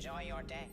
enjoy your day.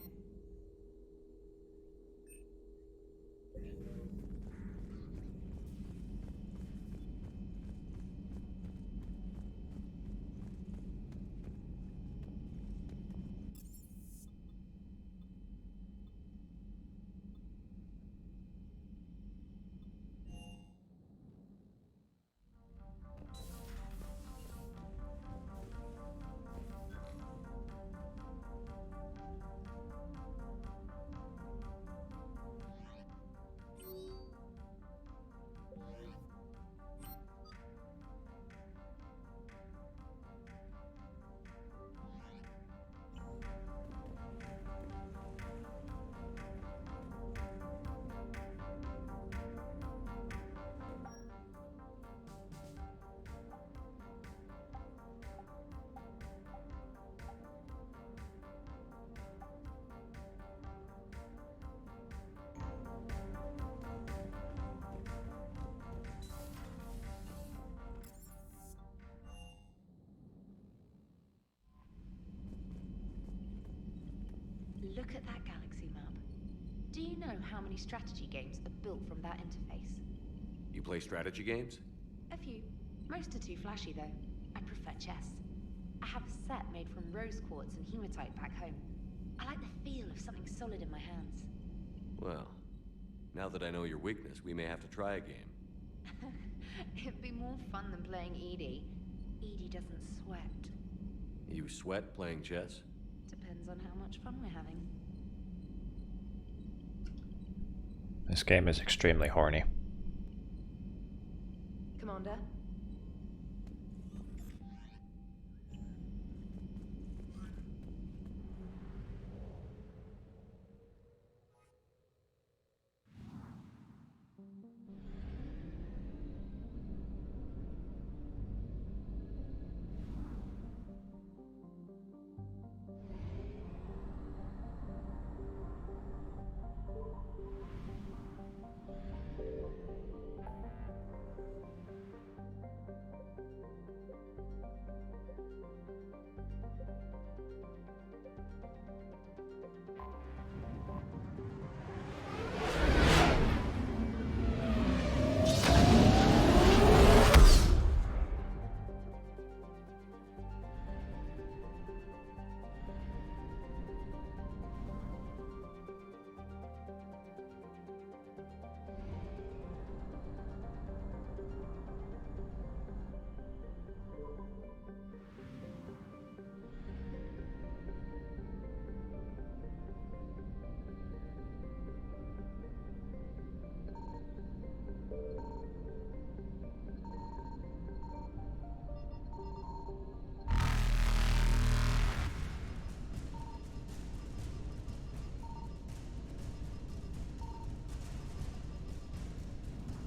Look at that galaxy map. Do you know how many strategy games are built from that interface? You play strategy games? A few. Most are too flashy though. I prefer chess. I have a set made from rose quartz and hematite back home. I like the feel of something solid in my hands. Well, now that I know your weakness, we may have to try a game. It'd be more fun than playing Edie. Edie doesn't sweat. You sweat playing chess? Depends on how much fun we're having. This game is extremely horny. Commander?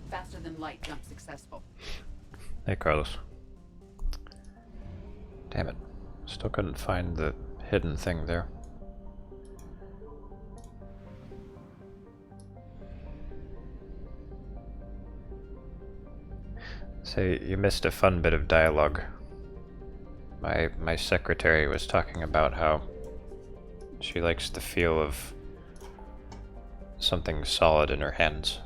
Faster than light jump successful. Hey, Carlos. Damn it. Still couldn't find the hidden thing there. So you missed a fun bit of dialogue. My secretary was talking about how she likes the feel of something solid in her hands.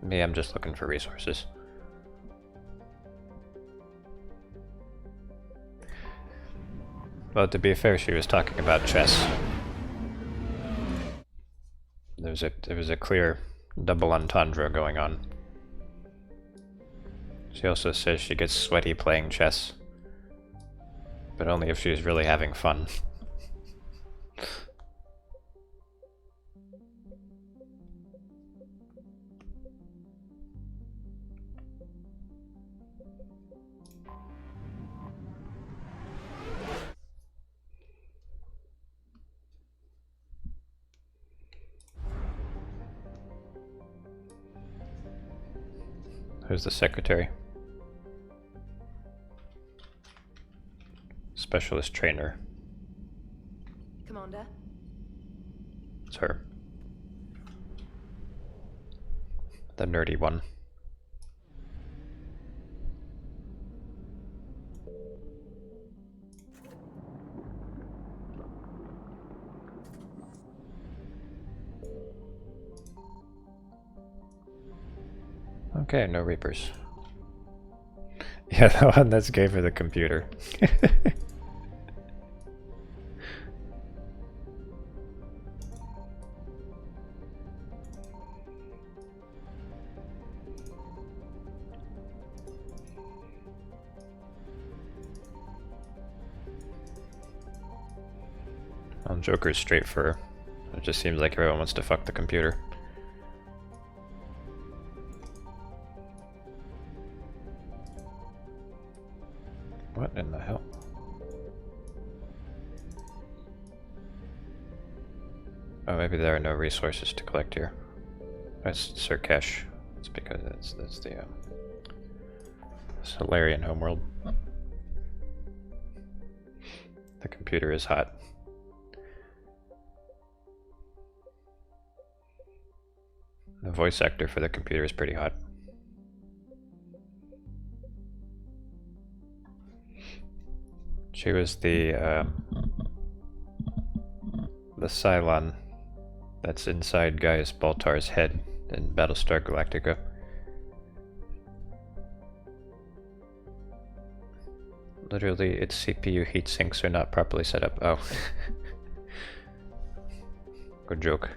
Me, I'm just looking for resources. Well, to be fair, she was talking about chess. There was a clear double entendre going on. She also says she gets sweaty playing chess, but only if she's really having fun. Who's the secretary? Specialist trainer. Commander? It's her. The nerdy one. Okay, no Reapers. Yeah, the one that's gay for the computer. Well, Joker's straight for. It just seems like everyone wants to fuck the computer. What in the hell? Oh, maybe there are no resources to collect here. That's Sirkesh. It's because that's the Solarian homeworld. The computer is hot. The voice actor for the computer is pretty hot. She was the Cylon that's inside Gaius Baltar's head in Battlestar Galactica. Literally, its CPU heat sinks are not properly set up. Oh. Good joke.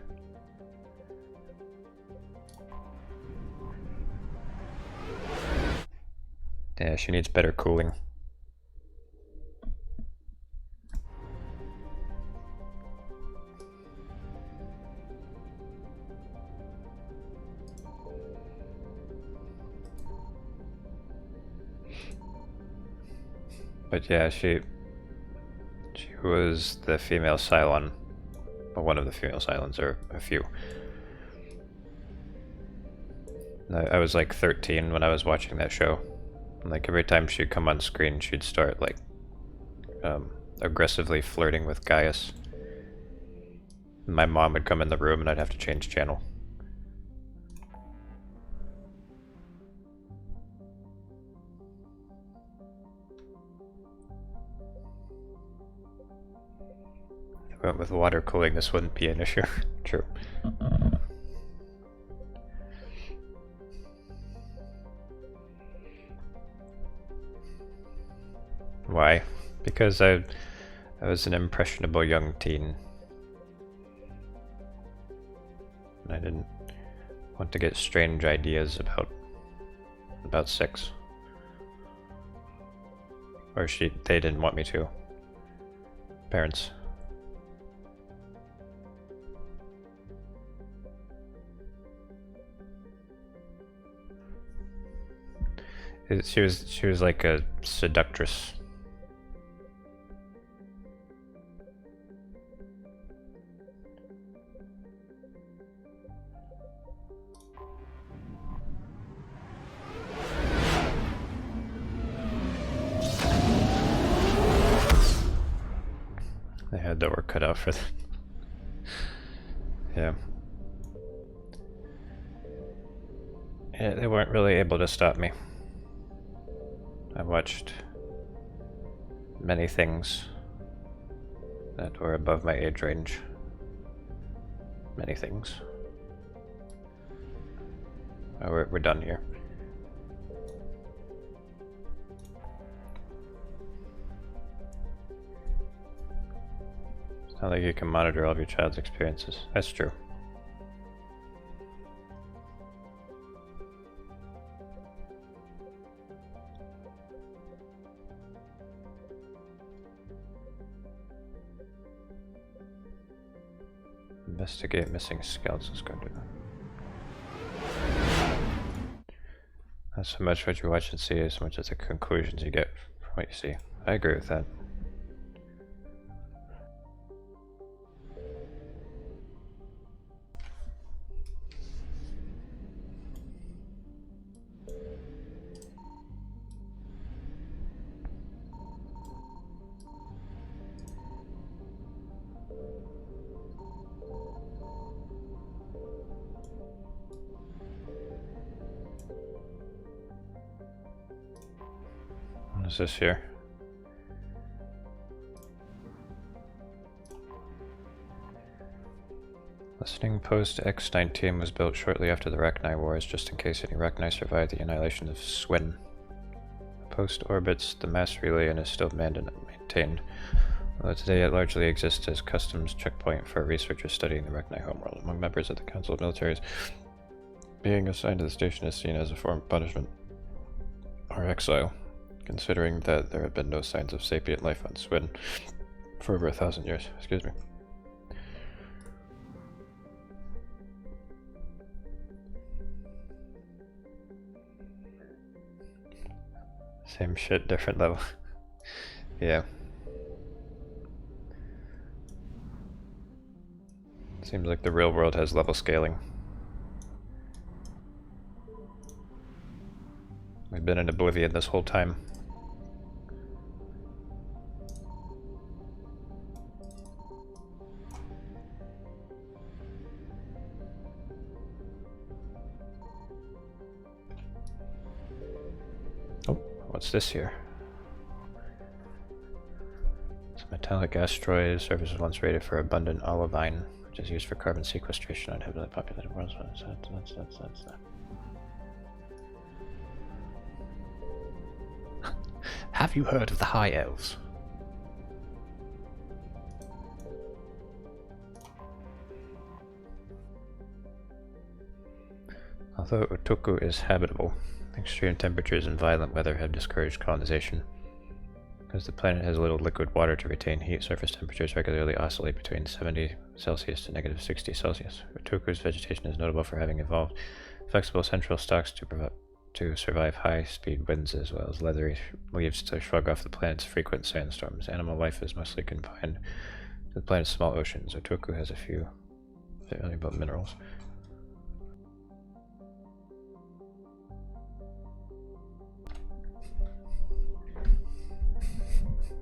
Yeah, she needs better cooling. But yeah, she was the female Cylon, or one of the female Cylons, or a few. I was like 13 when I was watching that show. And like every time she'd come on screen, she'd start like aggressively flirting with Gaius. My mom would come in the room and I'd have to change channel. But with water cooling, this wouldn't be an issue. True. Why? Because I was an impressionable young teen. And I didn't want to get strange ideas about sex. Or they didn't want me to. Parents. She was like a seductress. They had their work cut out for them. Yeah. Yeah, they weren't really able to stop me. I watched many things that were above my age range. Many things. Oh, we're done here. It's not like you can monitor all of your child's experiences. That's true. Investigate missing skeletons. Go do that. Not so much what you watch and see as much as the conclusions you get from what you see. I agree with that. What is this here? Listening post X-19 was built shortly after the Rachni Wars, just in case any Rachni survived the annihilation of Swin. Post orbits the mass relay and is still manned and maintained, although today it largely exists as customs checkpoint for researchers studying the Rachni homeworld. Among members of the Council of Militaries, being assigned to the station is seen as a form of punishment or exile, considering that there have been no signs of sapient life on Swin for over 1,000 years. Excuse me. Same shit, different level. Yeah. Seems like the real world has level scaling. We've been in oblivion this whole time. Oh, what's this here? It's a metallic asteroid. Surface was once rated for abundant olivine, which is used for carbon sequestration on heavily populated worlds. That's that. Have you heard of the High Elves? Although Otoku is habitable, extreme temperatures and violent weather have discouraged colonization. Because the planet has little liquid water to retain heat, surface temperatures regularly oscillate between 70 Celsius to negative 60 Celsius. Otoku's vegetation is notable for having evolved flexible central stalks to survive high-speed winds, as well as leathery leaves to shrug off the planet's frequent sandstorms. Animal life is mostly confined to the planet's small oceans. Otoku has a few valuable minerals.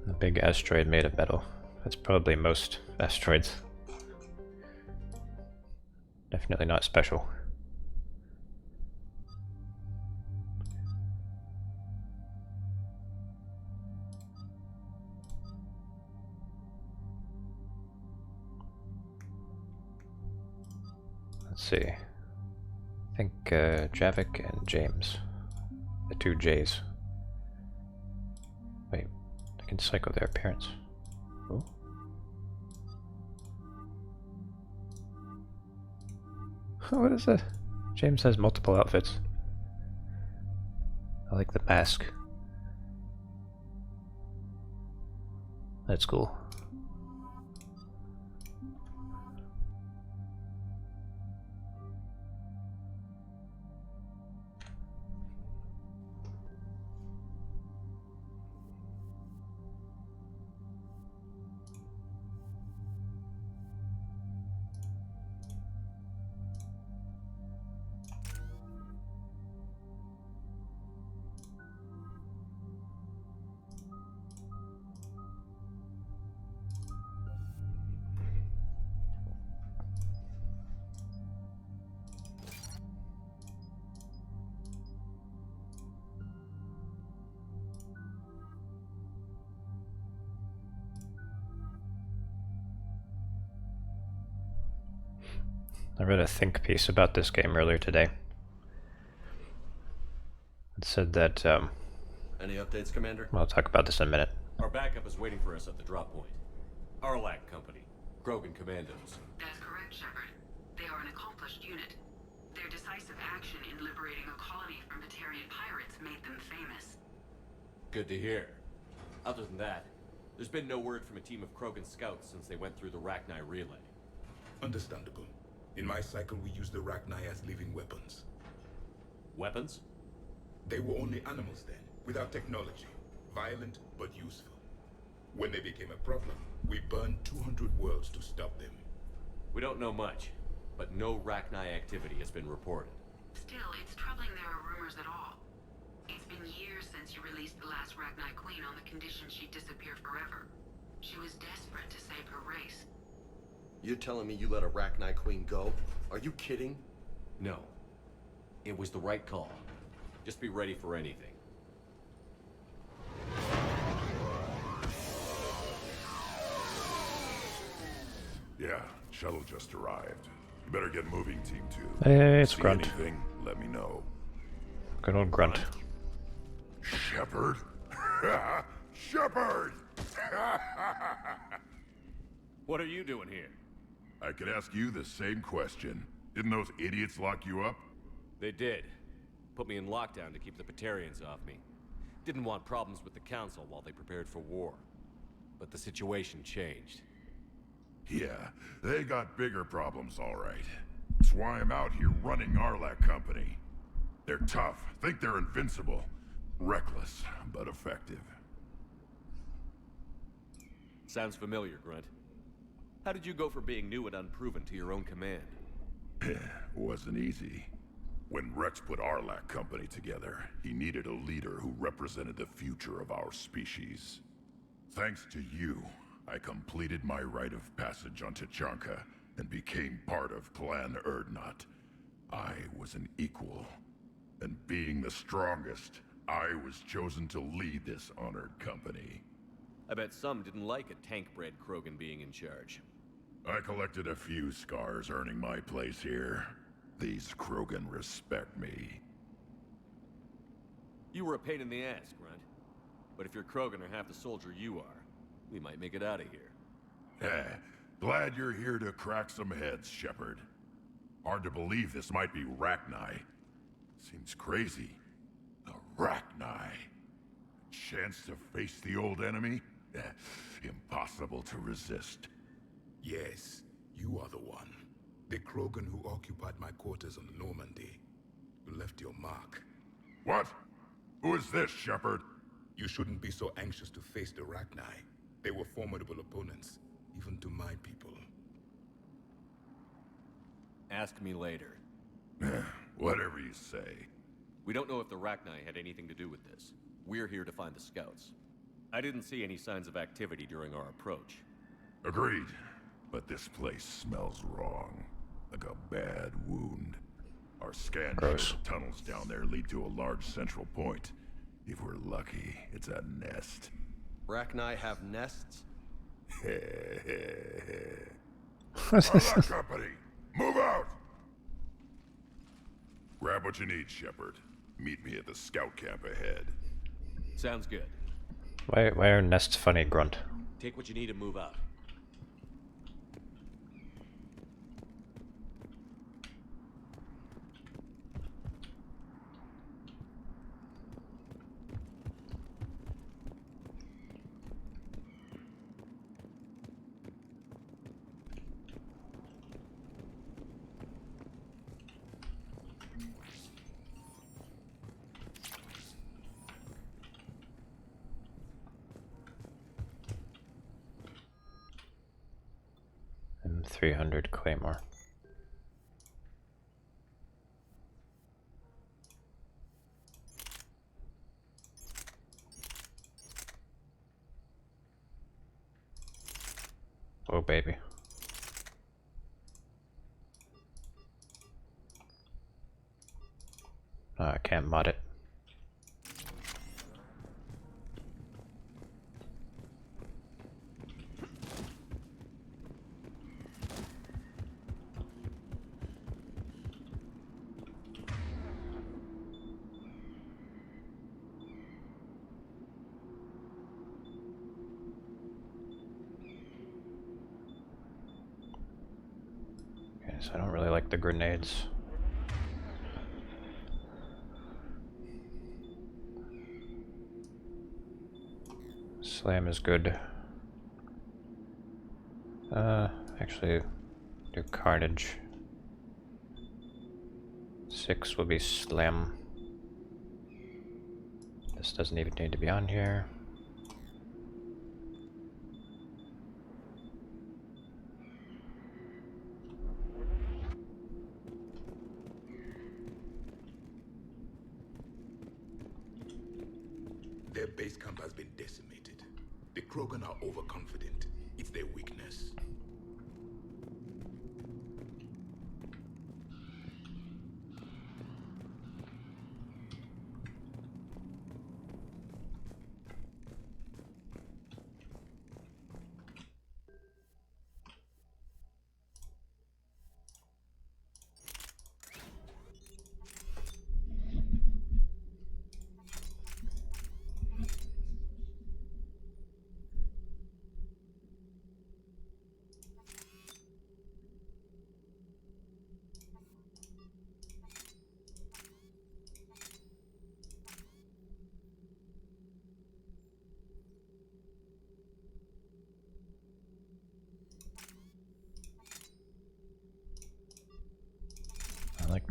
A big asteroid made of metal. That's probably most asteroids. Definitely not special. Let's see. I think Javik and James. The two J's. Wait, I can cycle their appearance. Oh. What is that? James has multiple outfits. I like the mask. That's cool. I read a think piece about this game earlier today. It said that, Any updates, Commander? well, I'll talk about this in a minute. Our backup is waiting for us at the drop point. Arlac Company. Krogan Commandos. That's correct, Shepard. They are an accomplished unit. Their decisive action in liberating a colony from Batarian pirates made them famous. Good to hear. Other than that, there's been no word from a team of Krogan scouts since they went through the Rachni relay. Understandable. In my cycle, we use the Rachni as living weapons. Weapons? They were only animals then, without technology. Violent, but useful. When they became a problem, we burned 200 worlds to stop them. We don't know much, but no Rachni activity has been reported. Still, it's troubling there are rumors at all. It's been years since you released the last Rachni Queen on the condition she'd disappear forever. She was desperate to save her race. You're telling me you let a Rachni Queen go? Are you kidding? No. It was the right call. Just be ready for anything. Yeah, shuttle just arrived. Better get moving, Team 2. Hey, it's See Grunt. anything, let me know. Good old Grunt. Shepard? Shepard! What are you doing here? I could ask you the same question. Didn't those idiots lock you up? They did. Put me in lockdown to keep the Batarians off me. Didn't want problems with the Council while they prepared for war. But the situation changed. Yeah, they got bigger problems, all right. That's why I'm out here running Arlac Company. They're tough, think they're invincible. Reckless, but effective. Sounds familiar, Grunt. How did you go from being new and unproven to your own command? Wasn't easy. When Rex put Arlac Company together, he needed a leader who represented the future of our species. Thanks to you, I completed my rite of passage on Tachanka and became part of Clan Erdnot. I was an equal, and being the strongest, I was chosen to lead this honored company. I bet some didn't like a tank-bred Krogan being in charge. I collected a few scars earning my place here. These Krogan respect me. You were a pain in the ass, Grunt. But if you're Krogan or half the soldier you are, we might make it out of here. Glad you're here to crack some heads, Shepard. Hard to believe this might be Rachni. Seems crazy. The Rachni. Chance to face the old enemy? Impossible to resist. Yes, you are the one. The Krogan who occupied my quarters on Normandy. You left your mark. What? Who is this, Shepard? You shouldn't be so anxious to face the Rachni. They were formidable opponents, even to my people. Ask me later. Whatever you say. We don't know if the Rachni had anything to do with this. We're here to find the scouts. I didn't see any signs of activity during our approach. Agreed. But this place smells wrong. Like a bad wound. Our scan shows the tunnels down there lead to a large central point. If we're lucky, it's a nest. Rachni have nests? Arlac Company, move out! Grab what you need, Shepard. Meet me at the scout camp ahead. Sounds good. Why are nests funny, Grunt? Take what you need and move out. M300 Claymore. Oh baby. I can't mod it. I don't really like the grenades. Slam is good. Actually, do Carnage. 6 will be Slam. This doesn't even need to be on here. Their base camp has been decimated. The Krogan are overconfident. It's their weakness.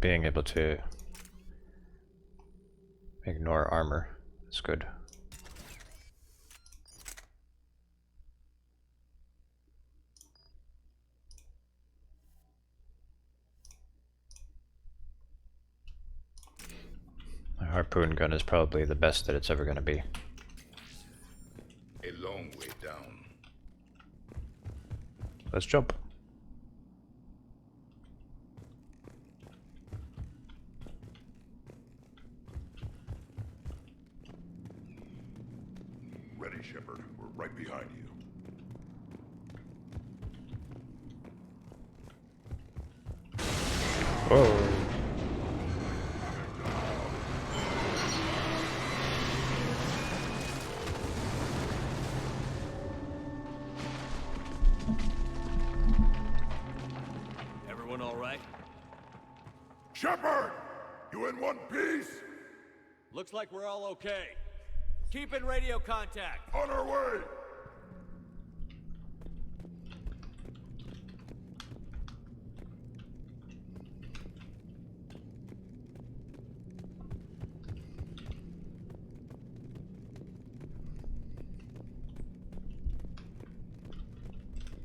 being able to ignore armor is good. My harpoon gun is probably the best that it's ever going to be. A long way down. Let's jump. Ready, Shepard. We're right behind you. Whoa. Everyone all right? Shepard! You in one piece? Looks like we're all okay. Keep in radio contact. On our way!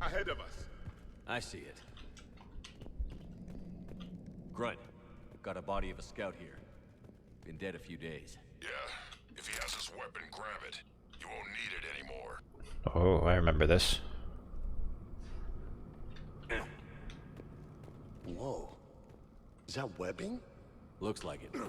Ahead of us. I see it. Grunt, got a body of a scout here. Been dead a few days. Yeah, if he has his weapon, grab it. You won't need it anymore. Oh, I remember this. Whoa. Is that webbing? Looks like it.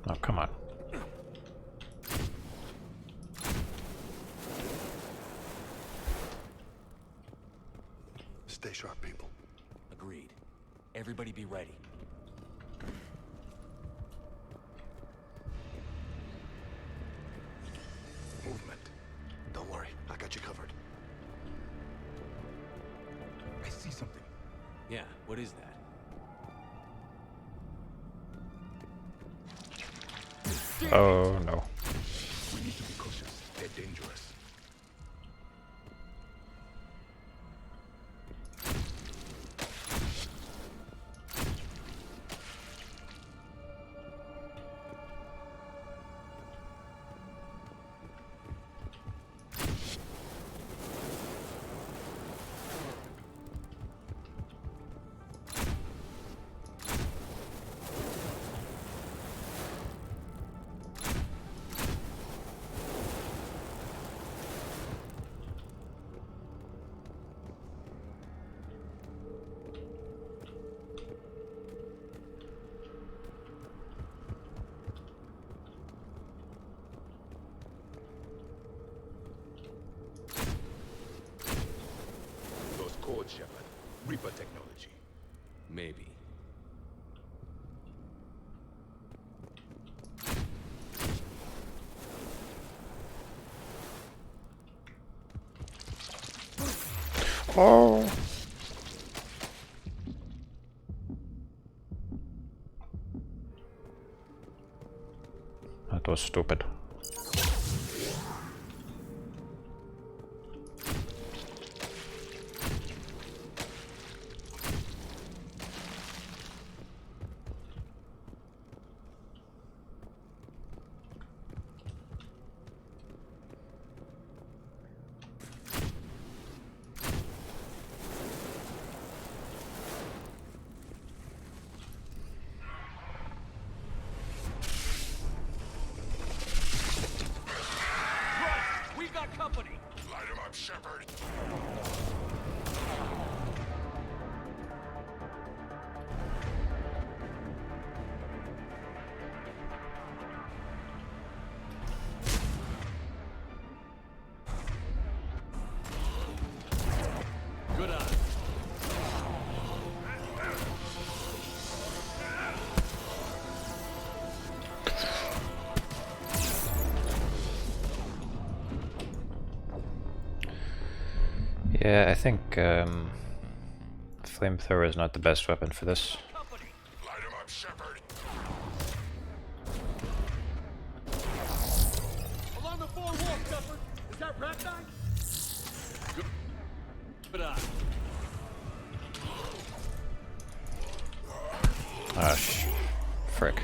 Oh, come on. Stay sharp, people. Agreed. Everybody be ready. Movement. Don't worry, I got you covered. I see something. Yeah, what is that? Oh no. We need to be cautious. They're dangerous. Code, Shepard. Reaper technology. Maybe. Oh. That was stupid. We got company! Light him up, Shepard! Good eye. Yeah, I think flamethrower is not the best weapon for this. Company! Light him up, Shepard! that Ragnar? Good eye. Ah, frick.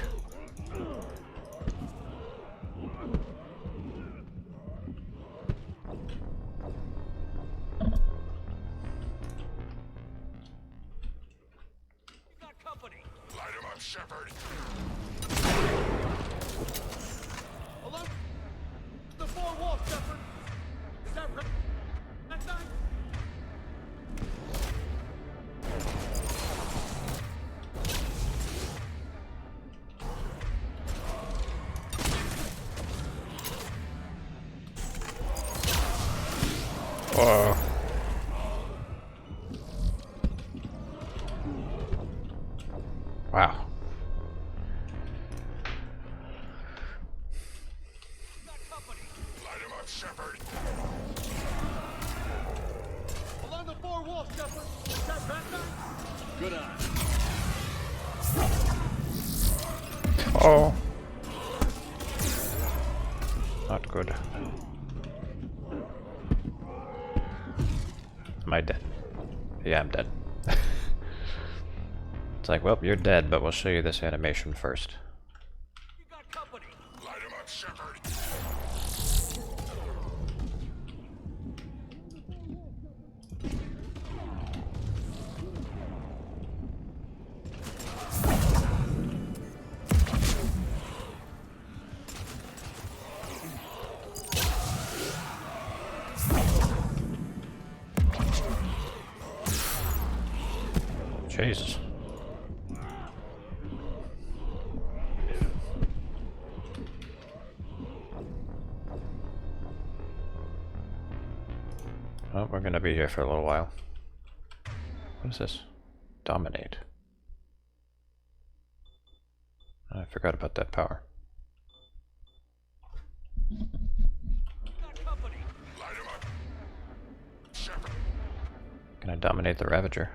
Got company. Light him up, Shepard. Along the four walls, Shepard. Is that Ragnar? Oh. Wow. Light him up, Shepard. Along the four walls, Shepard. Is that Ragnar? Good eye. Oh. Not good. Am I dead? Yeah, I'm dead. It's like, well, you're dead, but we'll show you this animation first. You got company. Light him up, Shepard. Jesus. Oh, we're gonna be here for a little while. What is this? Dominate. I forgot about that power. Got company. Light him up, Shepard. Can I dominate the Ravager?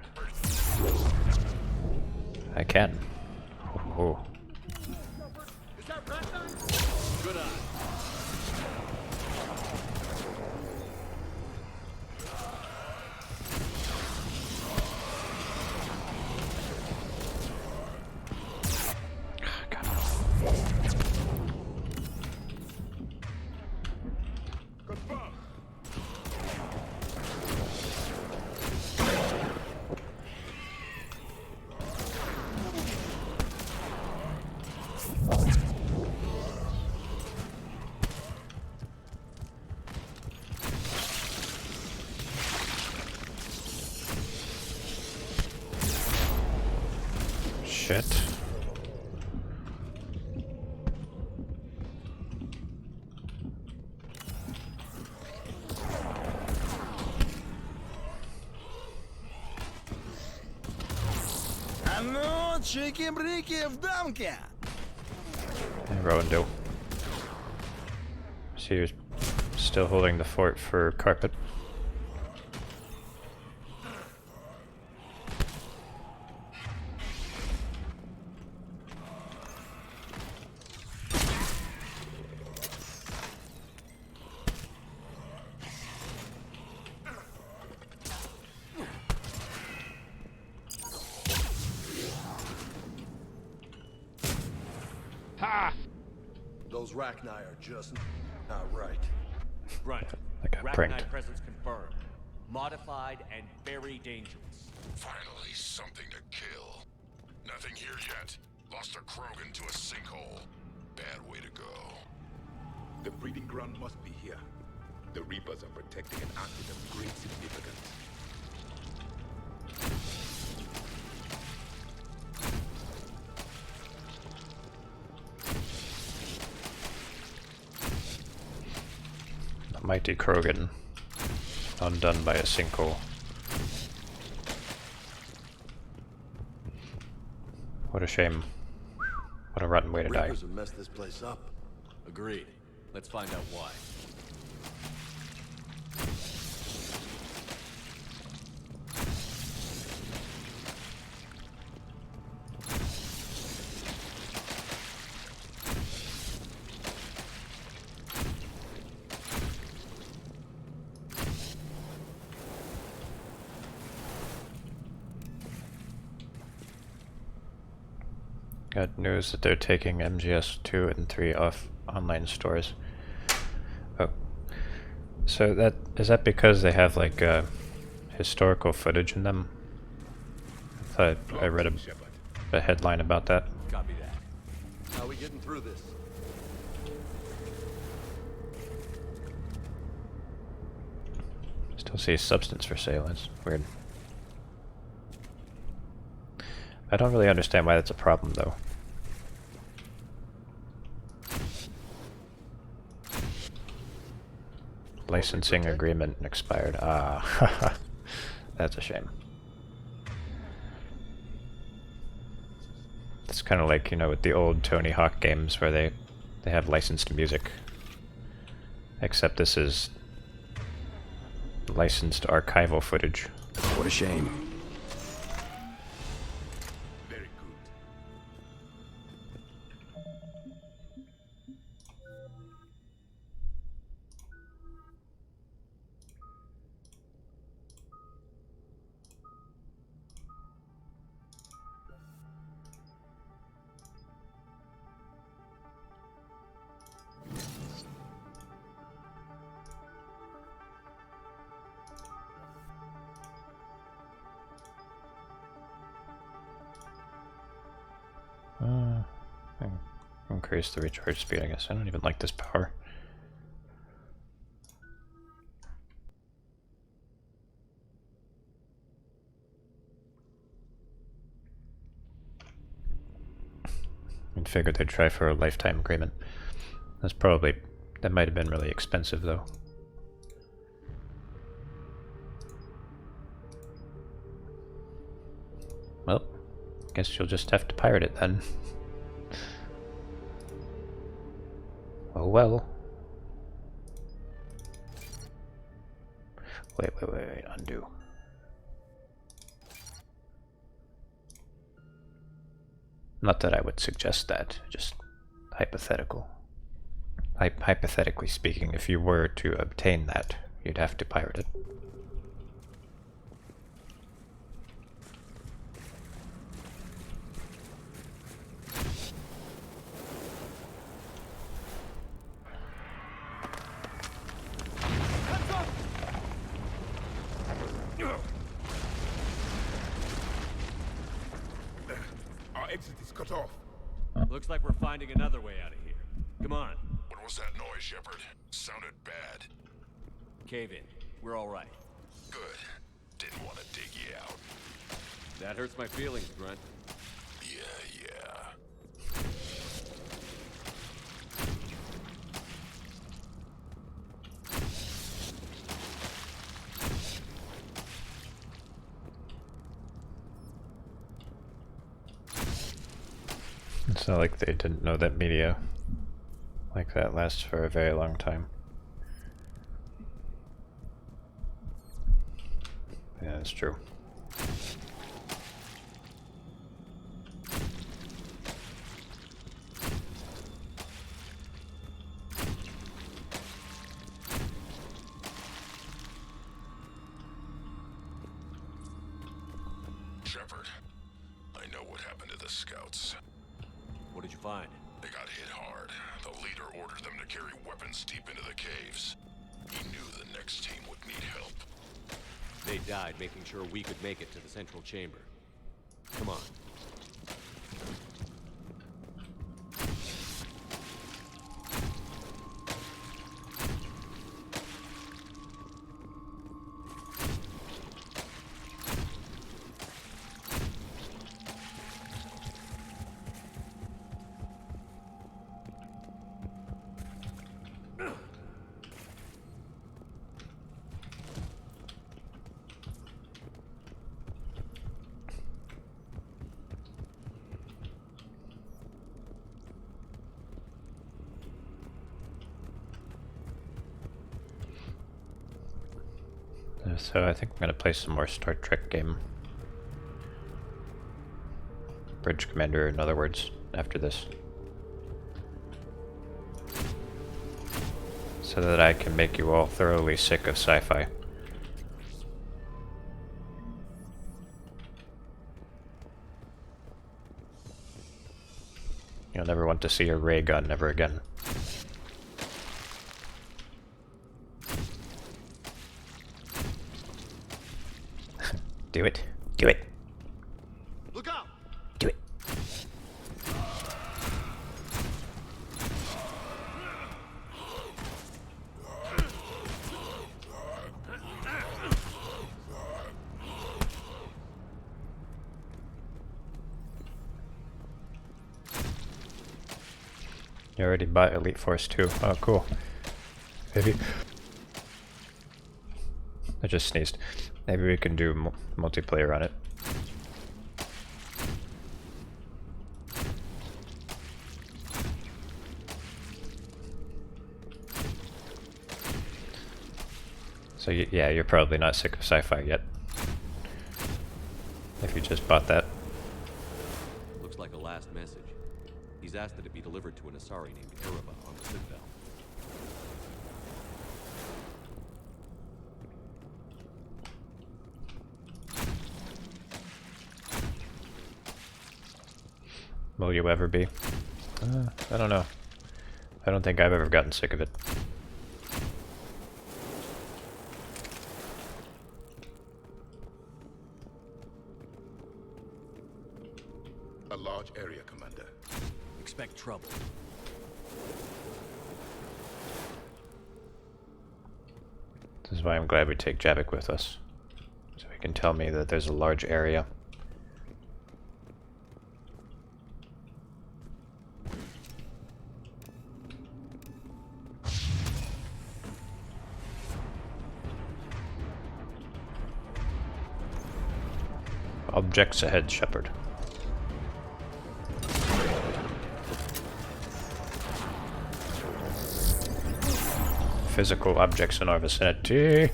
I can. Oh. Is that Ragnar? Good eye. Shit. А ну, чики-брики в дамке! Hey, Rowan, see who's still holding the fort for carpet. Those Ragnar are just not right. Right. I got pranked. Ragnar presence confirmed. Modified and very dangerous. Finally, something to kill. Nothing here yet. Lost a Krogan to a sinkhole. Bad way to go. The breeding ground must be here. The Reapers are protecting an asset of great significance. A mighty Krogan, undone by a sinkhole. What a shame. What a rotten way to die. Reapers have messed this place up. Agreed. Let's find out why. Got news that they're taking MGS 2 and 3 off online stores. Oh. So is that because they have like historical footage in them? I thought I read a headline about that. Copy that. How are we getting through this? Still see substance for sale. That's weird. I don't really understand why that's a problem, though. Licensing agreement expired. Ah, that's a shame. It's kind of like, you know, with the old Tony Hawk games where they have licensed music. Except this is licensed archival footage. What a shame. Very good. Increase the recharge speed, I guess. I don't even like this power. I figured they'd try for a lifetime agreement. That might have been really expensive, though. Well, guess you'll just have to pirate it then. Oh well. Wait, undo. Not that I would suggest that, just hypothetical. Hypothetically speaking, if you were to obtain that, you'd have to pirate it. Our exit is cut off. Looks like we're finding another way out of here. Come on. What was that noise, Shepard? Sounded bad. Cave in. We're all right. Good. Didn't want to dig you out. That hurts my feelings, Grunt. Yeah. It's not like they didn't know that media like that lasts for a very long time. Yeah, that's true. Shepard, I know what happened to the scouts. What did you find? They got hit hard. The leader ordered them to carry weapons deep into the caves. He knew the next team would need help. They died making sure we could make it to the central chamber. Come on. So I think I'm gonna play some more Star Trek game. Bridge Commander, in other words, after this. So that I can make you all thoroughly sick of sci-fi. You'll never want to see a ray gun ever again. Do it. Do it. Look out! Do it. You already bought Elite Force 2. Oh, cool. Maybe. I just sneezed. Maybe we can do multiplayer on it. So yeah, you're probably not sick of sci-fi yet. If you just bought that. Looks like a last message. He's asked that it be delivered to an Asari named Ereba on the Citadel. Will you ever be? I don't know. I don't think I've ever gotten sick of it. A large area, Commander. Expect trouble. This is why I'm glad we take Javik with us. So he can tell me that there's a large area. Objects ahead, Shepard. Physical objects in our vicinity.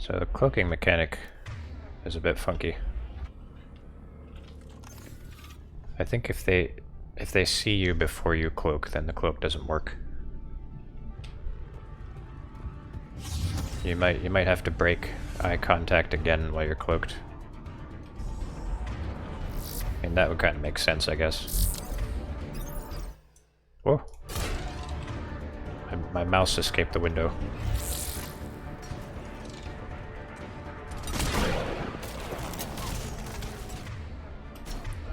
So the cloaking mechanic is a bit funky. I think if they see you before you cloak, then the cloak doesn't work. You might have to break eye contact again while you're cloaked. I mean, that would kind of make sense, I guess. Whoa. My mouse escaped the window.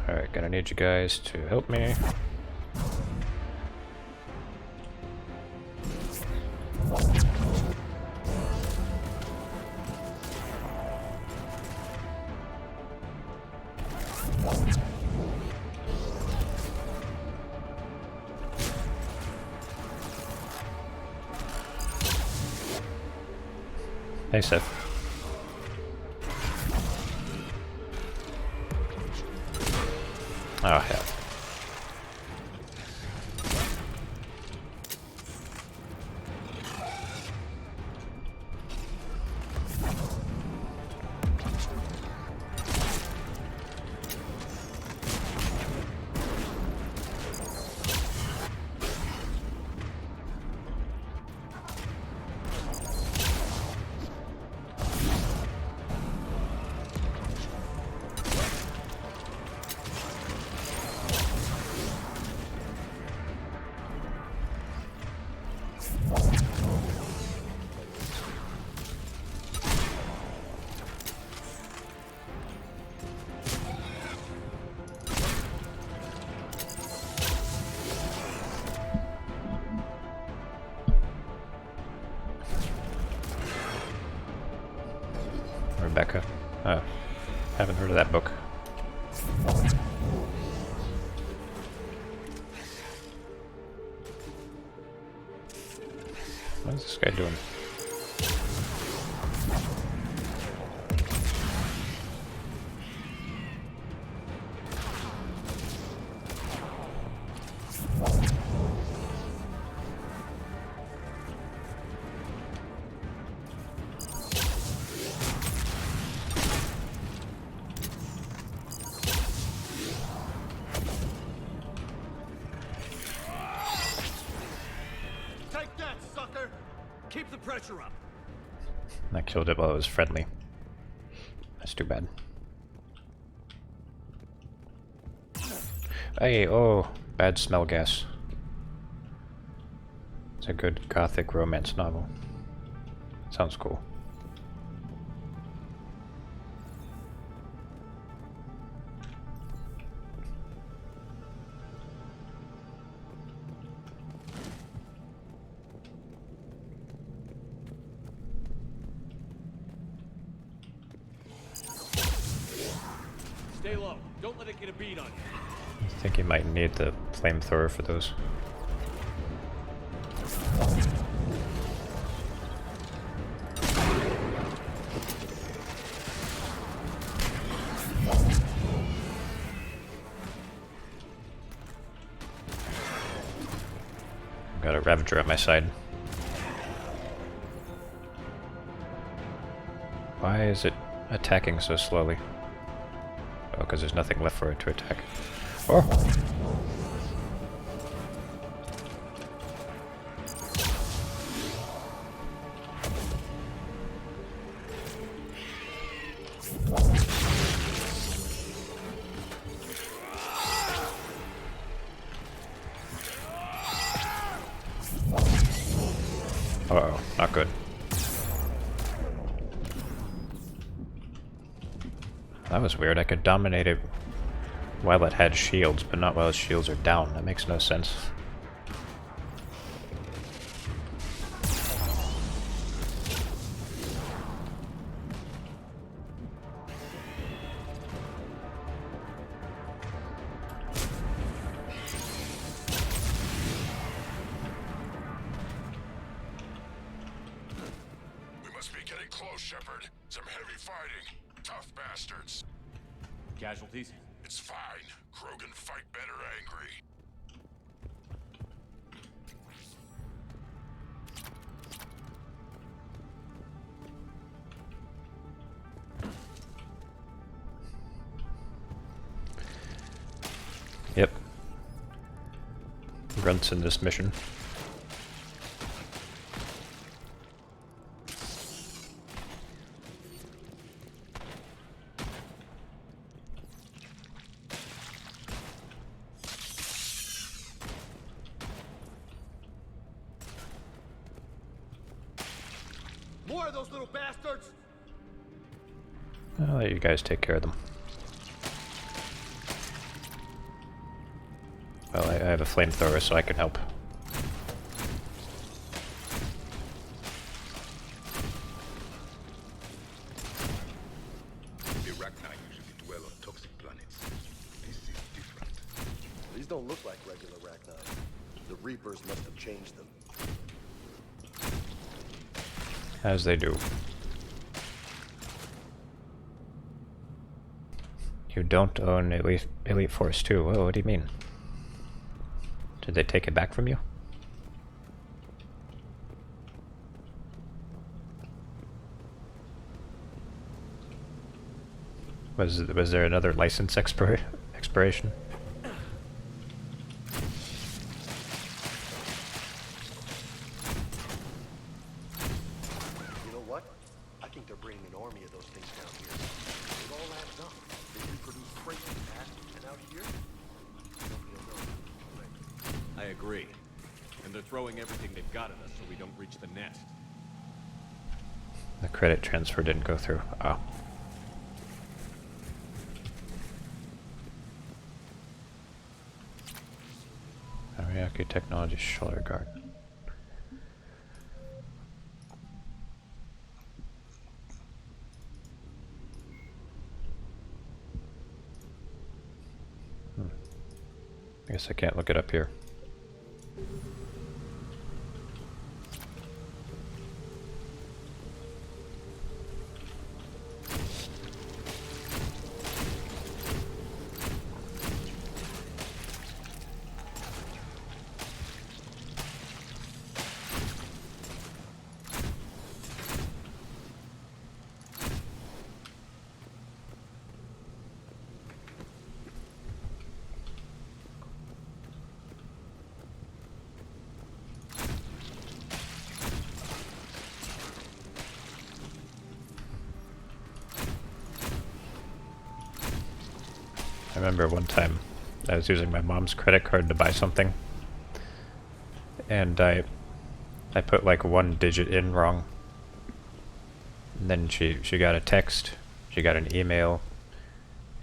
Alright, gonna need you guys to help me. Hey, Seth. Oh, hell. Rebecca. Oh, haven't heard of that book. What is this guy doing? Take that, sucker! Keep the pressure up. I killed it while it was friendly. That's too bad. Hey, oh, bad smell gas. It's a good gothic romance novel. Sounds cool. Stay low. Don't let it get a bead on you. I think you might need the flamethrower for those. Got a Ravager at my side. Why is it attacking so slowly? Oh, because there's nothing left for it to attack. Oh! Uh-oh, not good. That was weird. I could dominate it while it had shields, but not while its shields are down. That makes no sense. We must be getting close, Shepard. Some heavy fighting. Tough bastards. Casualties? It's fine. Krogan fight better angry. Yep. Grunts in this mission. More of those little bastards! I'll let you guys take care of them. Well, I have a flamethrower, so I can help. The Arachni usually dwell on toxic planets. This is different. These don't look like regular Arachni. The Reapers must have changed them. As they do. You don't own Elite Force 2. Whoa, what do you mean? Did they take it back from you? Was there another license expiration? You know what? I think they're bringing an army of those things down here. It all adds up. They reproduce crazy fast, and out here, nobody will know. I agree. And they're throwing everything they've got at us so we don't reach the nest. The credit transfer didn't go through. Oh. Ariake Technology Shoulder Guard. I guess I can't look it up here. remember one time I was using my mom's credit card to buy something, and I put like one digit in wrong. And then she got a text, she got an email,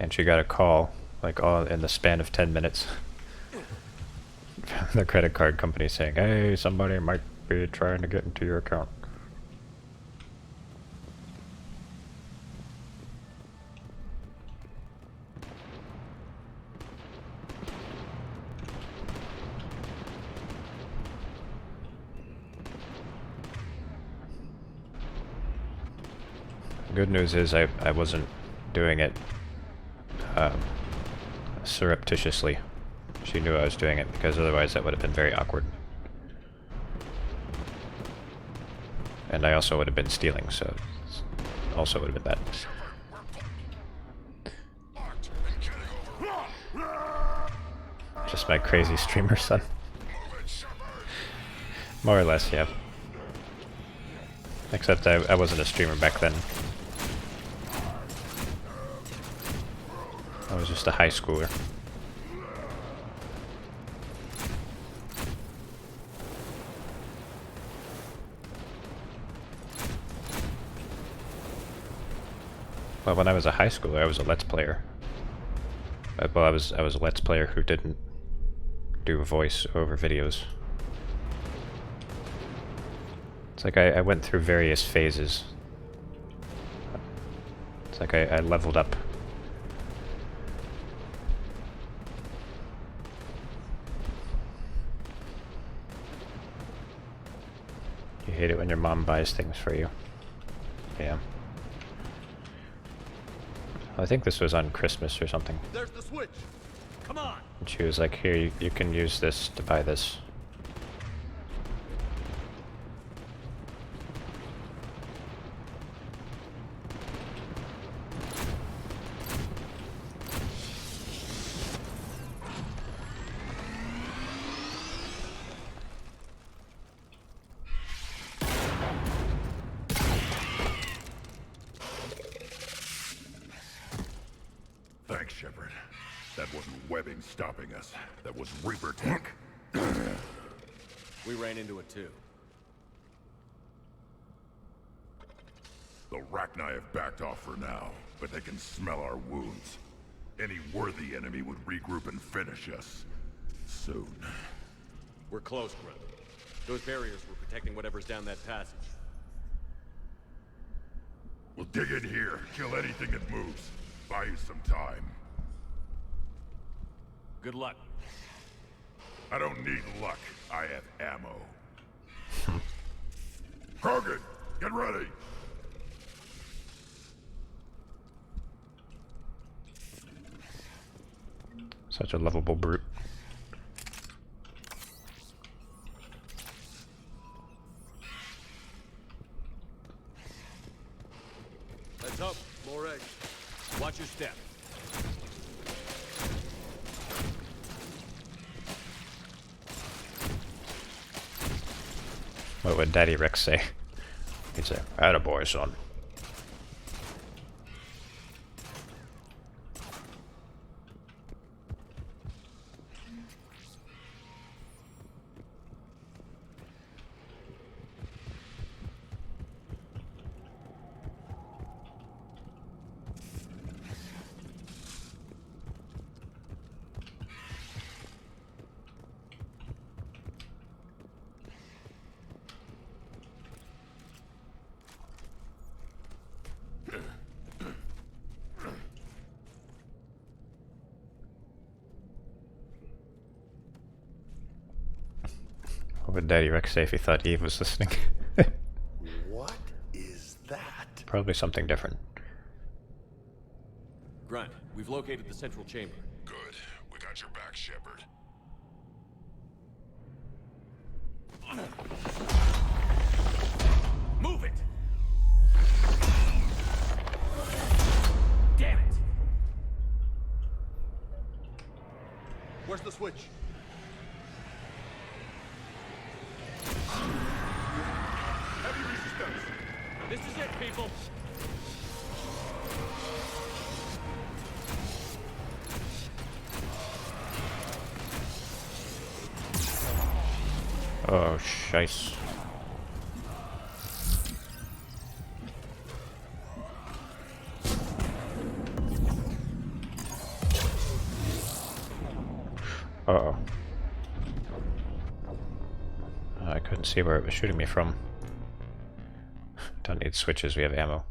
and she got a call, like all in the span of 10 minutes. The credit card company saying, "Hey, somebody might be trying to get into your account." Good news is I wasn't doing it surreptitiously. She knew I was doing it, because otherwise that would have been very awkward. And I also would have been stealing, so also would have been bad. Just my crazy streamer son. More or less, yeah. Except I wasn't a streamer back then. I was just a high schooler. Well, when I was a high schooler, I was a Let's Player. Well, I was a Let's Player who didn't do voice over videos. It's like I went through various phases. It's like I leveled up. You hate it when your mom buys things for you. Yeah. I think this was on Christmas or something. There's the switch. Come on. And she was like, "Here, you can use this to buy this." Thanks, Shepard. That wasn't webbing stopping us. That was Reaper tech. We ran into it too. The Rachni have backed off for now, but they can smell our wounds. Any worthy enemy would regroup and finish us. Soon. We're close, Grunt. Those barriers were protecting whatever's down that passage. We'll dig in here, kill anything that moves. Buy you some time. Good luck. I don't need luck. I have ammo. Krogan, get ready! Such a lovable brute. Let's up. More eggs. Watch your step. What would Daddy Rex say? He'd say, "Attaboy, son." What would Daddy Rex say if he thought Eve was listening? What is that? Probably something different. Grunt, we've located the central chamber. Good. We got your back, Shepard. Move it! Damn it! Where's the switch? Heavy resistance. This is it, people! Oh, shice. Uh-oh. I couldn't see where it was shooting me from. Don't need switches, we have ammo.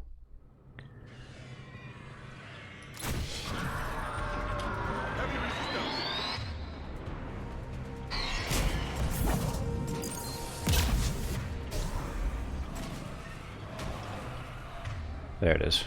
There it is.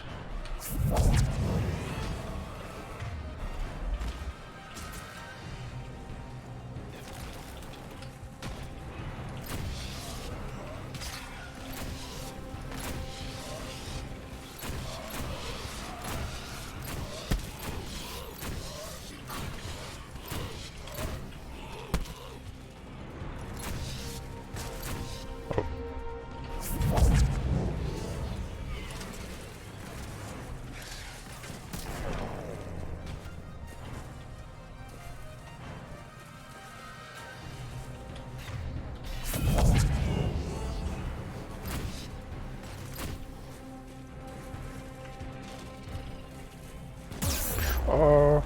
Oh.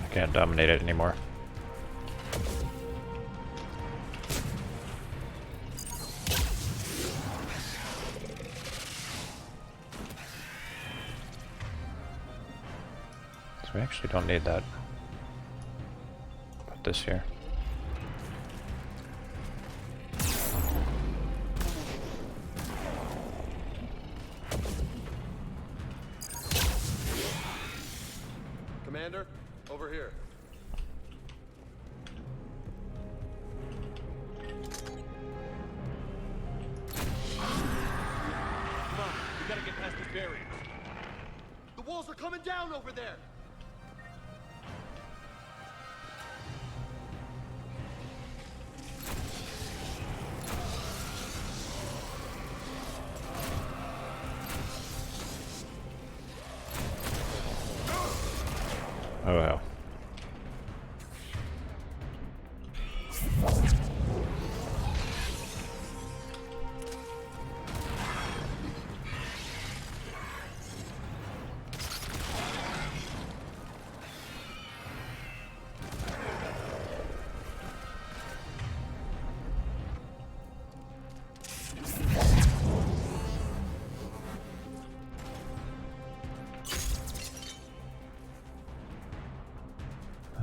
I can't dominate it anymore. So we actually don't need that. Put this here. Commander, over here. Come on, we gotta get past these barriers. The walls are coming down over there! Oh well.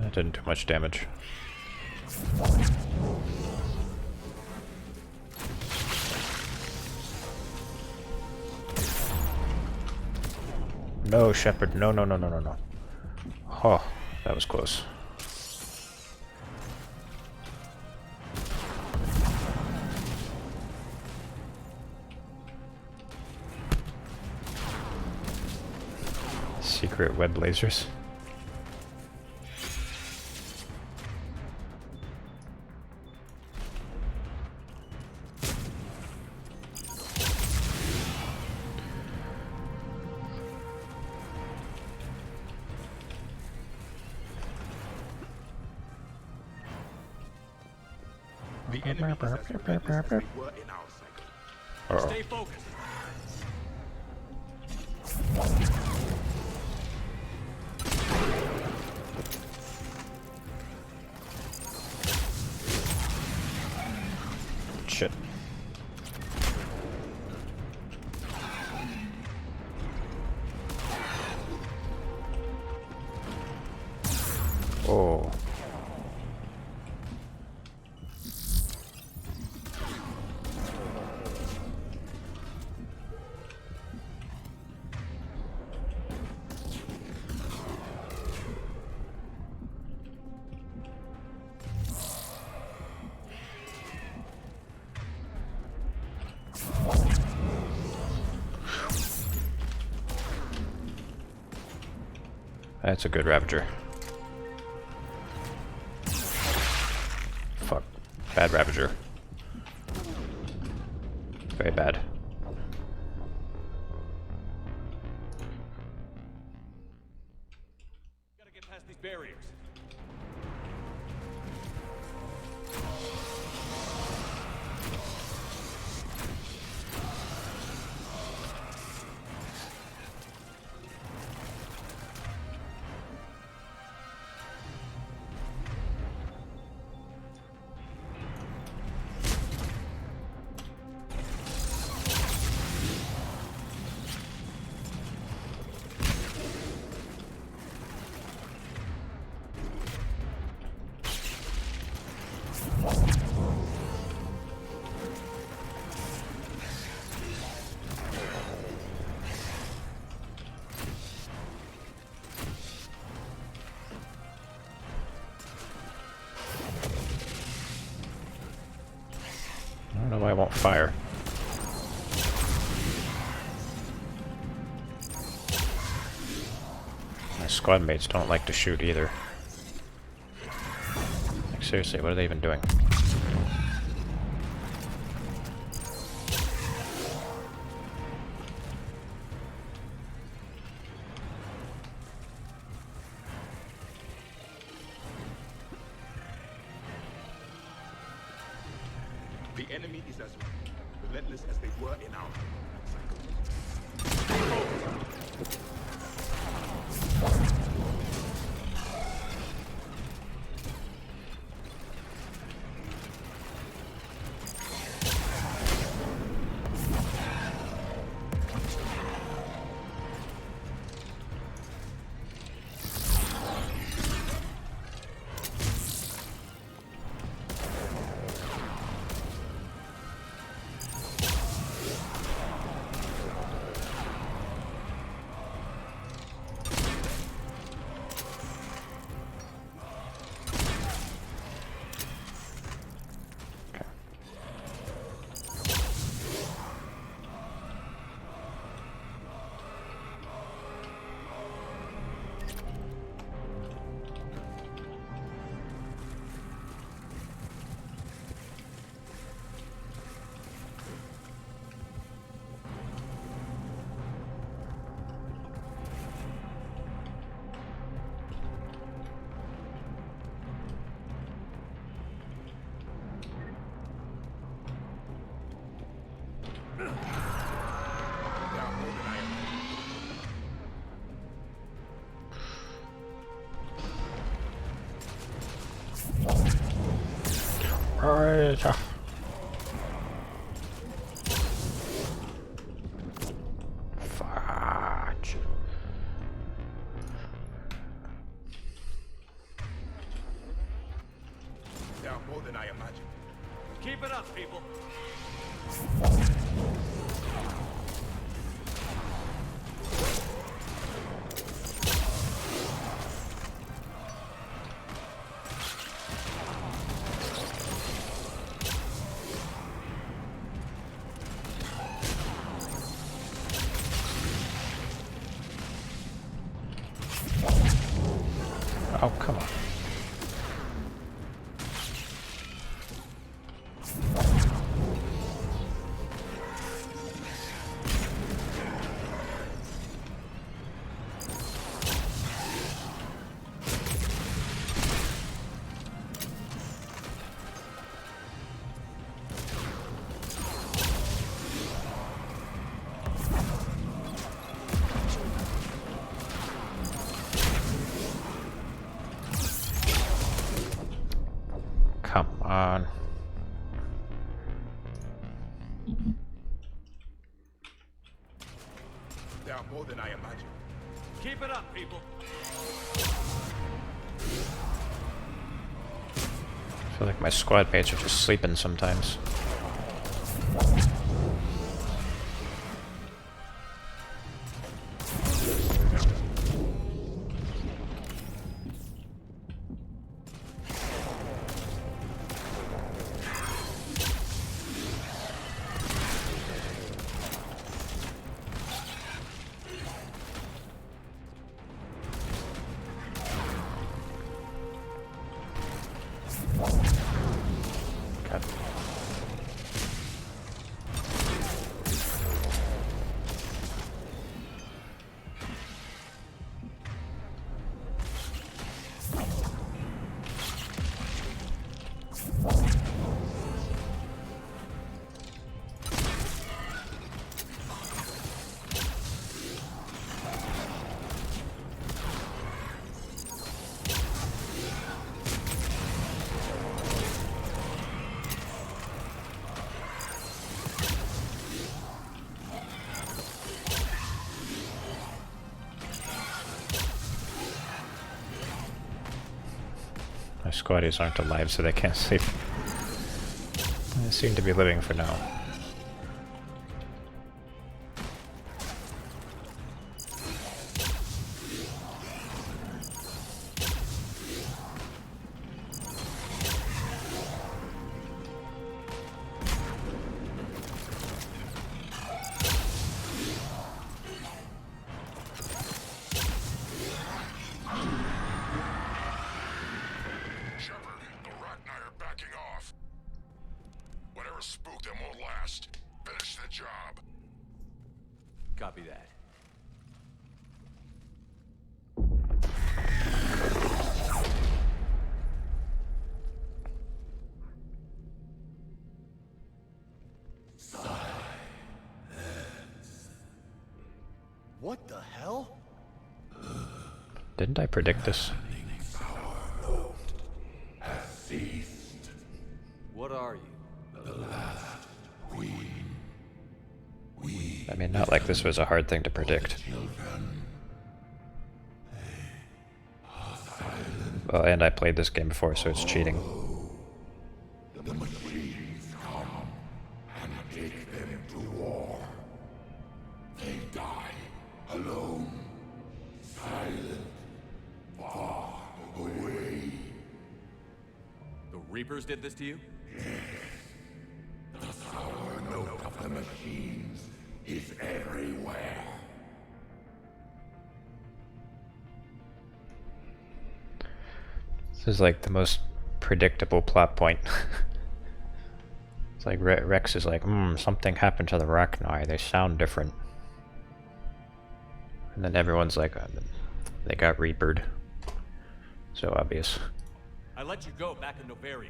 That didn't do much damage. No, Shepard. No, no, no, no, no, no. Oh, that was close. Secret web lasers. The enemy is as relentless as they were in our cycle. Uh-oh. Stay focused. Shit. Oh. That's a good Ravager. Fuck. Bad Ravager. Very bad. Gotta get past barriers. I don't know why I won't fire. My squad mates don't like to shoot either. Like, seriously, what are they even doing? The enemy is as relentless as they were in our cycle. Right. Fudge. They are more than I imagined. Keep it up, people. Oh, come on. Come on. They are more than I imagined. Keep it up, people. I feel like my squad mates are just sleeping sometimes. God. squatties aren't alive, so they can't sleep. They seem to be living for now. Spook them won't last. Finish the job. Copy that. What the hell? Didn't I predict this? What are you? I mean, not like this was a hard thing to predict. Well, and I played this game before, so it's cheating. The machines come and take them to war. They die alone, silent, far away. The Reapers did this to you? The sour note of the machines is everywhere. This is like the most predictable plot point. It's like Rex is like, something happened to the Rachni, they sound different. And then everyone's like, they got Reapered. So obvious. I let you go back in Novaria.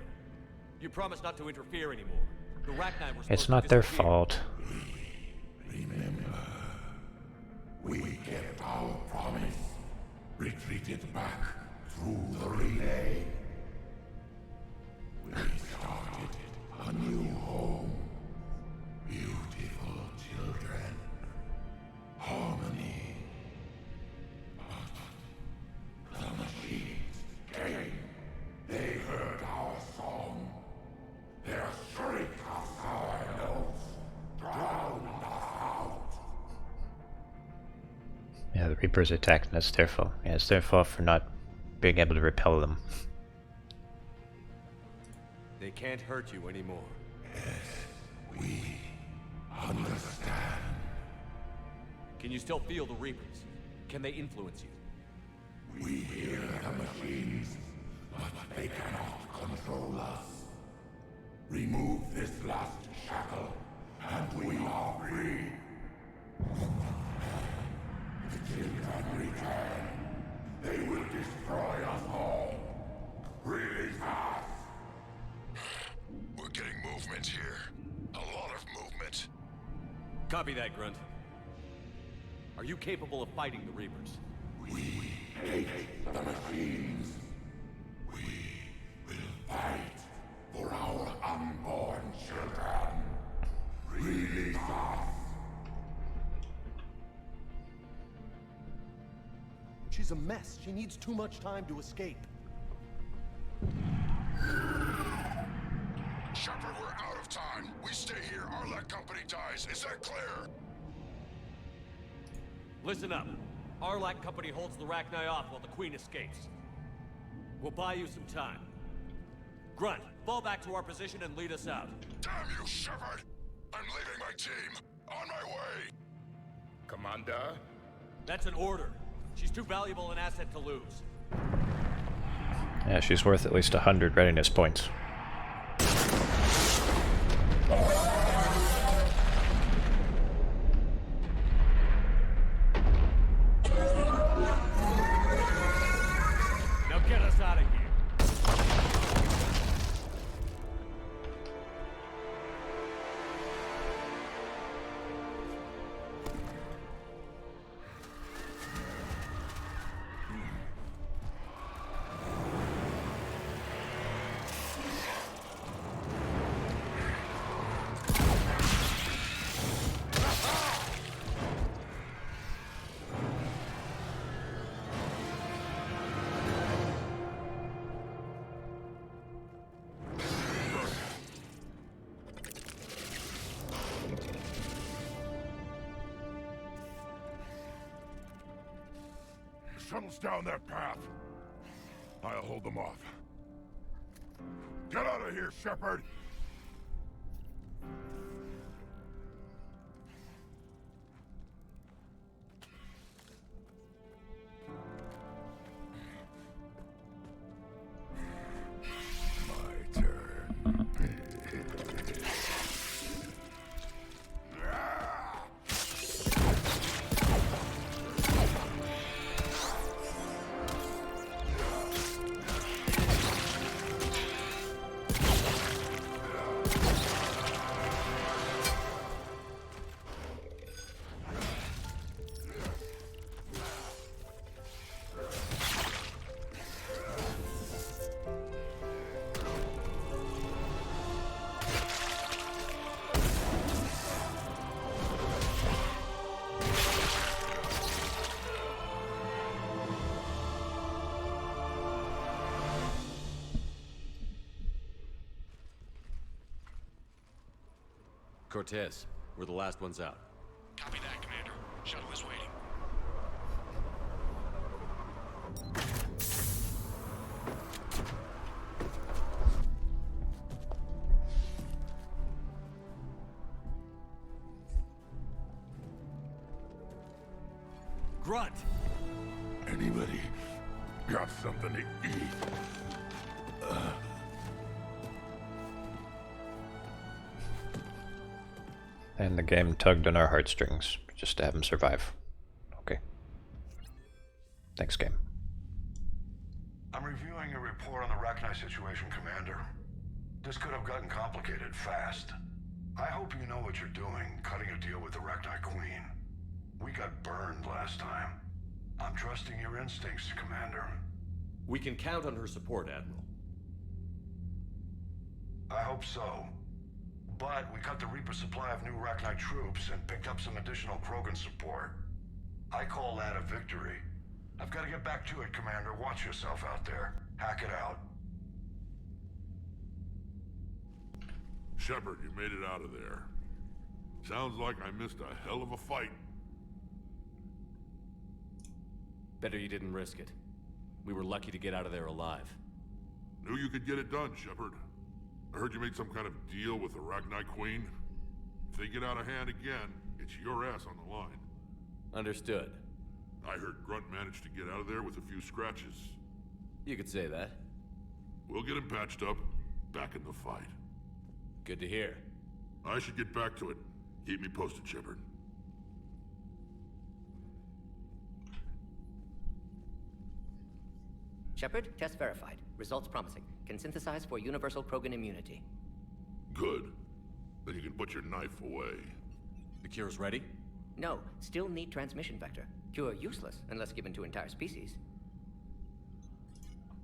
You promised not to interfere anymore. The Rachni were supposed It's to not their disappear. fault. Remember, we kept our promise. Retreated back through the relay. We started a new home. Beautiful children. Harmony. But the machines came. They heard our song. Their shriek of sour notes drowned us out. Yeah, the Reapers attacked, and it's their fault. Yeah, it's their fault for not being able to repel them. They can't hurt you anymore. We understand. Can you still feel the Reapers? Can they influence you? We hear the machines, but they cannot control us. Remove this last shackle, and we are free. The children return. They will destroy us all. Release us. We're getting movement here. A lot of movement. Copy that, Grunt. Are you capable of fighting the Reapers? We hate the machines. We will fight for our unborn children. Release us. She's a mess. She needs too much time to escape. Shepard, we're out of time. We stay here, Arlec Company dies. Is that clear? Listen up. Arlac Company holds the Rachni off while the Queen escapes. We'll buy you some time. Grunt, fall back to our position and lead us out. Damn you, Shepard! I'm leaving my team. On my way. Commander? That's an order. She's too valuable an asset to lose. Yeah, she's worth at least 100 readiness points. Now get us out of here. shuttles down that path. I'll hold them off. Get out of here, Shepard! My turn. Cortez, we're the last ones out. Copy that, Commander. Shuttle is waiting. Grunt! Anybody got something to eat? And the game tugged on our heartstrings just to have him survive. Okay. Thanks, game. I'm reviewing your report on the Rachni situation, Commander. This could have gotten complicated fast. I hope you know what you're doing, cutting a deal with the Rachni Queen. We got burned last time. I'm trusting your instincts, Commander. We can count on her support, Admiral. I hope so. But we cut the Reaper supply of new Rachni troops and picked up some additional Krogan support. I call that a victory. I've got to get back to it, Commander. Watch yourself out there. Hack it out. Shepard, you made it out of there. Sounds like I missed a hell of a fight. Better you didn't risk it. We were lucky to get out of there alive. Knew you could get it done, Shepard. I heard you made some kind of deal with the Rachni Queen. If they get out of hand again, it's your ass on the line. Understood. I heard Grunt managed to get out of there with a few scratches. You could say that. We'll get him patched up, back in the fight. Good to hear. I should get back to it. Keep me posted, Shepard. Shepard, test verified. Results promising. Can synthesize for universal Krogan immunity. Good. Then you can put your knife away. The cure's ready? No, still need transmission vector. Cure useless unless given to entire species.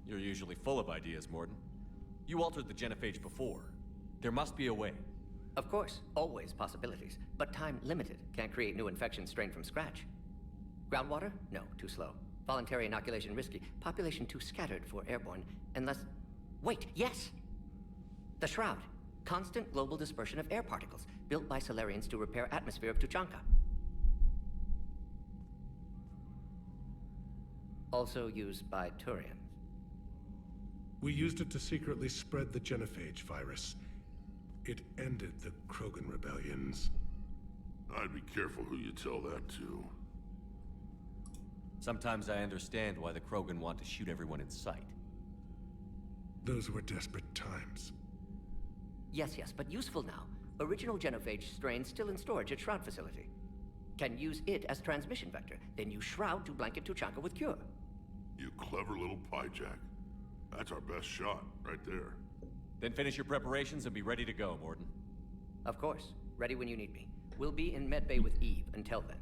You're usually full of ideas, Mordin. You altered the genophage before. There must be a way. Of course, always possibilities, but time limited. Can't create new infection strain from scratch. Groundwater? No, too slow. Voluntary inoculation risky. Population too scattered for airborne, unless... Wait, yes! The Shroud. Constant global dispersion of air particles, built by Solarians to repair atmosphere of Tuchanka. Also used by Turians. We used it to secretly spread the genophage virus. It ended the Krogan rebellions. I'd be careful who you tell that to. Sometimes I understand why the Krogan want to shoot everyone in sight. Those were desperate times. Yes, but useful now. Original genophage strain still in storage at Shroud facility. Can use it as transmission vector, then use Shroud to blanket Tuchanka with cure. You clever little pyjack. That's our best shot, right there. Then finish your preparations and be ready to go, Mordin. Of course. Ready when you need me. We'll be in medbay with Eve until then.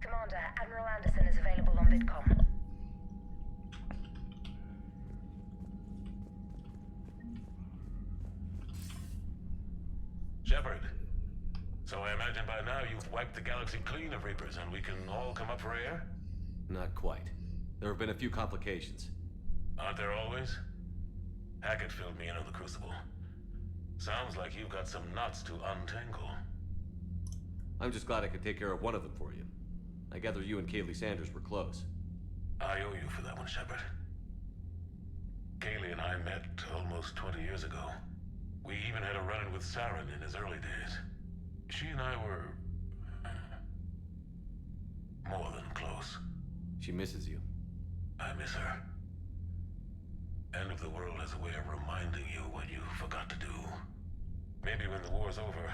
Commander, Admiral Anderson is available on VidCom. Shepard. So I imagine by now you've wiped the galaxy clean of Reapers and we can all come up for air? Not quite. There have been a few complications. Aren't there always? Hackett filled me in on the Crucible. Sounds like you've got some knots to untangle. I'm just glad I could take care of one of them for you. I gather you and Kaylee Sanders were close. I owe you for that one, Shepard. Kaylee and I met almost 20 years ago. We even had a run-in with Saren in his early days. She and I were... more than close. She misses you. I miss her. End of the world has a way of reminding you what you forgot to do. Maybe when the war's over,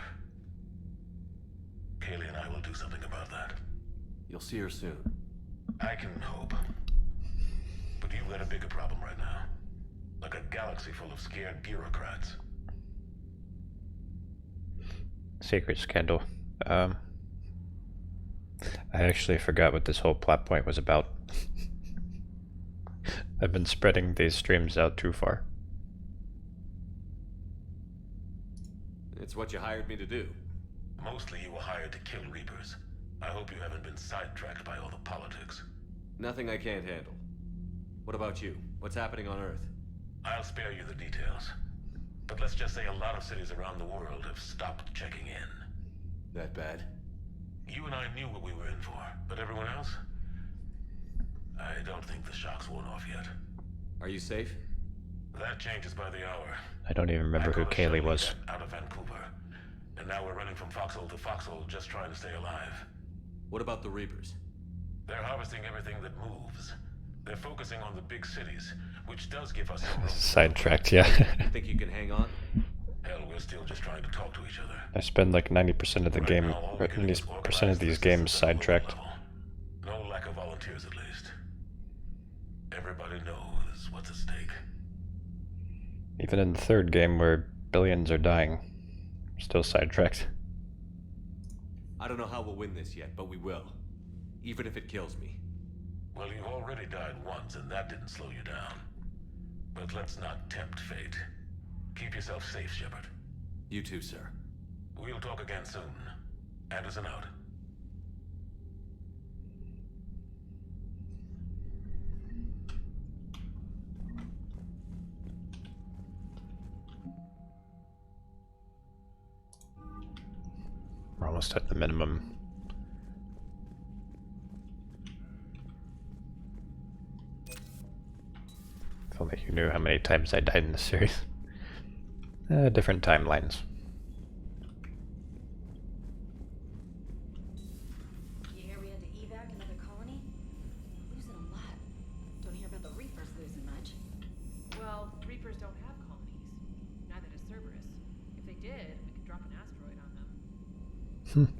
Kaylee and I will do something about that. You'll see her soon. I can hope. But you've got a bigger problem right now. Like a galaxy full of scared bureaucrats. Secret scandal. I actually forgot what this whole plot point was about. I've been spreading these streams out too far. It's what you hired me to do. Mostly you were hired to kill Reapers. I hope you haven't been sidetracked by all the politics. Nothing I can't handle. What about you? What's happening on Earth? I'll spare you the details. But let's just say a lot of cities around the world have stopped checking in. That bad? You and I knew what we were in for, but everyone else? I don't think the shock's worn off yet. Are you safe? That changes by the hour. I don't even remember who Kaylee was. Out of Vancouver. And now we're running from foxhole to foxhole just trying to stay alive. What about the Reapers? They're harvesting everything that moves. They're focusing on the big cities, which does give us some room. Sidetracked, yeah. Think you can hang on? Hell, we're still just trying to talk to each other. I spend like 90% of the game, or 90% of these games sidetracked. No lack of volunteers, at least. Everybody knows what's at stake. Even in the third game where billions are dying, still sidetracked. I don't know how we'll win this yet, but we will. Even if it kills me. Well, you've already died once, and that didn't slow you down. But let's not tempt fate. Keep yourself safe, Shepard. You too, sir. We'll talk again soon. Anderson out. We're almost at the minimum. If only you knew how many times I died in this series. Different timelines. You hear we had to evac another colony? Losing a lot. Don't hear about the Reapers losing much. Well, Reapers don't have colonies. Neither does Cerberus. If they did, we could drop an asteroid on them.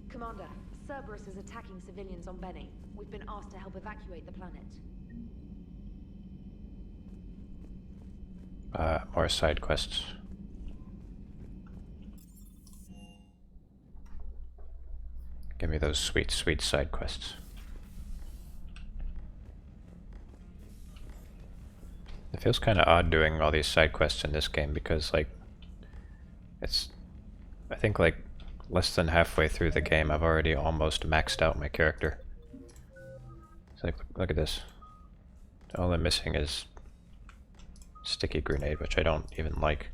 Commander, Cerberus is attacking civilians on Benny. We've been asked to help evacuate the planet. More side quests. Give me those sweet, sweet side quests. It feels kind of odd doing all these side quests in this game because, like, it's, I think, like, less than halfway through the game, I've already almost maxed out my character. It's like, look at this. All I'm missing is sticky grenade, which I don't even like.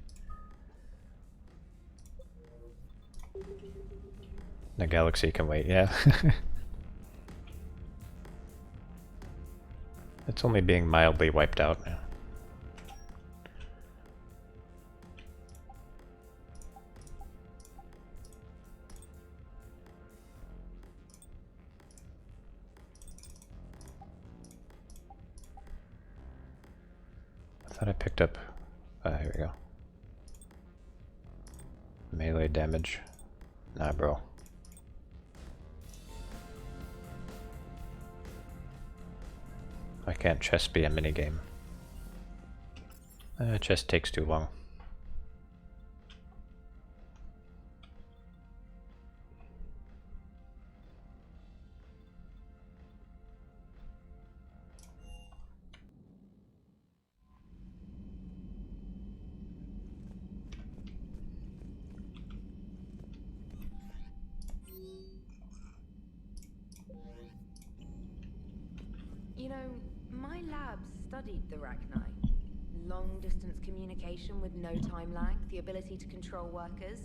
The galaxy can wait, yeah. It's only being mildly wiped out now. I thought I picked up... here we go. Melee damage. Nah, bro. Why can't chess be a minigame? Chess takes too long. You know, my lab studied the Rachni. Long-distance communication with no time lag, the ability to control workers,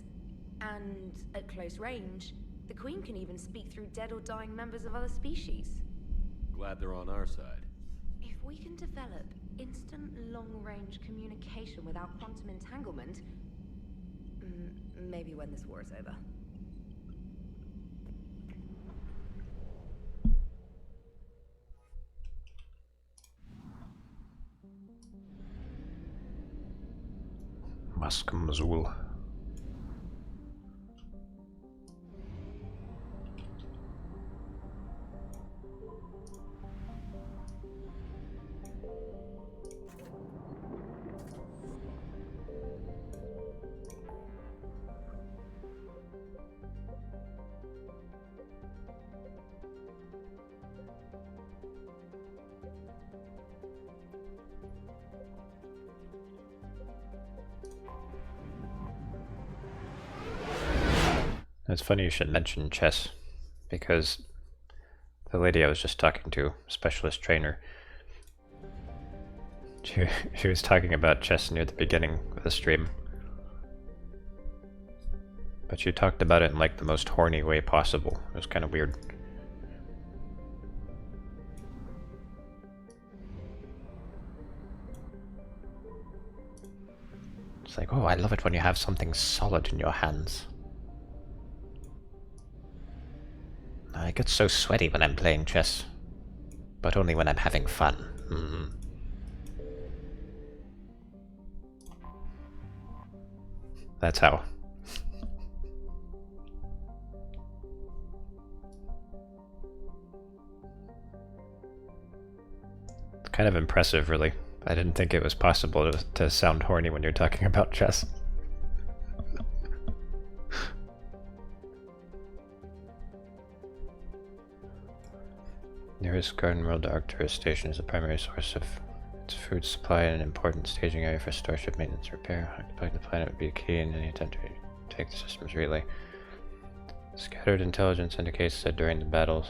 and, at close range, The Queen can even speak through dead or dying members of other species. Glad they're on our side. If we can develop instant long-range communication without quantum entanglement, maybe when this war is over. Mask Mazul. It's funny you should mention chess, because the lady I was just talking to, specialist trainer, she was talking about chess near the beginning of the stream. But she talked about it in like the most horny way possible. It was kind of weird. It's like, oh, I love it when you have something solid in your hands. I get so sweaty when I'm playing chess, but only when I'm having fun. That's how. It's kind of impressive, really. I didn't think it was possible to sound horny when you're talking about chess. Nearest Garden World Arcturus station is the primary source of its food supply and an important staging area for starship maintenance and repair. Occupying the planet would be key in any attempt to take the system's relay. Scattered intelligence indicates that during the battles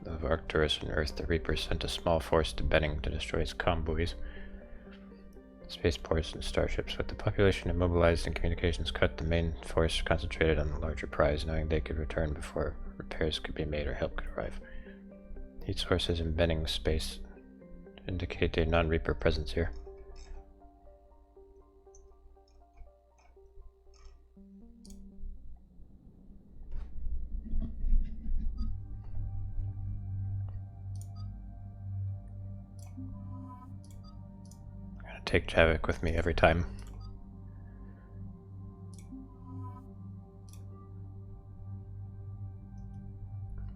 of Arcturus and Earth, the Reapers sent a small force to Benning to destroy its convoys, spaceports, and starships. With the population immobilized and communications cut, the main force concentrated on the larger prize, knowing they could return before repairs could be made or help could arrive. Heat sources in Benning space indicate a non-Reaper presence here. I'm gonna take Javik with me every time.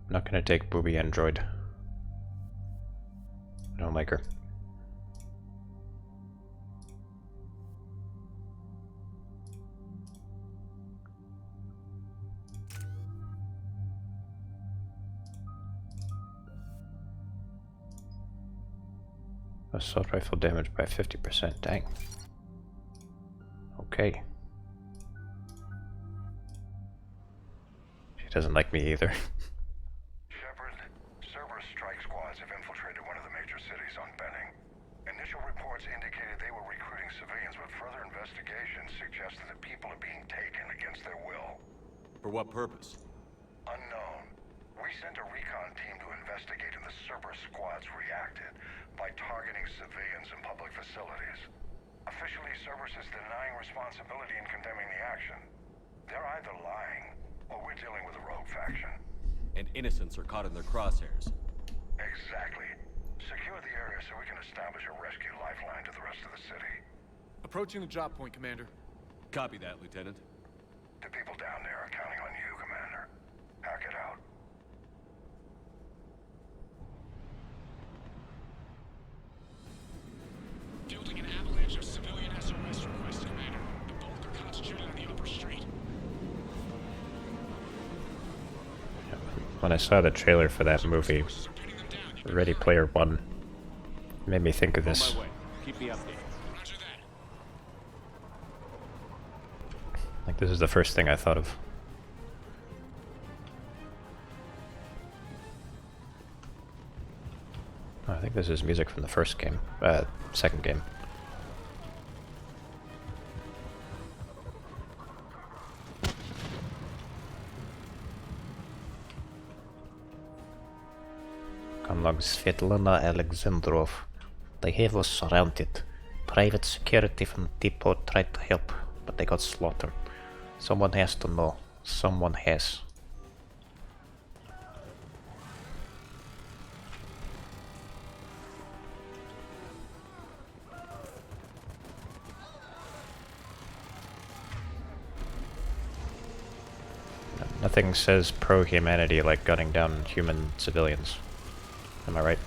I'm not gonna take Booby Android. I don't like her. Assault rifle damage by 50%. Dang. Okay. She doesn't like me either. For what purpose? Unknown. We sent a recon team to investigate and the Cerberus squads reacted by targeting civilians and public facilities. Officially, Cerberus is denying responsibility and condemning the action. They're either lying, or we're dealing with a rogue faction. And innocents are caught in their crosshairs. Exactly. Secure the area so we can establish a rescue lifeline to the rest of the city. Approaching the drop point, Commander. Copy that, Lieutenant. The people down there are counting on you, Commander. Hack it out. Building an avalanche of civilian SOS requests, Commander. The bulk are concentrated on the upper street. When I saw the trailer for that movie, Ready Player One, it made me think of this. On my way. Keep me updated. Like, this is the first thing I thought of. Oh, I think this is music from the first game, second game. log Svetlana Alexandrov. They have us surrounded. Private security from the depot tried to help, but they got slaughtered. Someone has to know. Someone has. Nothing says pro-humanity like gunning down human civilians. Am I right?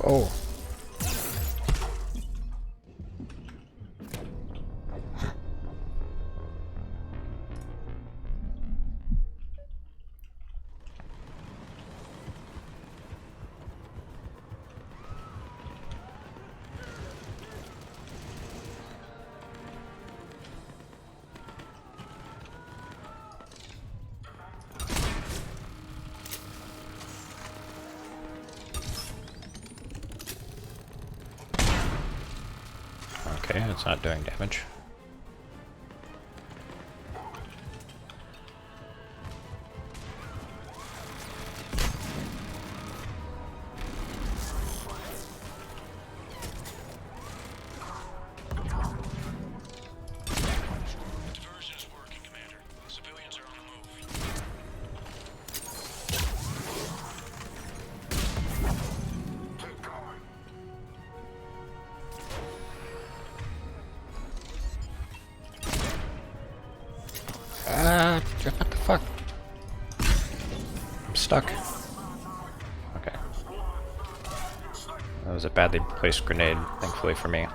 Oh. Okay, it's not doing damage. What the fuck? I'm stuck. Okay. That was a badly placed grenade, thankfully for me.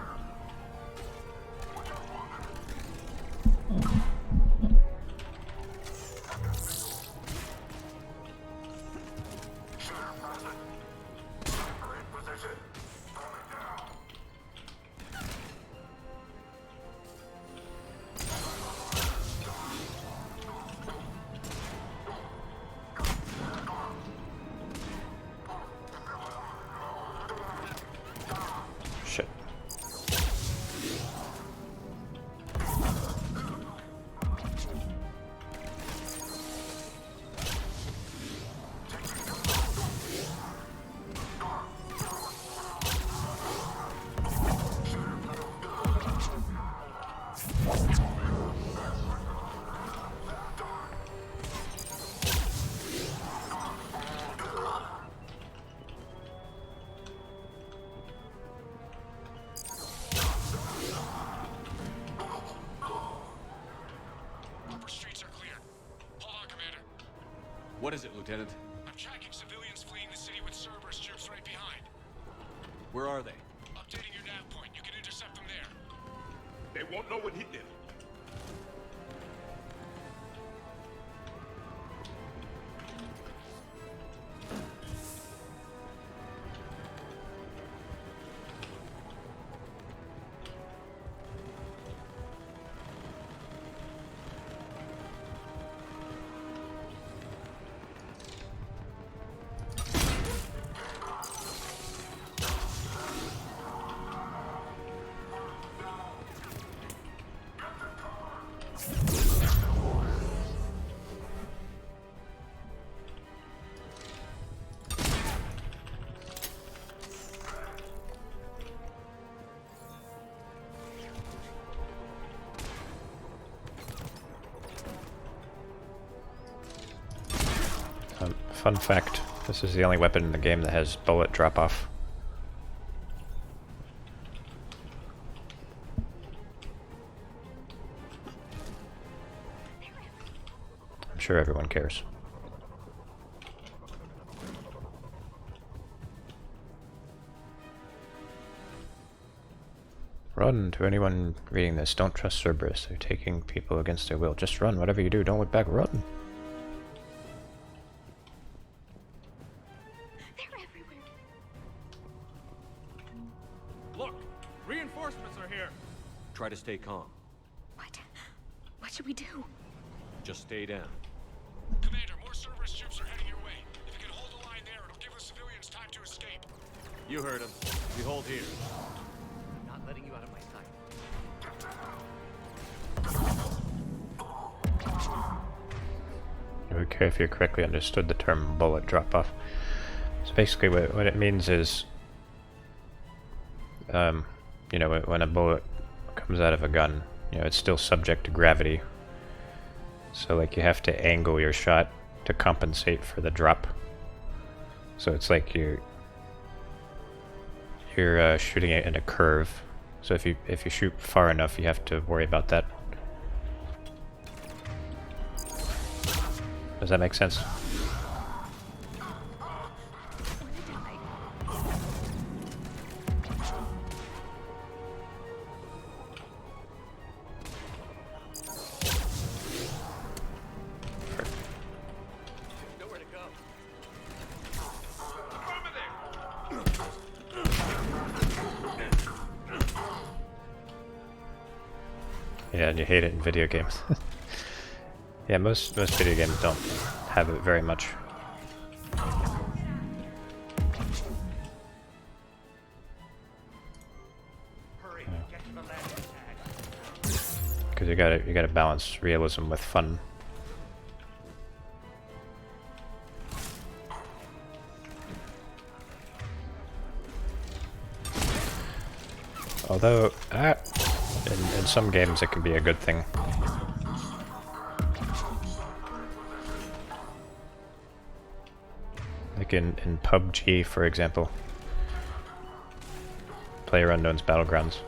Shit. What is it, Lieutenant? I'm tracking civilians fleeing the city with Cerberus troops right behind. Where are they? Updating your nav point. You can intercept them there. They won't know what hit them. Fun fact, this is the only weapon in the game that has bullet drop-off. I'm sure everyone cares. Run to anyone reading this. Don't trust Cerberus. They're taking people against their will. Just run. Whatever you do, don't look back. Run. They're everywhere. Look, reinforcements are here. Try to stay calm. What? What should we do? Just stay down. Commander, more Cerberus troops are heading your way. If you can hold the line there, it'll give the civilians time to escape. You heard him. We hold here. Not letting you out of my sight. I would care if you correctly understood the term bullet drop-off. So basically what it means is, you know, when a bullet comes out of a gun, you know, it's still subject to gravity. So like you have to angle your shot to compensate for the drop. So it's like you're shooting it in a curve. So if you shoot far enough, you have to worry about that. Does that make sense? Nowhere to go. Yeah, and you hate it in video games. Yeah, most video games don't have it very much. Because you gotta balance realism with fun. Although, in some games it can be a good thing. Like in PUBG, for example. PlayerUnknown's Battlegrounds.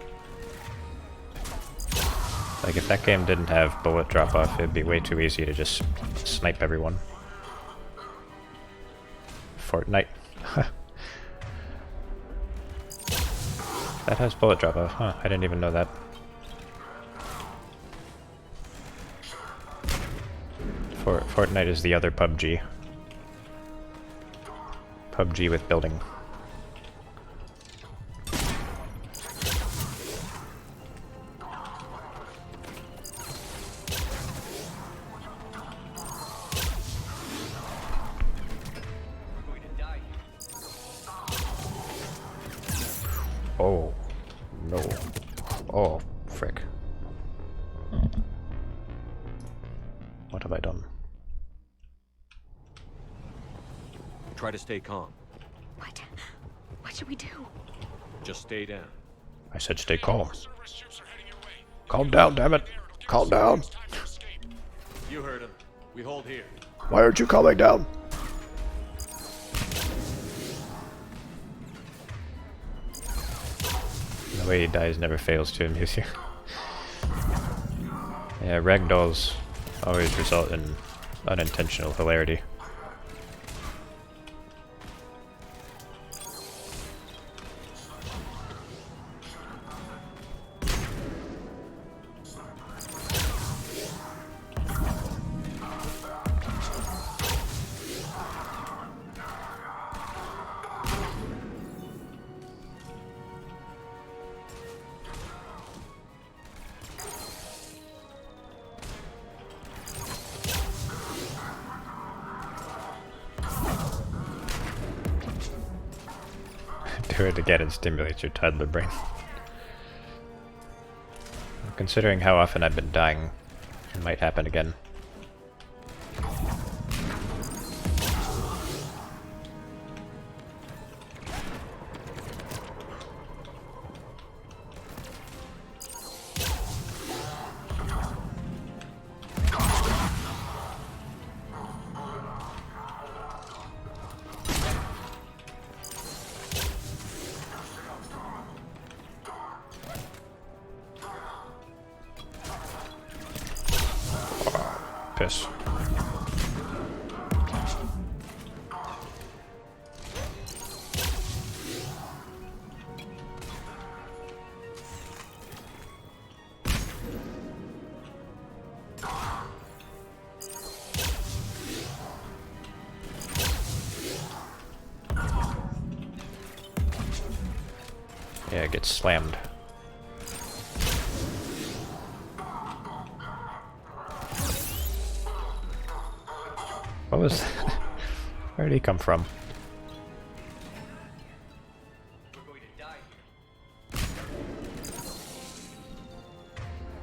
Like if that game didn't have bullet drop-off, it'd be way too easy to just snipe everyone. Fortnite. That has bullet drop-off, huh? I didn't even know that. Fortnite is the other PUBG. PUBG with building. Oh, no. Oh, frick. What have I done? Try to stay calm. What? What should we do? Just stay down. I said stay calm. Calm down, damn it. Calm down. You heard him. We hold here. Why aren't you calming down? The way he dies never fails to amuse you. Yeah, ragdolls always result in unintentional hilarity. Do it again and stimulate your toddler brain. Considering how often I've been dying, it might happen again. Piss. Yeah, it gets slammed. What was that? Where did he come from?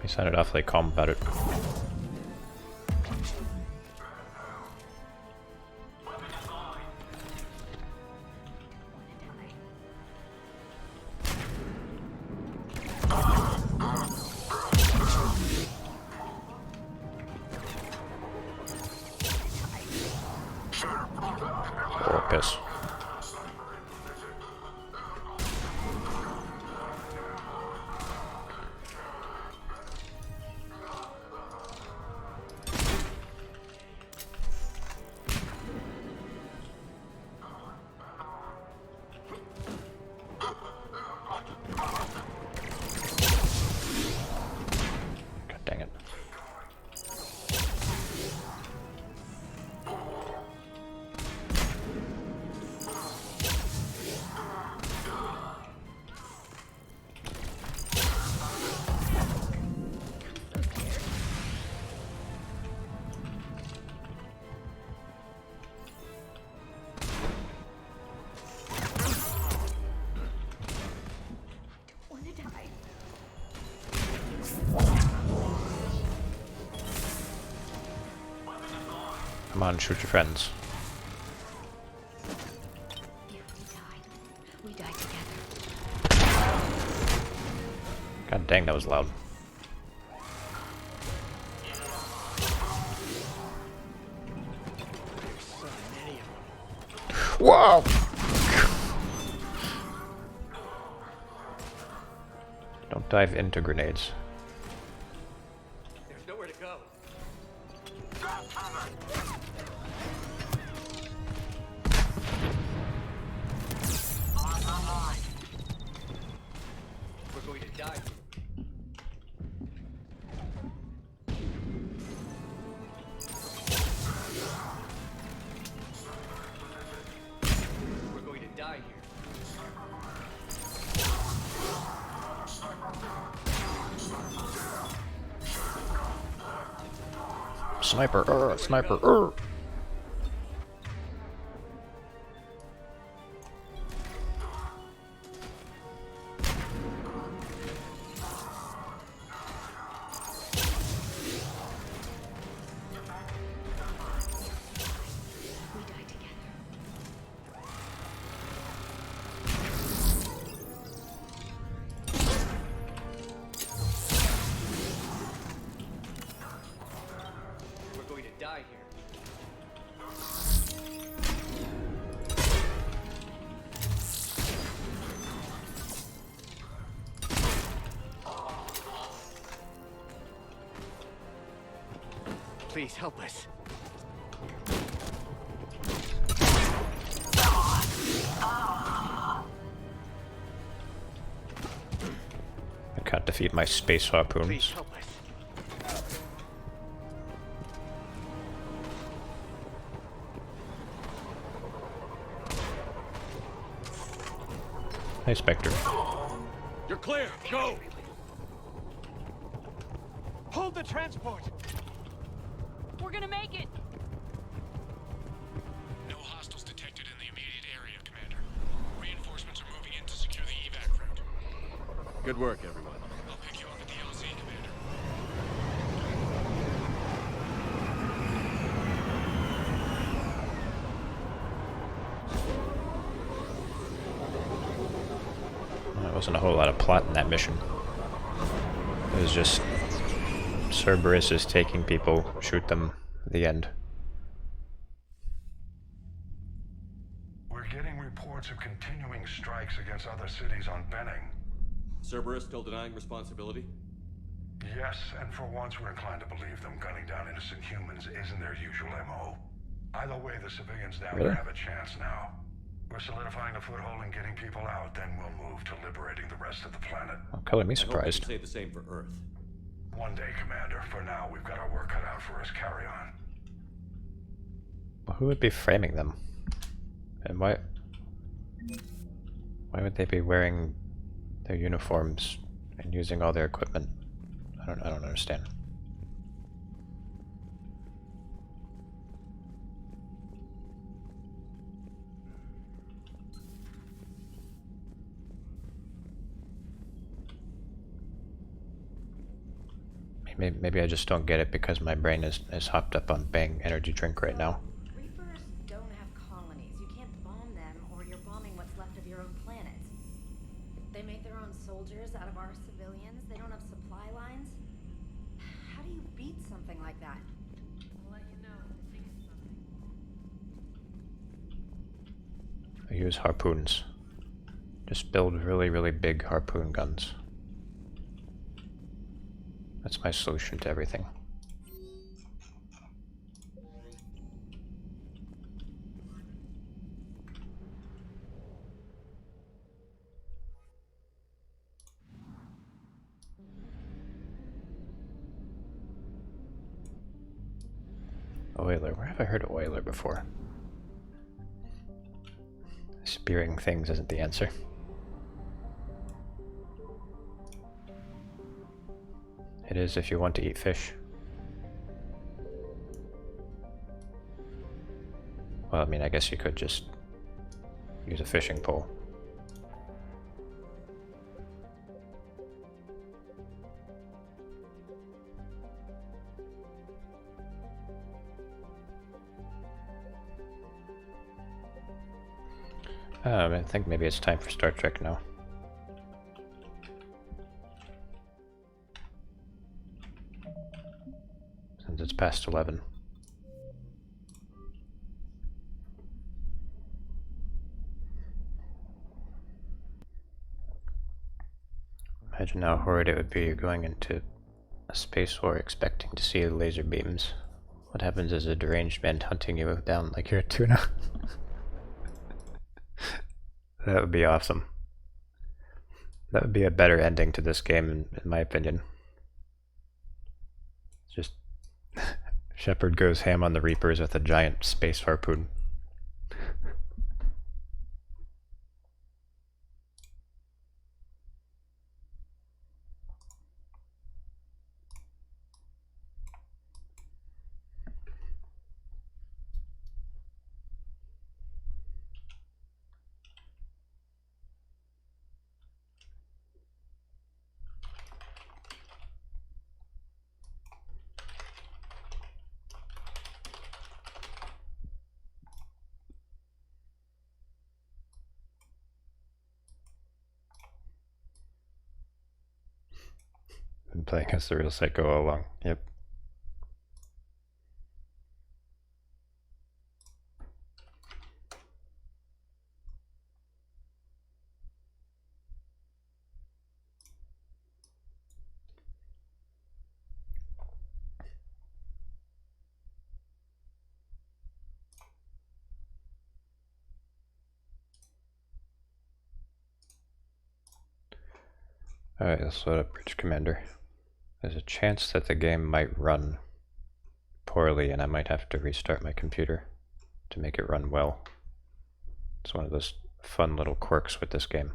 He sounded awfully calm about it. Oh, piss. God dang it. Come on, shoot your friends. We die together. God dang, that was loud. Whoa! Don't dive into grenades. There's nowhere to go. We're going to die. We're going to die here. Sniper, sniper, We die together. We're going to die here. Please help us. I can't defeat my space harpoons. Please help us. Hey, Spectre. You're clear. Go. Hold the transport. We're gonna make it! No hostiles detected in the immediate area, Commander. Reinforcements are moving in to secure the evac route. Good work, everyone. I'll pick you up at the LZ, Commander. There wasn't a whole lot of plot in that mission. It was just Cerberus is taking people, shoot them, the end. We're getting reports of continuing strikes against other cities on Benning. Cerberus still denying responsibility? Yes, and for once we're inclined to believe them. Gunning down innocent humans isn't their usual MO. Either way, the civilians down there have a chance now. We're solidifying a foothold and getting people out, then we'll move to liberating the rest of the planet. Oh, color me I hope surprised. you can say the same for Earth. One day, Commander. For now, we've got our work cut out for us. Carry on. Well, who would be framing them? And why would they be wearing their uniforms and using all their equipment. I don't understand. Maybe I just don't get it because my brain is hopped up on Bang energy drink right now. Reapers don't have colonies. You can't bomb them, or you're bombing what's left of your own planet. They make their own soldiers out of our civilians. They don't have supply lines. How do you beat something like that? I'll let you know if I think it's something. I use harpoons. Just build really, really big harpoon guns. That's my solution to everything. Oiler. Where have I heard of oiler before? Spearing things isn't the answer. It is if you want to eat fish. Well, I mean, I guess you could just use a fishing pole. I think maybe it's time for Star Trek now. Since it's past 11. Imagine how horrid it would be going into a space war expecting to see laser beams. What happens is a deranged man hunting you down like you're a tuna? That would be awesome. That would be a better ending to this game, in my opinion. Just Shepard goes ham on the Reapers with a giant space harpoon. Been playing as the real Psycho all along. Yep. Alright, let's load up Bridge Commander. There's a chance that the game might run poorly and I might have to restart my computer to make it run well. It's one of those fun little quirks with this game.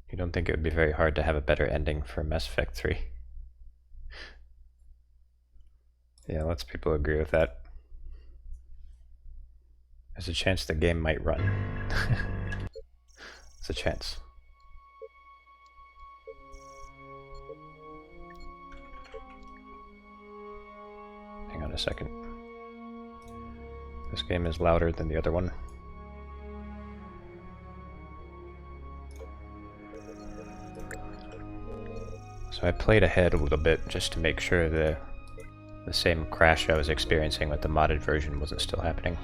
You don't think it would be very hard to have a better ending for Mass Effect 3? Yeah, lots of people agree with that. There's a chance the game might run. It's a chance. Hang on a second. This game is louder than the other one. So I played ahead a little bit just to make sure the same crash I was experiencing with the modded version wasn't still happening.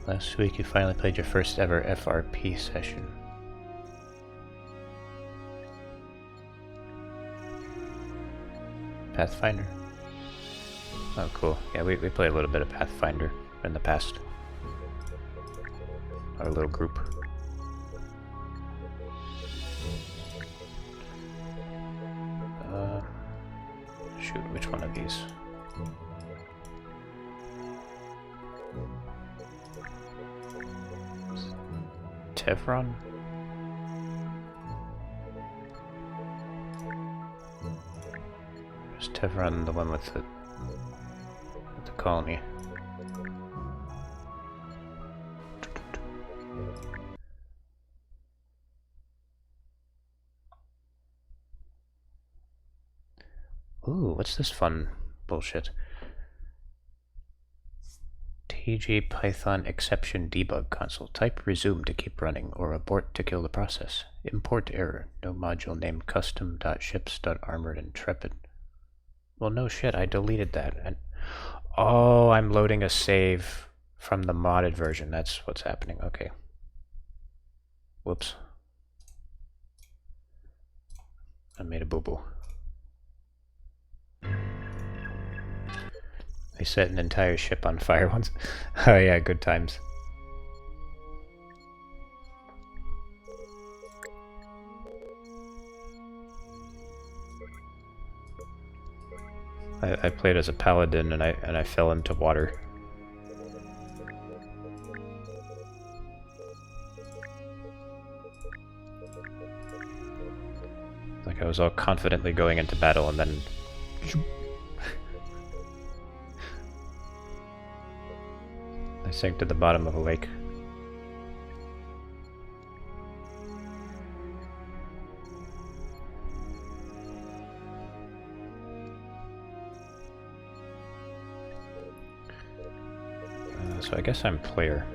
Last week you finally played your first ever FRP session. Pathfinder? Oh cool. Yeah, we played a little bit of Pathfinder in the past. Our little group. shoot, which one of these? Tevron? Is Tevron the one with the colony? Ooh, what's this fun bullshit? TG Python exception debug console. Type resume to keep running or abort to kill the process. Import error. No module named custom.ships.armoredintrepid. Well, no shit, I deleted that. And oh, I'm loading a save from the modded version. That's what's happening. Okay. Whoops. I made a boo-boo. I set an entire ship on fire once. Oh yeah, good times. I played as a paladin and I fell into water. Like I was all confidently going into battle and then I sank to the bottom of a lake. So I guess I'm player.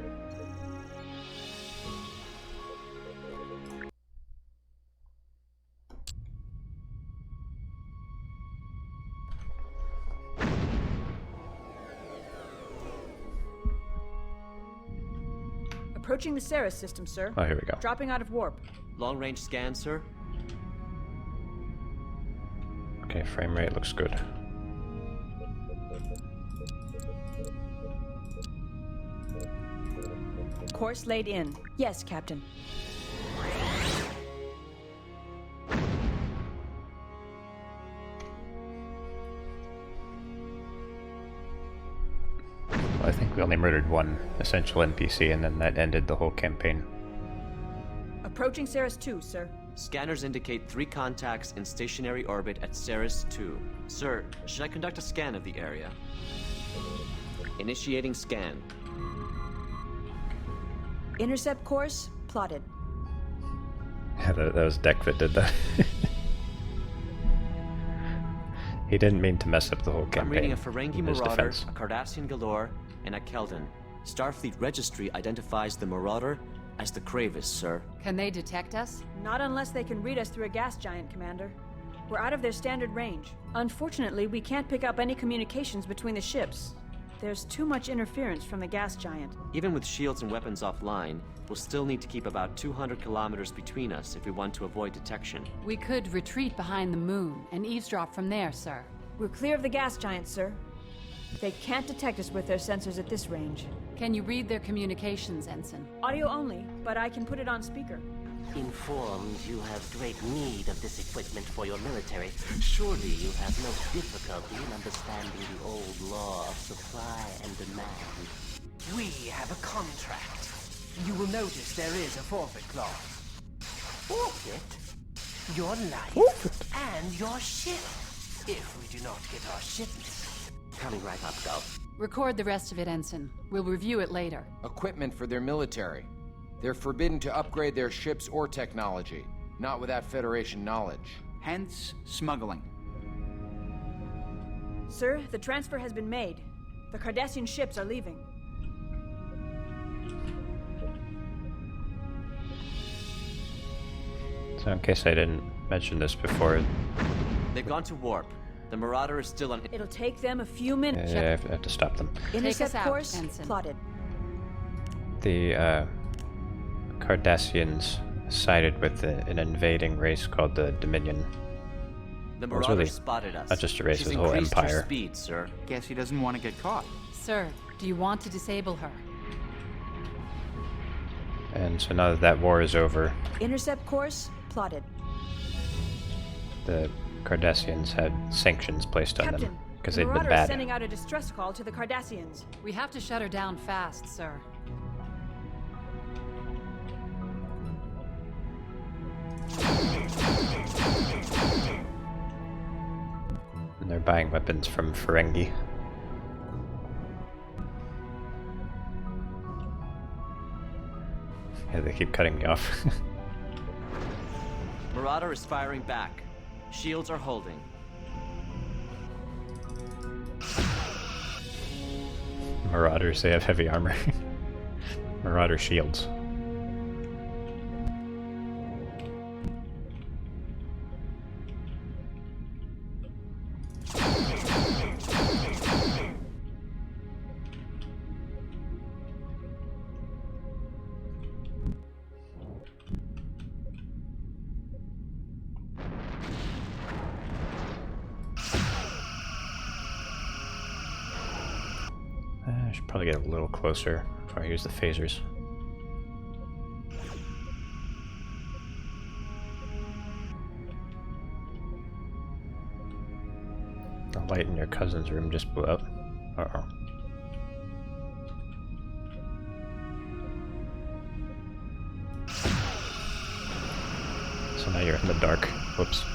Approaching the Ceres system, sir. Oh, here we go. Dropping out of warp. Long-range scan, sir. Okay, frame rate looks good. Course laid in. Yes, Captain. I think we only murdered one essential NPC and then that ended the whole campaign. Approaching Ceres 2, sir. Scanners indicate 3 contacts in stationary orbit at Ceres 2. Sir, should I conduct a scan of the area? Initiating scan. Intercept course plotted. Yeah, that was Deck that did that. He didn't mean to mess up the whole campaign. I'm reading a Ferengi Marauder, defense. a Cardassian Galore, and a Keldon. Starfleet Registry identifies the Marauder as the Kravis, sir. Can they detect us? Not unless they can read us through a gas giant, Commander. We're out of their standard range. Unfortunately, we can't pick up any communications between the ships. There's too much interference from the gas giant. Even with shields and weapons offline, we'll still need to keep about 200 kilometers between us if we want to avoid detection. We could retreat behind the moon and eavesdrop from there, sir. We're clear of the gas giant, sir. They can't detect us with their sensors at this range. Can you read their communications, Ensign? Audio only, but I can put it on speaker. Informed you have great need of this equipment for your military, surely you have no difficulty in understanding the old law of supply and demand. We have a contract. You will notice there is a forfeit clause. Forfeit? Your life and your ship, if we do not get our shipment. Coming right up, Go. Record the rest of it, Ensign. We'll review it later. Equipment for their military. They're forbidden to upgrade their ships or technology, not without Federation knowledge. Hence, smuggling. Sir, the transfer has been made. The Cardassian ships are leaving. So in case I didn't mention this before... They've gone to warp. The Marauder is still on... It'll take them a few minutes. Yeah, I have to stop them. Intercept out, course Ensign. plotted. The Cardassians sided with an invading race called the Dominion. The Well, it's Marauder really spotted us. not just a race, She's it's a whole increased her empire. speed, sir. Guess he doesn't want to get caught. Sir, do you want to disable her? And so now that that war is over, Intercept course plotted. the Cardassians had sanctions placed on them because they'd been Marauder bad. is sending out a distress call to the Cardassians. We have to shut her down fast, sir. And they're buying weapons from Ferengi. Yeah, they keep cutting me off. Marauder is firing back. Shields are holding. Marauders, they have heavy armor. Marauder shields. I should probably get a little closer before I use the phasers. The light in your cousin's room just blew up. Uh-oh. So now you're in the dark. Whoops.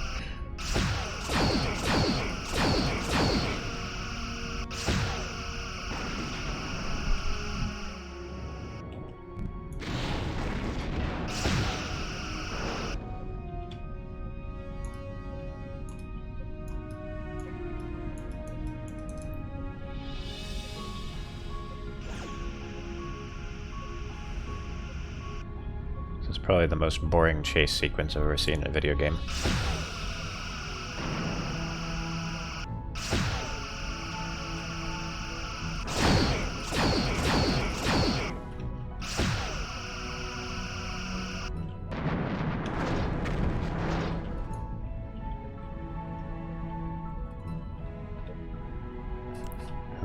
This is probably the most boring chase sequence I've ever seen in a video game.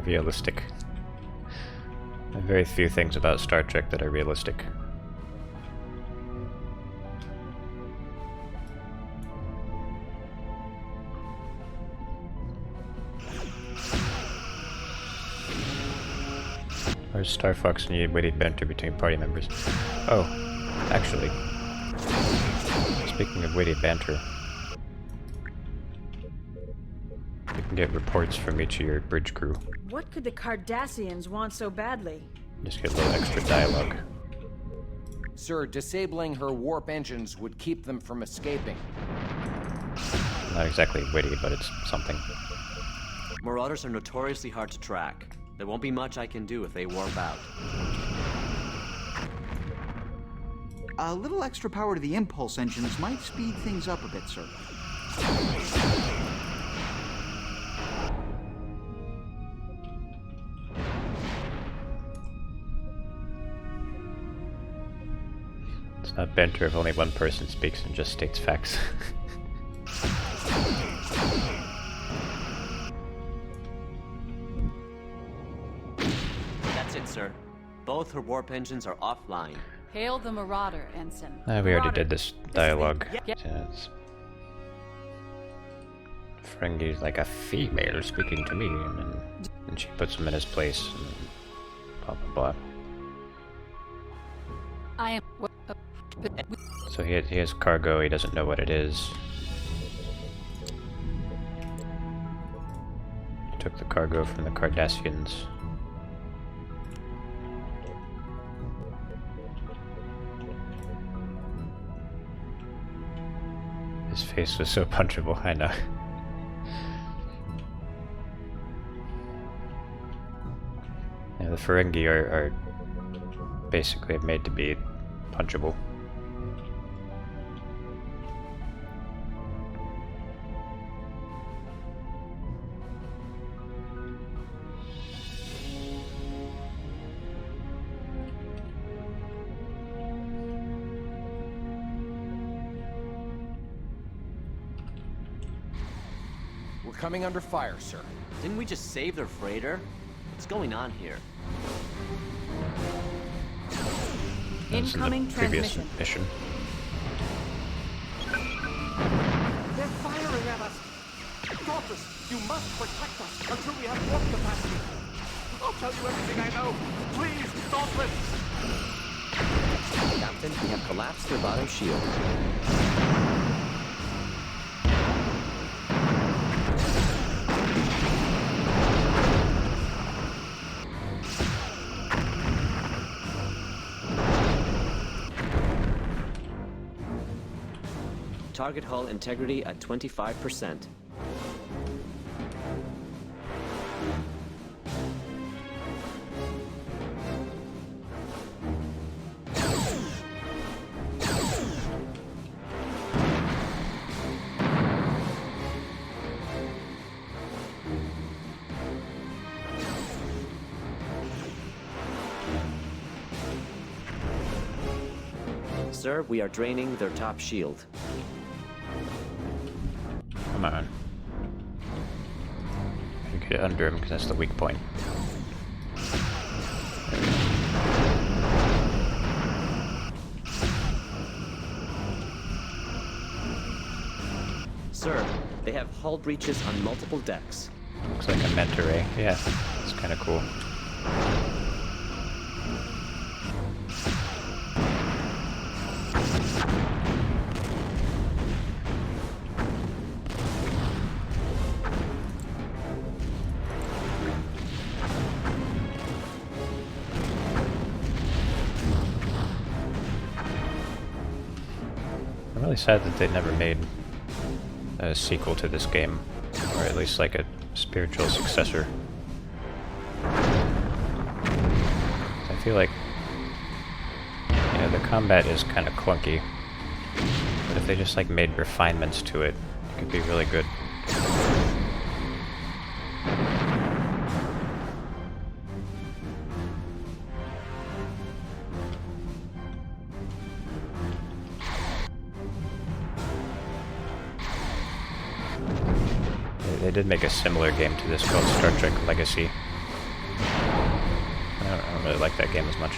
Realistic. There are very few things about Star Trek that are realistic. Where's Star Fox needed witty banter between party members? Oh, actually, speaking of witty banter, you can get reports from each of your bridge crew. What could the Cardassians want so badly? Just get a little extra dialogue. Sir, disabling her warp engines would keep them from escaping. Not exactly witty, but it's something. Marauders are notoriously hard to track. There won't be much I can do if they warp out. A little extra power to the impulse engines might speed things up a bit, sir. It's not banter if only one person speaks and just states facts. That's it, sir. Both her warp engines are offline. Hail the Marauder, Ensign. We already did this dialogue. Ferengi's like a female speaking to me, and she puts him in his place, and blah blah blah. I am. So he has cargo, he doesn't know what it is. He took the cargo from the Cardassians. His face was so punchable, I know. Yeah, the Ferengi are basically made to be punchable. We're coming under fire, sir. Didn't we just save their freighter? What's going on here? Incoming transmission. Mission. They're firing at us! fortress. You must protect us until we have warp capacity. I'll tell you everything I know. Please, don't listen. Captain, we have collapsed their bottom shield. Target hull integrity at 25%. Sir, we are draining their top shield. Come on. You get it under him because that's the weak point. Sir, they have hull breaches on multiple decks. Looks like a manta ray. Yeah, it's kind of cool. I'm really sad that they never made a sequel to this game, or at least like a spiritual successor. I feel like, you know, the combat is kind of clunky, but if they just like made refinements to it, it could be really good. They did make a similar game to this called Star Trek Legacy. I don't really like that game as much.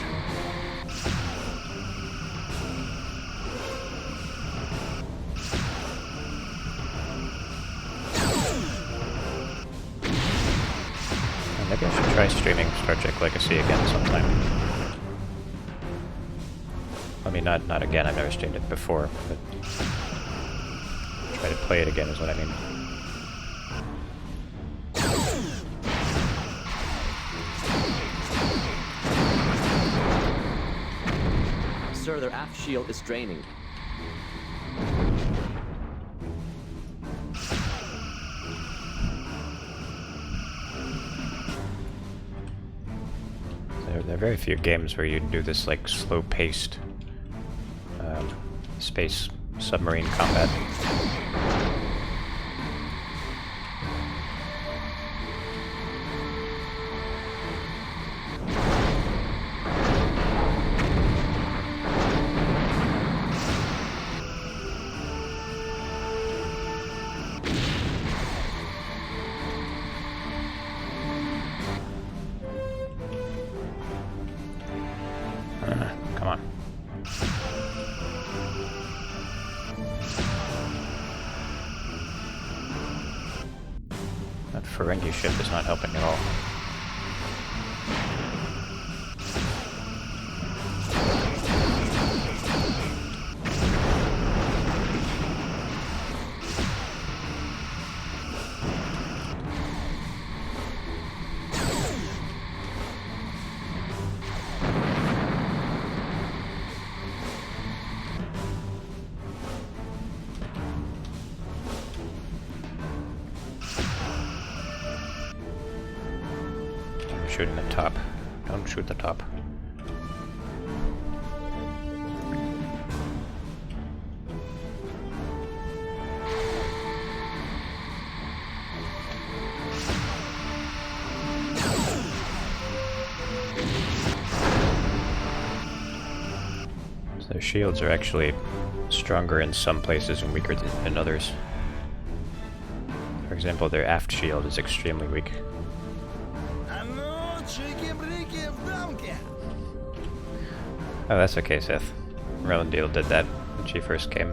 Maybe I should try streaming Star Trek Legacy again sometime. I mean, not again, I've never streamed it before, but try to play it again is what I mean. Sir, their aft shield is draining. There are very few games where you do this like slow-paced space submarine combat. Come on. That Ferengi ship is not helping at all. Shooting the top. Don't shoot the top. So their shields are actually stronger in some places and weaker in others. For example, their aft shield is extremely weak. Oh, that's okay, Sith. Rolandale did that when she first came.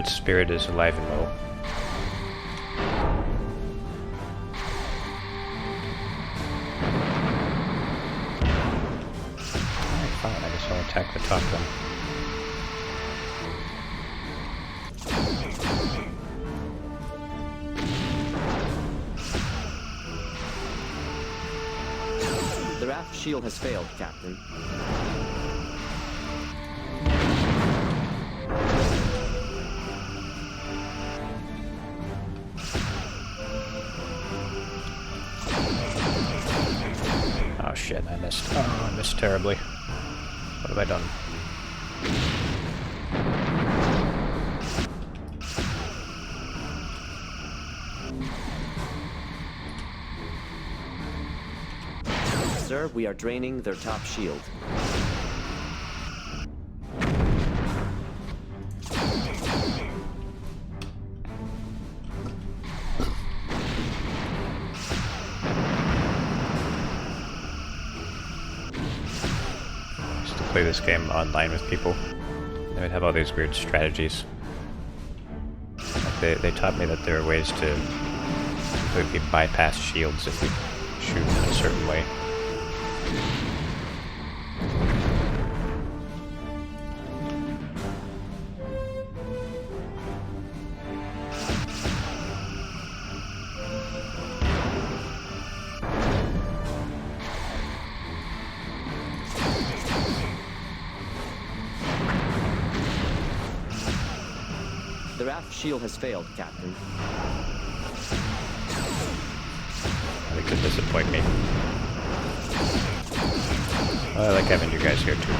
its spirit is alive and well. Alright, fine, I guess I'll attack the top one. The raft shield has failed, Captain. Oh shit, I missed. Oh, I missed terribly. What have I done? Sir, we are draining their top shield. Just to play this game online with people. They would have all these weird strategies. Like they taught me that there are ways to completely bypass shields if you shoot in a certain way. The raft shield has failed, Captain. They could disappoint me. Well, I like having you guys here too.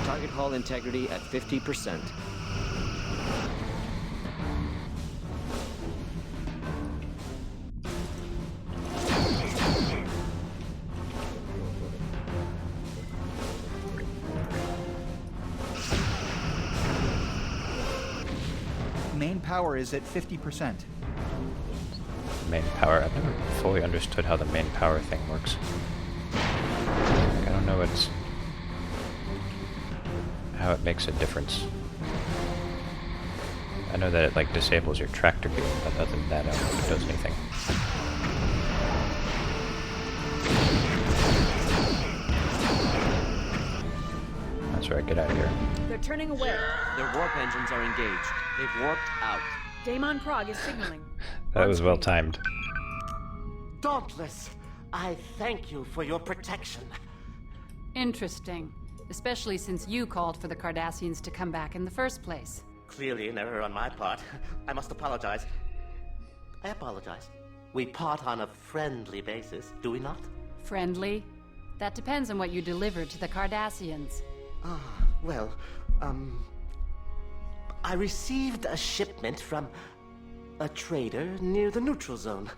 Target hull integrity at 50%. Main power is at 50%. Main power. I've never fully understood how the main power thing works. I don't know how it makes a difference. I know that it like disables your tractor beam, but other than that, I don't know if it does anything. That's right, get out of here. They're turning away. Their warp engines are engaged. They've warped out. Daemon Prague is signaling. That was well timed. Dauntless, I thank you for your protection. Interesting. Especially since you called for the Cardassians to come back in the first place. Clearly an error on my part. I must apologize. I apologize. We part on a friendly basis, do we not? Friendly? That depends on what you delivered to the Cardassians. Well, I received a shipment from a trader near the neutral zone.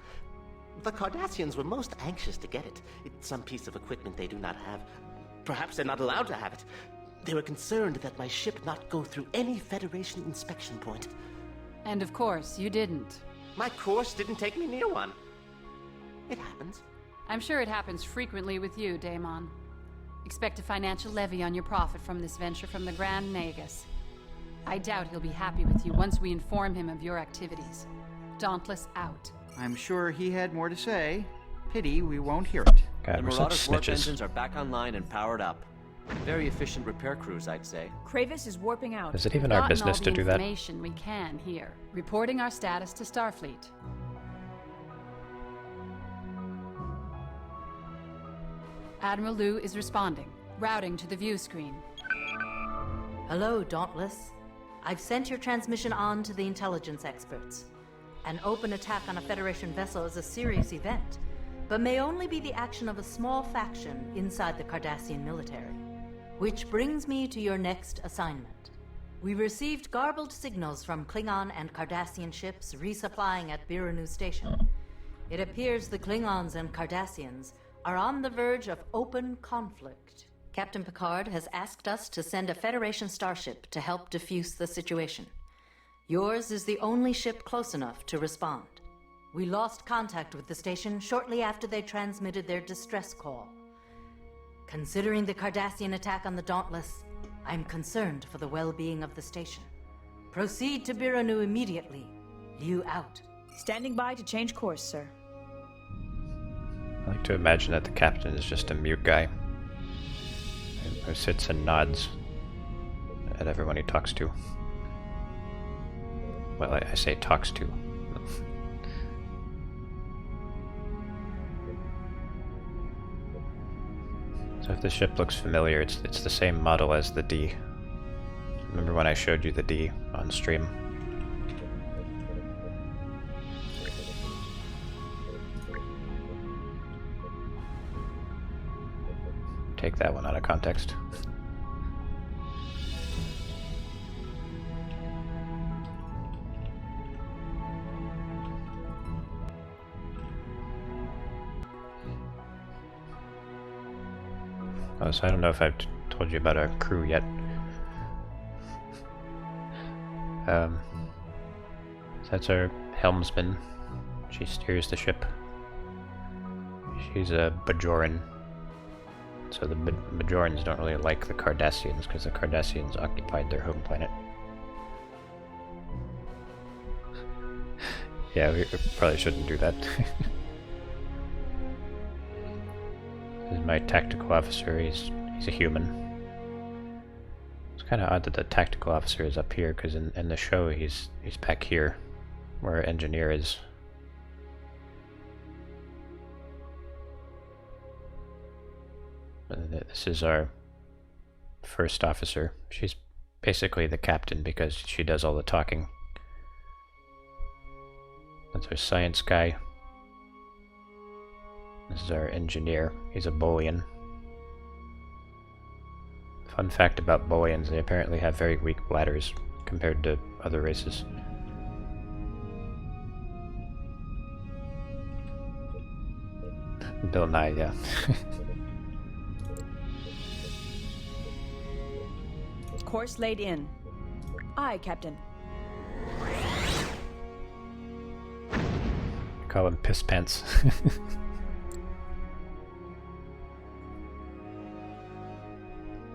The Cardassians were most anxious to get it. It's some piece of equipment they do not have. Perhaps they're not allowed to have it. They were concerned that my ship not go through any Federation inspection point. And of course, you didn't. My course didn't take me near one. It happens. I'm sure it happens frequently with you, Daemon. Expect a financial levy on your profit from this venture from the Grand Nagus. I doubt he'll be happy with you once we inform him of your activities. Dauntless out. I'm sure he had more to say. Pity we won't hear it. God, The we're such Marauder's warp snitches. engines are back online and powered up. Very efficient repair crews, I'd say. Kravis is warping out. Is it even our Gotten business all to the do that? information we can here. Reporting our status to Starfleet. Admiral Liu is responding. Routing to the view screen. Hello, Dauntless. I've sent your transmission on to the intelligence experts. An open attack on a Federation vessel is a serious event, but may only be the action of a small faction inside the Cardassian military. Which brings me to your next assignment. We received garbled signals from Klingon and Cardassian ships resupplying at Biranu Station. It appears the Klingons and Cardassians are on the verge of open conflict. Captain Picard has asked us to send a Federation starship to help defuse the situation. Yours is the only ship close enough to respond. We lost contact with the station shortly after they transmitted their distress call. Considering the Cardassian attack on the Dauntless, I'm concerned for the well-being of the station. Proceed to Biranu immediately. Liu out. Standing by to change course, sir. I like to imagine that the captain is just a mute guy who sits and nods at everyone he talks to. Well, I say talks to. So if the ship looks familiar, it's the same model as the D. Remember when I showed you the D on stream? Take that one out of context. Oh, so I don't know if I've told you about our crew yet. So that's our helmsman. She steers the ship. She's a Bajoran. So the Bajorans don't really like the Cardassians because the Cardassians occupied their home planet. Yeah, we probably shouldn't do that. This is my tactical officer. He's a human. It's kind of odd that the tactical officer is up here because in the show he's back here, where our engineer is. This is our first officer. She's basically the captain because she does all the talking. That's our science guy. This is our engineer. He's a Bolian. Fun fact about Bolians, they apparently have very weak bladders compared to other races. Bill Nye, yeah. Course laid in. Aye, Captain. Call him Piss Pants.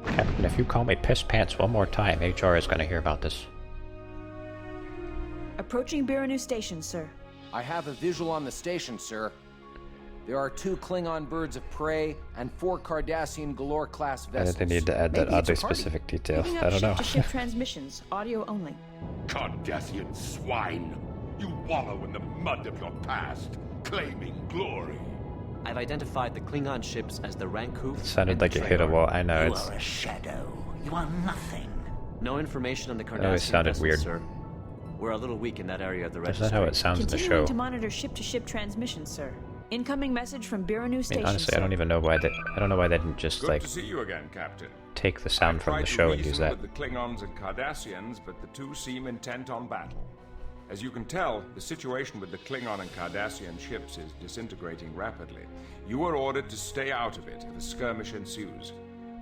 Captain, if you call me Piss Pants one more time, HR is going to hear about this. Approaching Biranu Station, sir. I have a visual on the station, sir. There are 2 Klingon birds of prey and 4 Cardassian Galore-class vessels. They need to add that oddly specific detail. I don't know. Ship-to-ship transmissions, audio only. Cardassian swine! You wallow in the mud of your past, claiming glory. I've identified the Klingon ships as the Rankoof. Sounded like it hit a wall. I know You it's. are a shadow. You are nothing. No information on the Cardassian always sounded vessels, weird. sir. We're a little weak in that area of the Is registry. that how it sounds in the Continuing show? to monitor ship-to-ship transmissions, sir. Incoming message from Biranu I mean, Station, honestly, sir. I don't even know why they. I don't know why they didn't just Good like to see you again, Captain. take the sound from the show and use that. With the Klingons and Cardassians, but the two seem intent on battle. As you can tell, the situation with the Klingon and Cardassian ships is disintegrating rapidly. You are ordered to stay out of it if a skirmish ensues.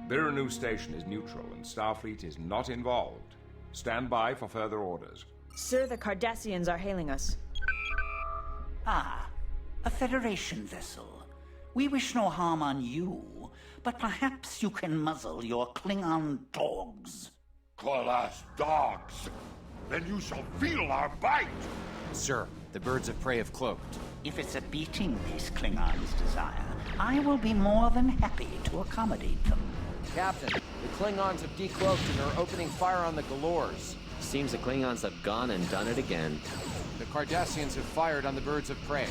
Biranu Station is neutral and Starfleet is not involved. Stand by for further orders. Sir, the Cardassians are hailing us. Ah, a Federation vessel. We wish no harm on you, but perhaps you can muzzle your Klingon dogs. Call us dogs? Then you shall feel our bite! Sir, the birds of prey have cloaked. If it's a beating these Klingons desire, I will be more than happy to accommodate them. Captain, the Klingons have decloaked and are opening fire on the Galores. Seems the Klingons have gone and done it again. The Cardassians have fired on the birds of prey.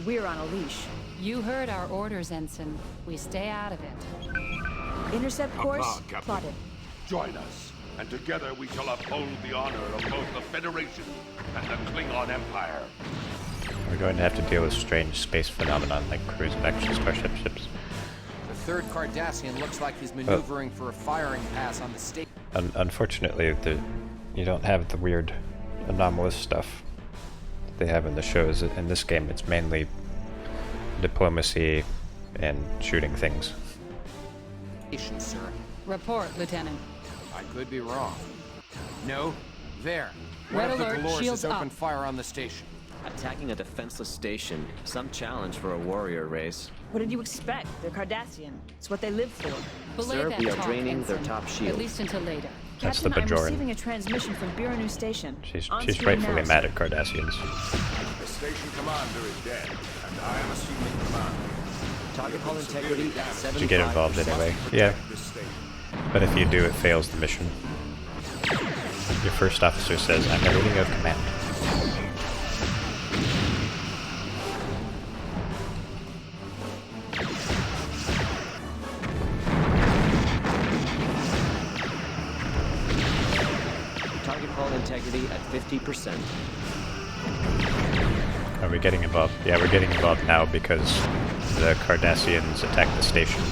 We're on a leash. You heard our orders, Ensign. We stay out of it. Intercept course Come on, Captain. plotted. Join us, and together we shall uphold the honor of both the Federation and the Klingon Empire. We're going to have to deal with strange space phenomenon like cruise of action starship ships. The third Cardassian looks like he's maneuvering for a firing pass on the state. Unfortunately, you don't have the weird anomalous stuff that they have in the shows. In this game, it's mainly diplomacy and shooting things. Sir. Report, Lieutenant. I could be wrong. No, there. Red One of the alert, Galores shields has opened up. fire on the station. Attacking a defenseless station. Some challenge for a warrior race. What did you expect? They're Cardassian. It's what they live for. Belay Sir, that we are talk, draining their Ensign. top shield. At least until later. That's the Captain, I'm Bajoran. receiving a transmission from Biranu Station. She's On-screen rightfully now, mad sir. at Cardassians. The station commander is dead, and I am assuming command. Target hull integrity at 75%. You get involved anyway. Yeah. But if you do, it fails the mission. Your first officer says, I'm the leading of command. Target hull integrity at 50%. Are we getting involved? Yeah, we're getting involved now because the Cardassians attacked the station.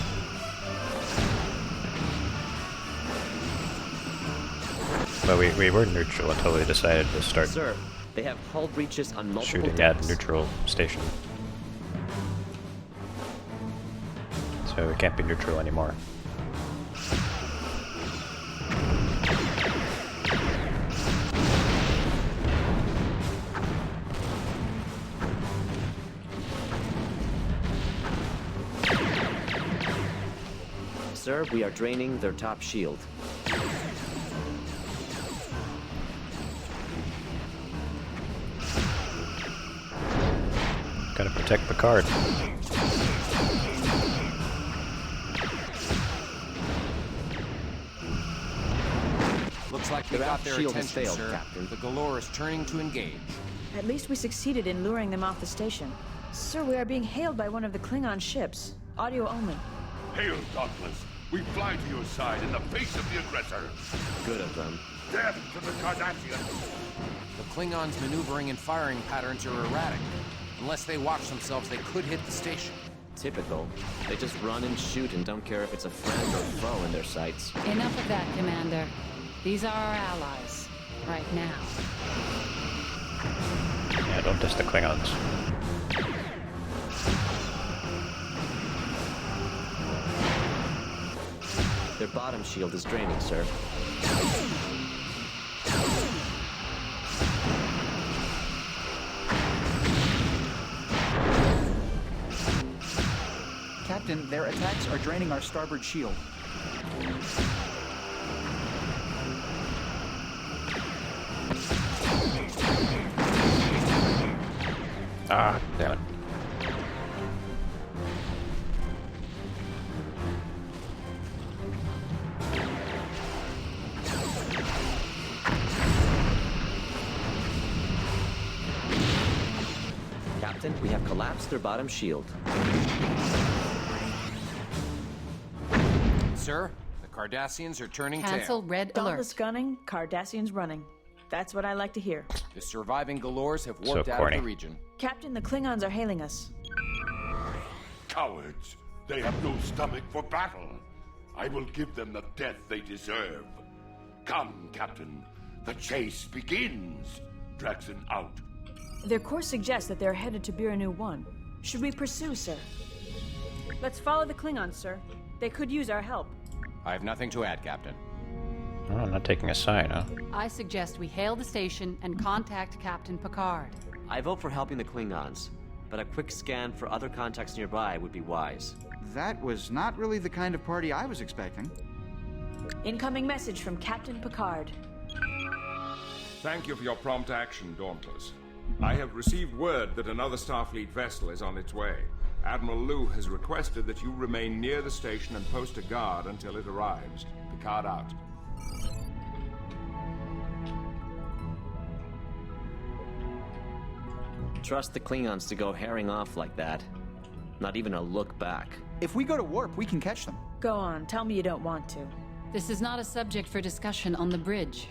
But we were neutral until they decided to start Sir, they have hull breaches on multiple shooting at decks. neutral station. So we can't be neutral anymore. Sir, we are draining their top shield. Gotta protect Picard. Looks like we Their got their shield has attention, failed, sir. Captain. The Galore is turning to engage. At least we succeeded in luring them off the station. Sir, we are being hailed by one of the Klingon ships. Audio only. Hail, Dauntless. We fly to your side in the face of the aggressor. Good of them. Death to the Cardassians. The Klingons' maneuvering and firing patterns are erratic. Unless they watch themselves, they could hit the station. Typical. They just run and shoot and don't care if it's a friend or foe in their sights. Enough of that, Commander. These are our allies. Right now. Yeah, don't diss the Klingons. Their bottom shield is draining, sir. Captain, their attacks are draining our starboard shield. Ah, damn it. Captain, we have collapsed their bottom shield. Sir, the Cardassians are turning Cancel tail. red Dauntless alert. gunning, Cardassians running. That's what I like to hear. The surviving Galores have warped out corny. of the region. Captain, the Klingons are hailing us. Cowards. They have no stomach for battle. I will give them the death they deserve. Come, Captain. The chase begins. Draxon out. Their course suggests that they're headed to Biranu 1. Should we pursue, sir? Let's follow the Klingons, sir. They could use our help. I have nothing to add, Captain. Oh, I'm not taking a side, huh? I suggest we hail the station and contact Captain Picard. I vote for helping the Klingons, but a quick scan for other contacts nearby would be wise. That was not really the kind of party I was expecting. Incoming message from Captain Picard. Thank you for your prompt action, Dauntless. I have received word that another Starfleet vessel is on its way. Admiral Liu has requested that you remain near the station and post a guard until it arrives. Picard out. Trust the Klingons to go herring off like that. Not even a look back. If we go to warp, we can catch them. Go on, tell me you don't want to. This is not a subject for discussion on the bridge.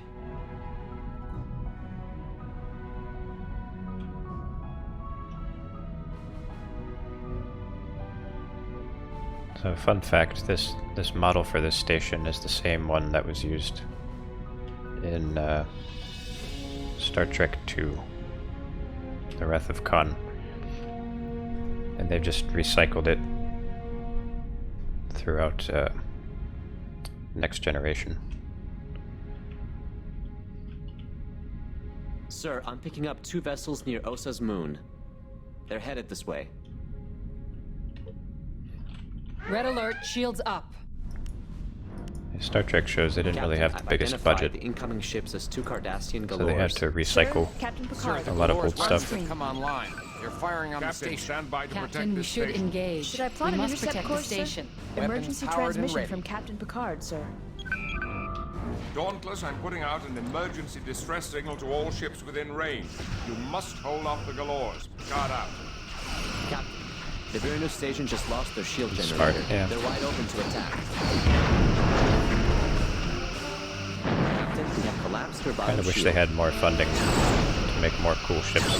So, fun fact, this model for this station is the same one that was used in Star Trek II, The Wrath of Khan. And they've just recycled it throughout Next Generation. Sir, I'm picking up 2 vessels near Osa's moon. They're headed this way. Red alert, shields up. Star Trek shows they didn't really have the I've biggest identified budget, the incoming ships as 2 Cardassian galores. so they had to recycle Captain Picard. a lot of old stuff. Come online. They're firing on the Captain, station. stand by to Captain, protect we this should station. engage. Should I plot we an must intercept protect course, the station. sir? Emergency powered and transmission ready. from Captain Picard, sir. Dauntless, I'm putting out an emergency distress signal to all ships within range. You must hold off the galores. Picard out. Captain, the Virino station just lost their shield generator. Smart, yeah. They're wide open to attack. Captain, we have collapsed their bottom Kinda wish shield. they had more funding to make more cool ships.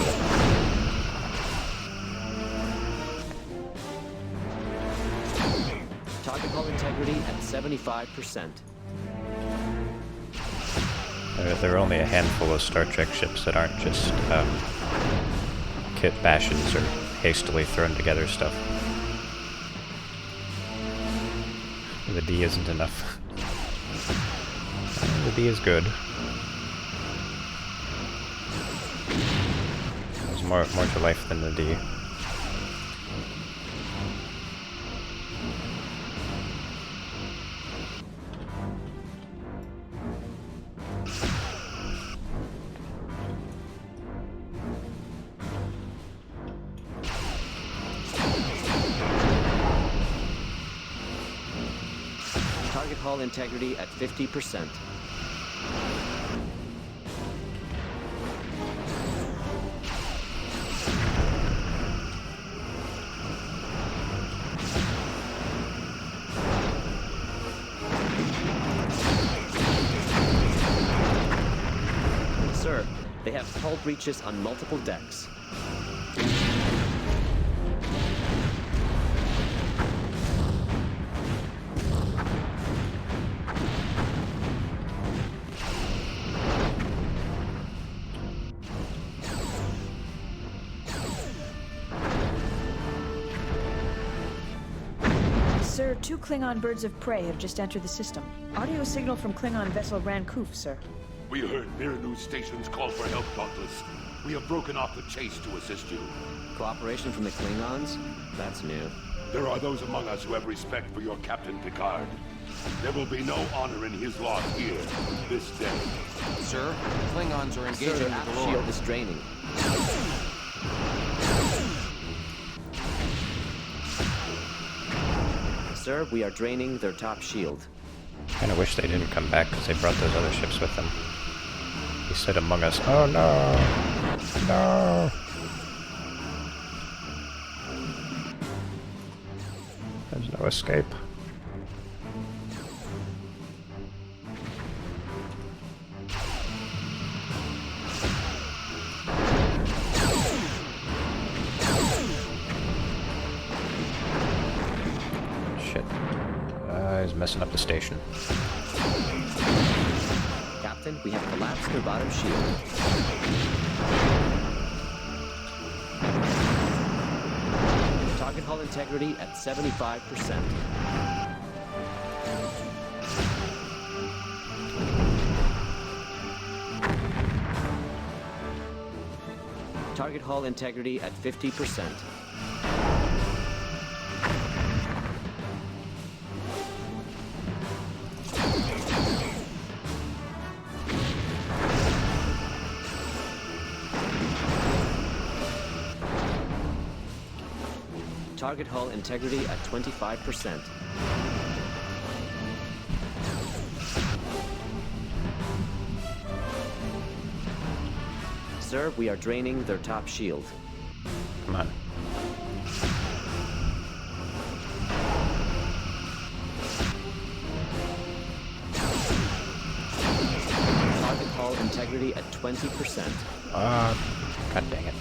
Target hull integrity at 75%. There are only a handful of Star Trek ships that aren't just kit bashes or hastily thrown together stuff. The D isn't enough. The D is good. There's more to life than the D. Target hull integrity at 50%. Sir, they have hull breaches on multiple decks. Sir, 2 Klingon birds of prey have just entered the system. Audio signal from Klingon vessel Rankoof, sir. We heard Miranu station's call for help, Dauntless. We have broken off the chase to assist you. Cooperation from the Klingons? That's new. There are those among us who have respect for your Captain Picard. There will be no honor in his loss here, this day. Sir, Klingons are engaging Sir, the aft galore. shield is draining. Sir, we are draining their top shield. Kinda wish they didn't come back because they brought those other ships with them. He said among us, oh no! No! There's no escape. Shit. He's messing up the station. Captain, we have collapsed their bottom shield. Target hull integrity at 75%. Target hull integrity at 50%. Target hull integrity at 25%. Sir, we are draining their top shield. Come on. Target hull integrity at 20%. God dang it.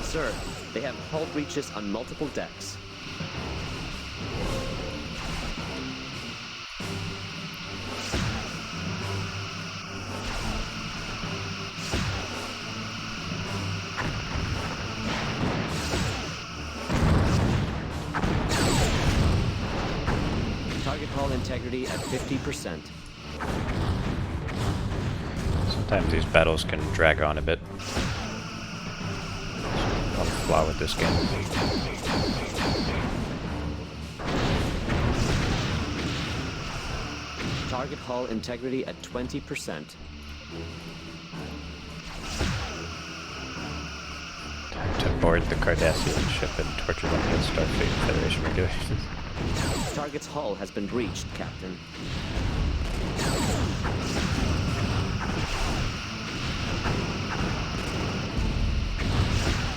Sir, they have hull breaches on multiple decks. integrity at 50%. Sometimes these battles can drag on a bit. One flaw with this game. Target hull integrity at 20%. Time to board the Cardassian ship and torture them against Starfleet Federation regulations. Target's hull has been breached, Captain.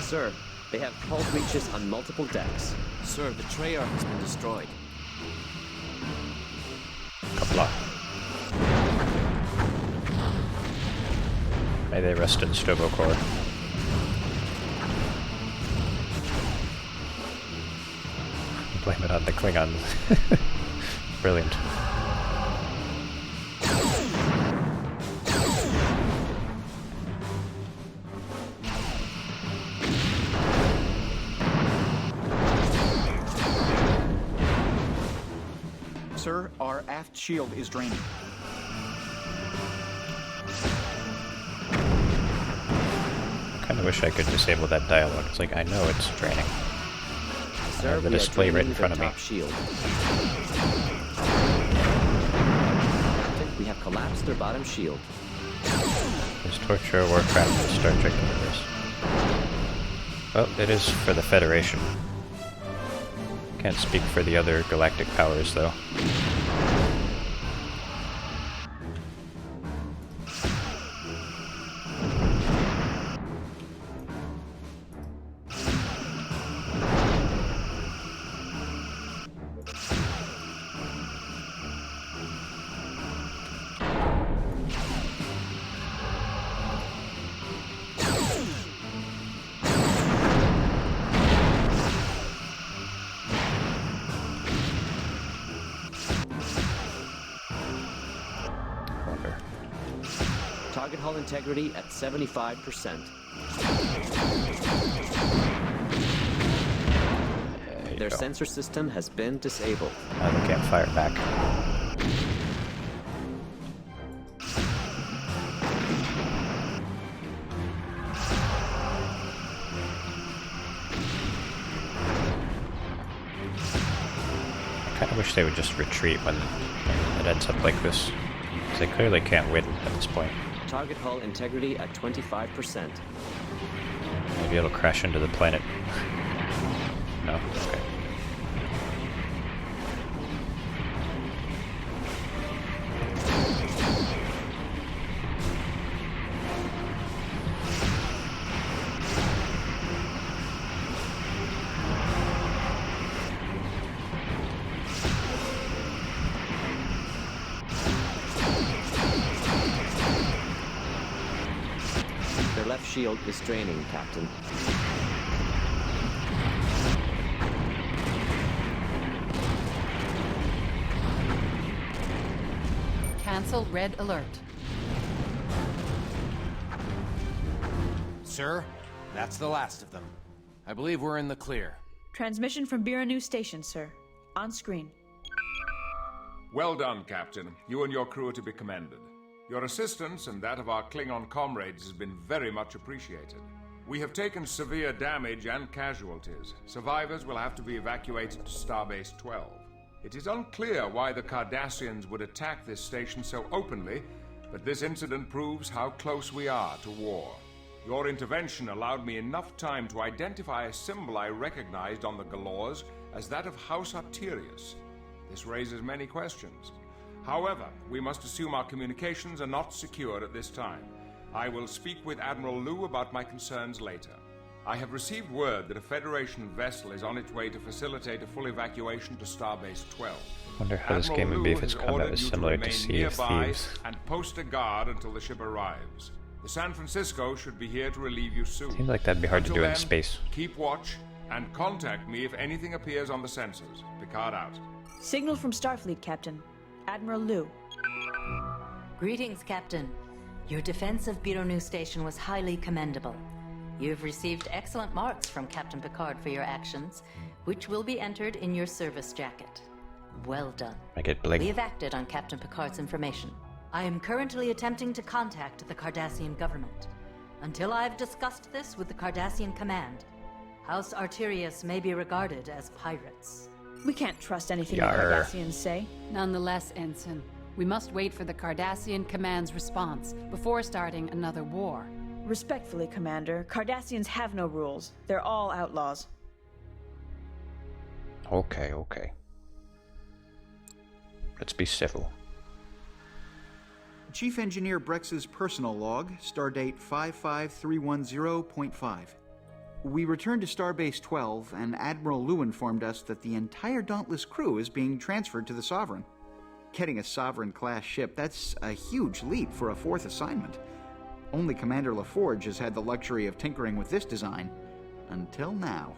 Sir, they have hull breaches on multiple decks. Sir, the Treyarch has been destroyed. Kapla. May they rest in Stobokor. Blame it on the Klingons. Brilliant. Sir, our aft shield is draining. I kind of wish I could disable that dialogue. It's like, I know it's draining. I have the display right in front of me. Shield. We have collapsed their bottom shield. Is Torture Warcraft in the Star Trek universe? Well, it is for the Federation. Can't speak for the other galactic powers, though. Target hull integrity at 75%. Their sensor system has been disabled. Now they can't fire back. I kind of wish they would just retreat when it ends up like this. Because they clearly can't win at this point. Target hull integrity at 25%. Maybe it'll crash into the planet. No? Okay. Their left shield is draining, Captain. Cancel red alert. Sir, that's the last of them. I believe we're in the clear. Transmission from Biranu Station, sir. On screen. Well done, Captain. You and your crew are to be commended. Your assistance and that of our Klingon comrades has been very much appreciated. We have taken severe damage and casualties. Survivors will have to be evacuated to Starbase 12. It is unclear why the Cardassians would attack this station so openly, but this incident proves how close we are to war. Your intervention allowed me enough time to identify a symbol I recognized on the Galors as that of House Arterius. This raises many questions. However, we must assume our communications are not secure at this time. I will speak with Admiral Liu about my concerns later. I have received word that a Federation vessel is on its way to facilitate a full evacuation to Starbase 12. I wonder how this game would be if its combat was similar to Sea of Thieves. And post a guard until the ship arrives. The San Francisco should be here to relieve you soon. Seems like that'd be hard to do in space. Keep watch and contact me if anything appears on the sensors. Picard out. Signal from Starfleet, Captain. Admiral Liu. Greetings, Captain. Your defense of Biranu Station was highly commendable. You've received excellent marks from Captain Picard for your actions, which will be entered in your service jacket. Well done. I get bling. We have acted on Captain Picard's information. I am currently attempting to contact the Cardassian government. Until I've discussed this with the Cardassian command, House Arterius may be regarded as pirates. We can't trust anything the Yarr. Cardassians say. Nonetheless, Ensign, we must wait for the Cardassian command's response before starting another war. Respectfully, Commander, Cardassians have no rules. They're all outlaws. Okay. Let's be civil. Chief Engineer Brex's personal log, stardate 55310.5. We returned to Starbase 12, and Admiral Liu informed us that the entire Dauntless crew is being transferred to the Sovereign. Getting a Sovereign-class ship, that's a huge leap for a fourth assignment. Only Commander LaForge has had the luxury of tinkering with this design. Until now.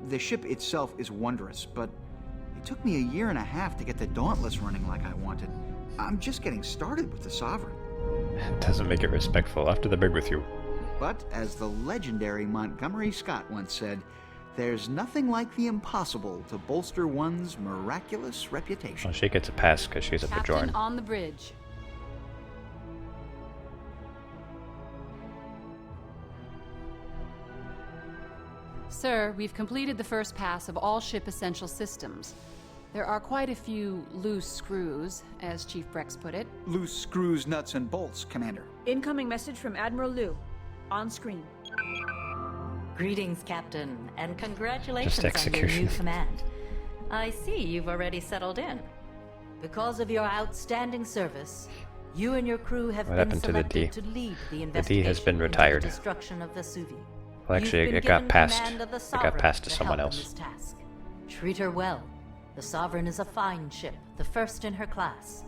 The ship itself is wondrous, but it took me 1.5 years to get the Dauntless running like I wanted. I'm just getting started with the Sovereign. It doesn't make it respectful. After the brig with you. But, as the legendary Montgomery Scott once said, there's nothing like the impossible to bolster one's miraculous reputation. Well, she gets a pass because she's a Captain Bajoran. on the bridge. Sir, we've completed the first pass of all ship essential systems. There are quite a few loose screws, as Chief Brex put it. Loose screws, nuts, and bolts, Commander. Incoming message from Admiral Liu. On screen. Greetings, Captain, and Just congratulations on your execution. new command. I see you've already settled in. Because of your outstanding service, you and your crew have What been happened to the selected D? to lead the The investigation D has been into retired. the destruction of Vesuvi. Well, actually, You've been it got given passed. command of the It got Sovereign passed to to someone help in else. this task. Treat her well. The Sovereign is a fine ship, the first in her class.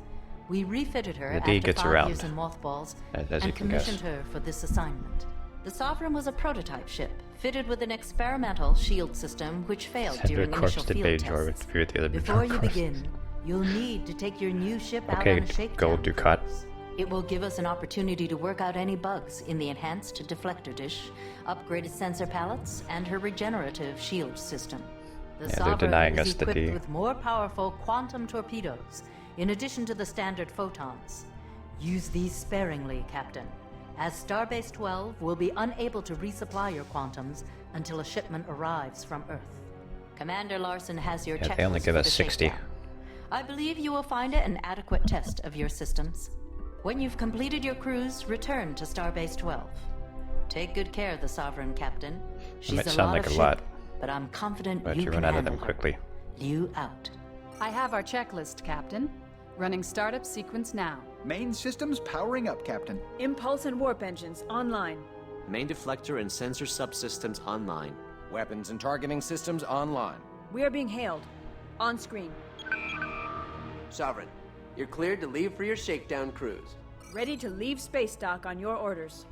We refitted her The D after gets 5 around, years in mothballs as you and can guess. commissioned her for this assignment. The Sovereign was a prototype ship, fitted with an experimental shield system which failed Send her during corpse initial to field Bajor tests. with the other Before Bajor you corpse. begin, you'll need to take your new ship out Okay, on a shakedown. gold ducat. It will give us an opportunity to work out any bugs in the enhanced deflector dish, upgraded sensor pallets, and her regenerative shield system. The Yeah, they're Sovereign denying is us the equipped D. with more powerful quantum torpedoes, in addition to the standard photons. Use these sparingly, Captain, as Starbase 12 will be unable to resupply your quantums until a shipment arrives from Earth. Commander Larson has your Yeah, checklist they only give for us the 60. shakedown. I believe you will find it an adequate test of your systems. When you've completed your cruise, return to Starbase 12. Take good care of the Sovereign, Captain. She's might a sound lot like of a ship, lot, but I'm confident but you you can run out of handle them her. quickly. Liu out. I have our checklist, Captain. Running startup sequence now. Main systems powering up, Captain. Impulse and warp engines online. Main deflector and sensor subsystems online. Weapons and targeting systems online. We are being hailed. On screen. Sovereign, you're cleared to leave for your shakedown cruise. Ready to leave space dock on your orders.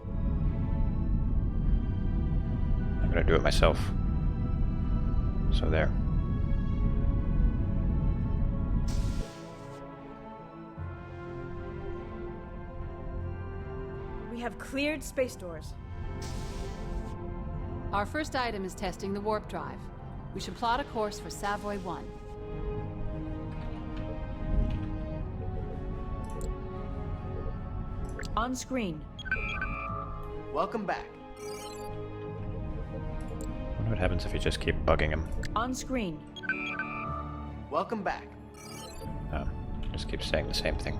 I'm gonna do it myself. So there. We have cleared space doors. Our first item is testing the warp drive. We should plot a course for Savoy 1. On screen. Welcome back. I wonder what happens if you just keep bugging him. On screen. Welcome back. Oh, just keep saying the same thing.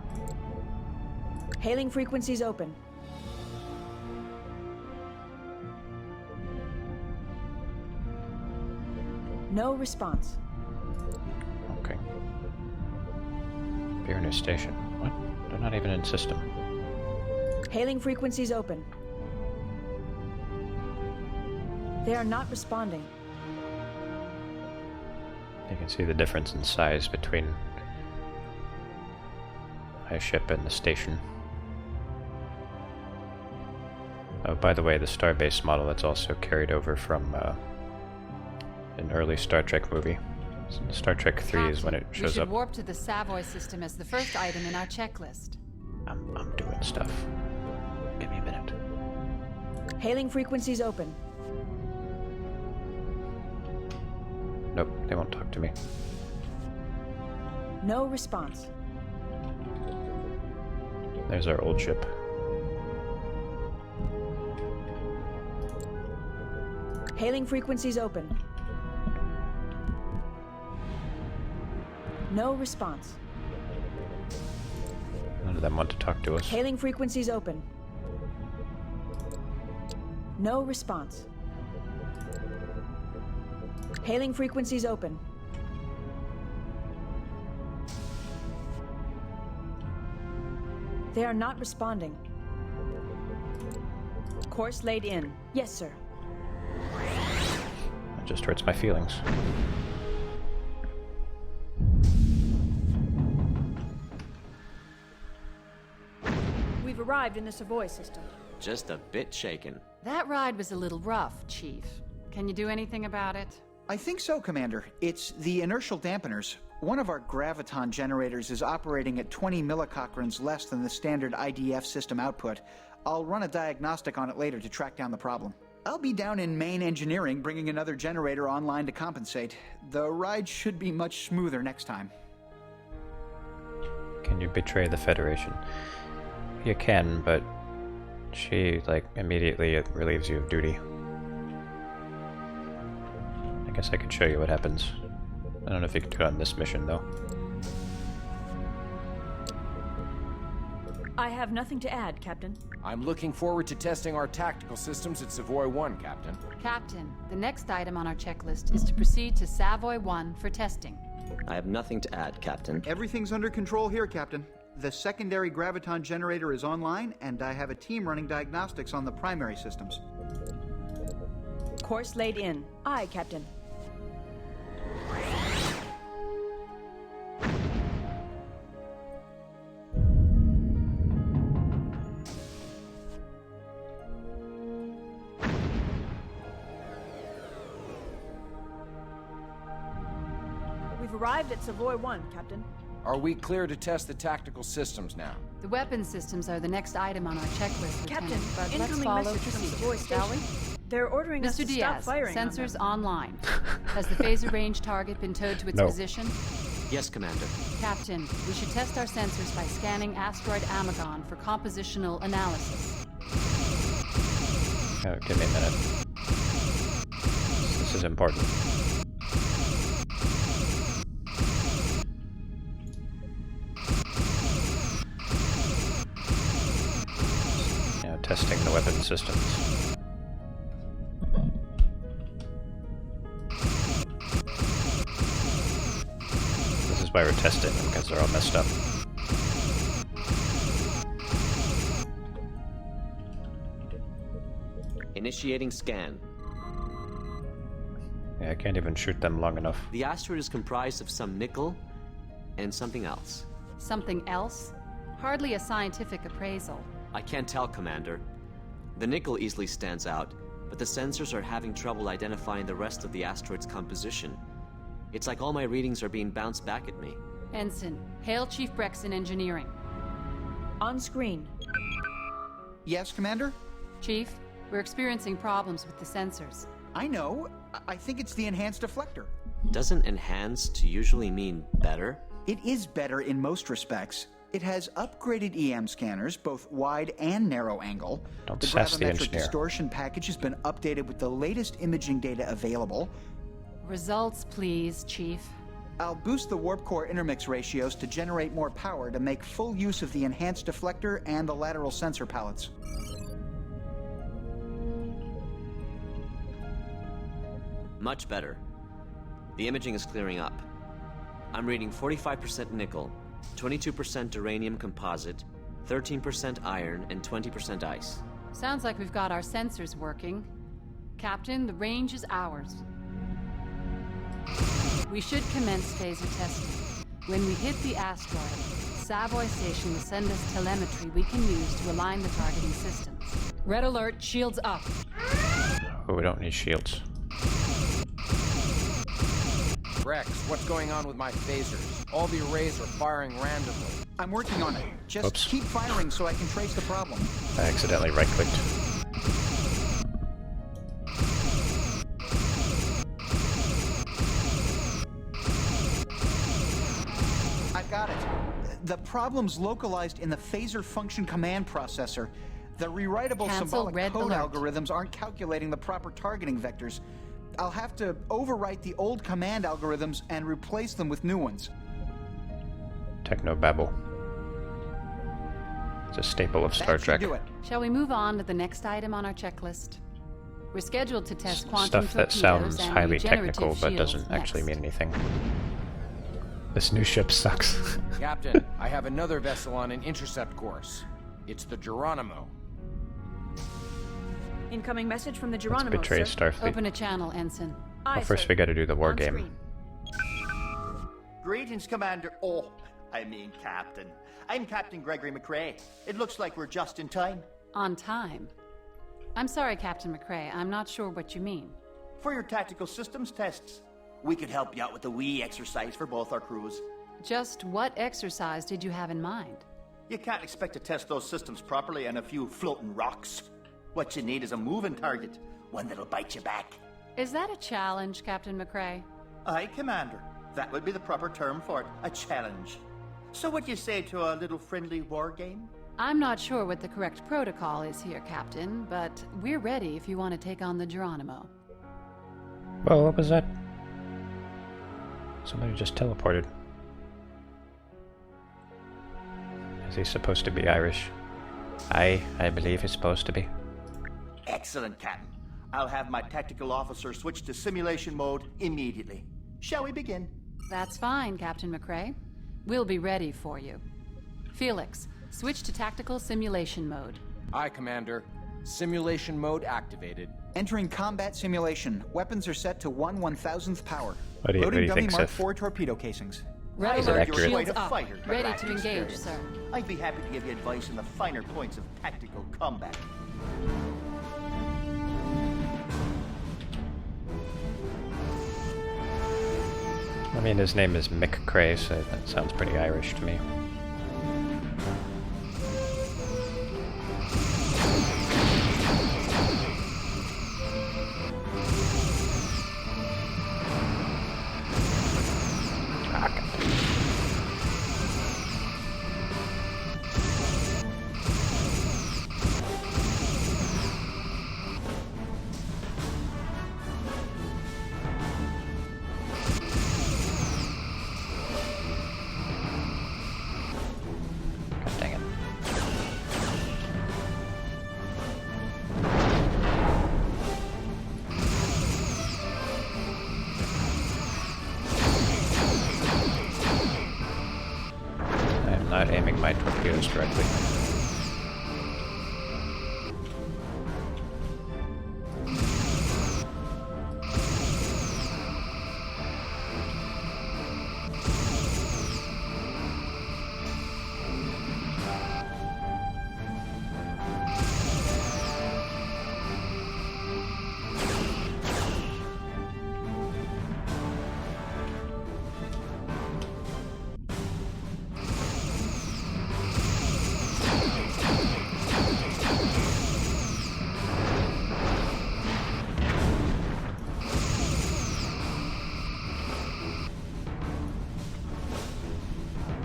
Hailing frequencies open. No response. Okay. Beer station. What? They're not even in system. Hailing frequencies open. They are not responding. You can see the difference in size between my ship and the station. Oh, by the way, the Starbase model that's also carried over from an early Star Trek movie. So Star Trek 3 is when it We shows should up. warp to the Savoy system as the first item in our checklist. I'm doing stuff. Give me a minute. Hailing frequencies open. Nope, they won't talk to me. No response. There's our old ship. Hailing frequencies open. No response. None of them want to talk to us. Hailing frequencies open. No response. Hailing frequencies open. They are not responding. Course laid in. Yes, sir. That just hurts my feelings. We've arrived in the Savoy system. Just a bit shaken. That ride was a little rough, Chief. Can you do anything about it? I think so, Commander. It's the inertial dampeners. One of our graviton generators is operating at 20 millicochrons less than the standard IDF system output. I'll run a diagnostic on it later to track down the problem. I'll be down in main engineering bringing another generator online to compensate. The ride should be much smoother next time. Can you betray the Federation? You can, but she, immediately relieves you of duty. I guess I could show you what happens. I don't know if you can do it on this mission, though. I have nothing to add, Captain. I'm looking forward to testing our tactical systems at Savoy 1, Captain. Captain, the next item on our checklist is to proceed to Savoy 1 for testing. I have nothing to add, Captain. Everything's under control here, Captain. The secondary graviton generator is online, and I have a team running diagnostics on the primary systems. Course laid in. Aye, Captain. We've arrived at Savoy 1, Captain. Are we clear to test the tactical systems now? The weapon systems are the next item on our checklist, Captain, Lieutenant, but let's incoming follow message from procedure, Savoy shall we? Station. They're ordering us Mr. to stop Diaz, firing on sensors them. online. Has the phaser range target been towed to its No. position? Yes, Commander. Captain, we should test our sensors by scanning asteroid Amagon for compositional analysis. Oh, give me a minute. This is important. Now testing the weapon systems. This is why we're testing them, because they're all messed up. Initiating scan. Yeah, I can't even shoot them long enough. The asteroid is comprised of some nickel and something else. Something else? Hardly a scientific appraisal. I can't tell, Commander. The nickel easily stands out, but the sensors are having trouble identifying the rest of the asteroid's composition. It's like all my readings are being bounced back at me. Ensign, hail Chief Brexton Engineering. On screen. Yes, Commander? Chief, we're experiencing problems with the sensors. I know. I think it's the enhanced deflector. Doesn't enhanced usually mean better? It is better in most respects. It has upgraded EM scanners, both wide and narrow angle. Don't The sass the gravimetric engineer. distortion package has been updated with the latest imaging data available. Results, please, Chief. I'll boost the warp core intermix ratios to generate more power to make full use of the enhanced deflector and the lateral sensor pallets. Much better. The imaging is clearing up. I'm reading 45% nickel, 22% uranium composite, 13% iron, and 20% ice. Sounds like we've got our sensors working. Captain, the range is ours. We should commence phaser testing. When we hit the asteroid, Savoy Station will send us telemetry we can use to align the targeting systems. Red alert, shields up. Oh, we don't need shields. Rex, what's going on with my phasers? All the arrays are firing randomly. I'm working on it. Just Oops. keep firing so I can trace the problem. I accidentally right-clicked. I've The problem's localized in the phaser function command processor. The rewritable Cancel symbolic red code alert. algorithms aren't calculating the proper targeting vectors. I'll have to overwrite the old command algorithms and replace them with new ones. Technobabble. It's a staple of Star Trek. Do it. Shall we move on to the next item on our checklist? We're scheduled to test quantum Stuff that torpedoes sounds and highly regenerative technical but shields doesn't next. actually mean anything. This new ship sucks. Captain, I have another vessel on an intercept course. It's the Geronimo. Incoming message from the Let's Geronimo, betray sir. Starfleet. Open a channel, Ensign. Well, first we gotta do the war On game. screen. Greetings, Commander. Oh, I mean Captain. I'm Captain Gregory McRae. It looks like we're just in time. On time. I'm sorry, Captain McRae. I'm not sure what you mean. For your tactical systems tests. We could help you out with a wee exercise for both our crews. Just what exercise did you have in mind? You can't expect to test those systems properly on a few floating rocks. What you need is a moving target, one that'll bite you back. Is that a challenge, Captain McRae? Aye, Commander. That would be the proper term for it, a challenge. So what you say to a little friendly war game? I'm not sure what the correct protocol is here, Captain, but we're ready if you want to take on the Geronimo. Well, what was that? Somebody just teleported. Is he supposed to be Irish? I believe he's supposed to be. Excellent, Captain. I'll have my tactical officer switch to simulation mode immediately. Shall we begin? That's fine, Captain McRae. We'll be ready for you. Felix, switch to tactical simulation mode. Aye, Commander. Simulation mode activated. Entering combat simulation. Weapons are set to 1/1000th power. What do you Loading dummy think, Mark Sith? IV torpedo casings. Red Is it alert, accurate? shields Quite a up. fighter, Ready lack to engage, experience. sir. I'd be happy to give you advice on the finer points of tactical combat. I mean, his name is Mick Cray, so that sounds pretty Irish to me. Dang it. I am not aiming my torpedoes directly.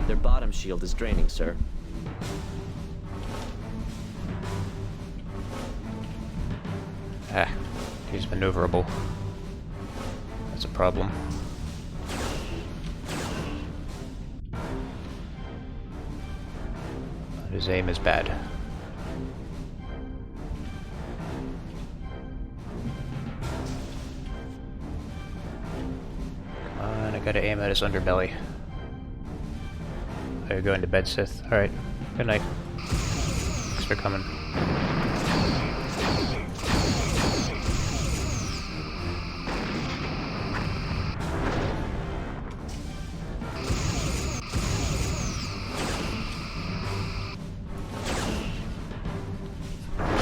Their bottom shield is draining, sir. Ah, he's maneuverable. That's a problem. His aim is bad. Come on, I gotta aim at his underbelly. Are you going to bed, Sith? Alright, good night. Thanks for coming.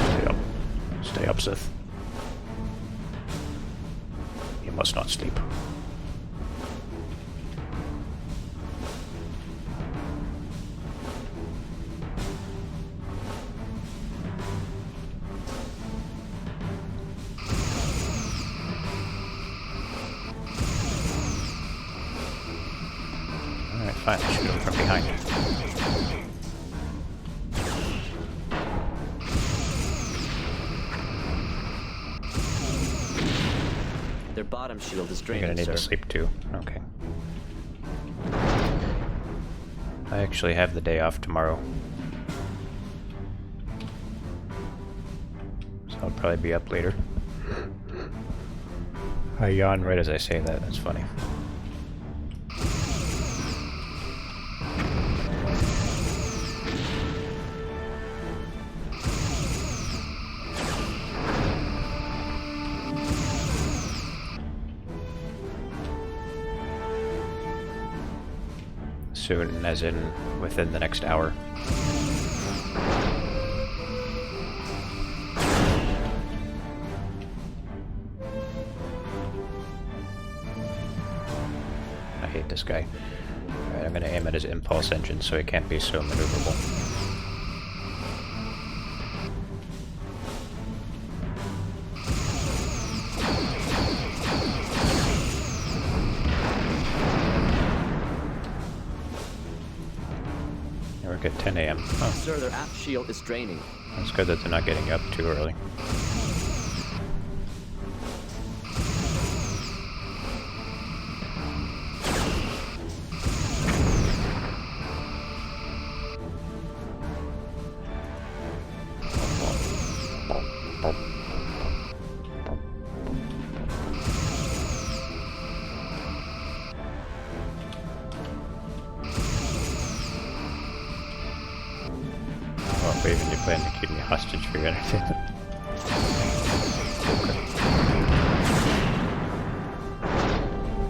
Stay up. Stay up, Sith. You must not sleep. Alright, fine, shoot him from behind. Their bottom shield is You're draining, gonna need sir. to sleep too. Okay. I actually have the day off tomorrow. So I'll probably be up later. I yawn right as I say that, that's funny. Soon, as in within the next hour. I hate this guy. Alright, I'm gonna aim at his impulse engine so he can't be so maneuverable. Work at 10 a.m. Oh, Sir, their aft shield is draining. that's good that they're not getting up too early. Oh, Raven, you plan to keep me hostage for your entertainment.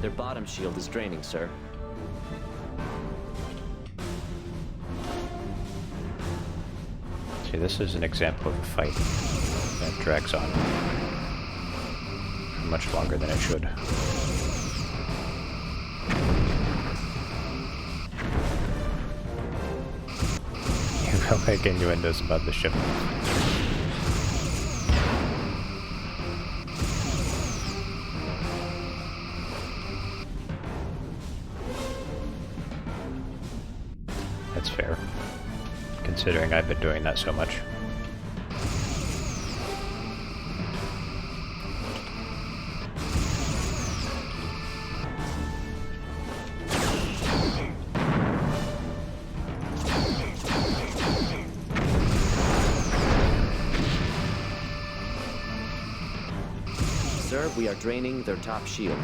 Their bottom shield is draining, sir. See, this is an example of a fight that drags on much longer than it should. You will make innuendos about the ship. That's fair, considering I've been doing that so much. Sir, we are draining their top shield.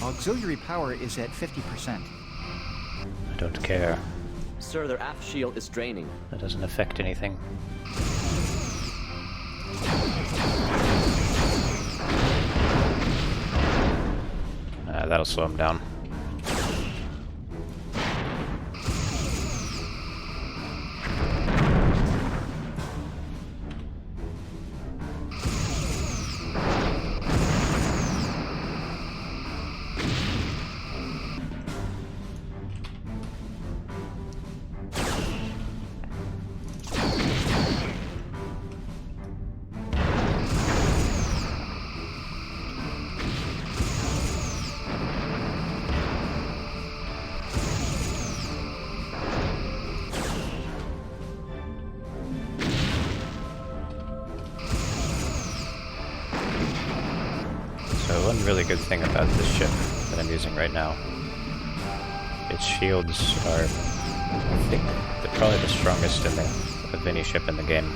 Auxiliary power is at 50%. I don't care. Sir, their aft shield is draining. That doesn't affect anything. That'll slow him down. So one really good thing about this ship that I'm using right now, its shields are, I think, they're probably the strongest of any ship in the game.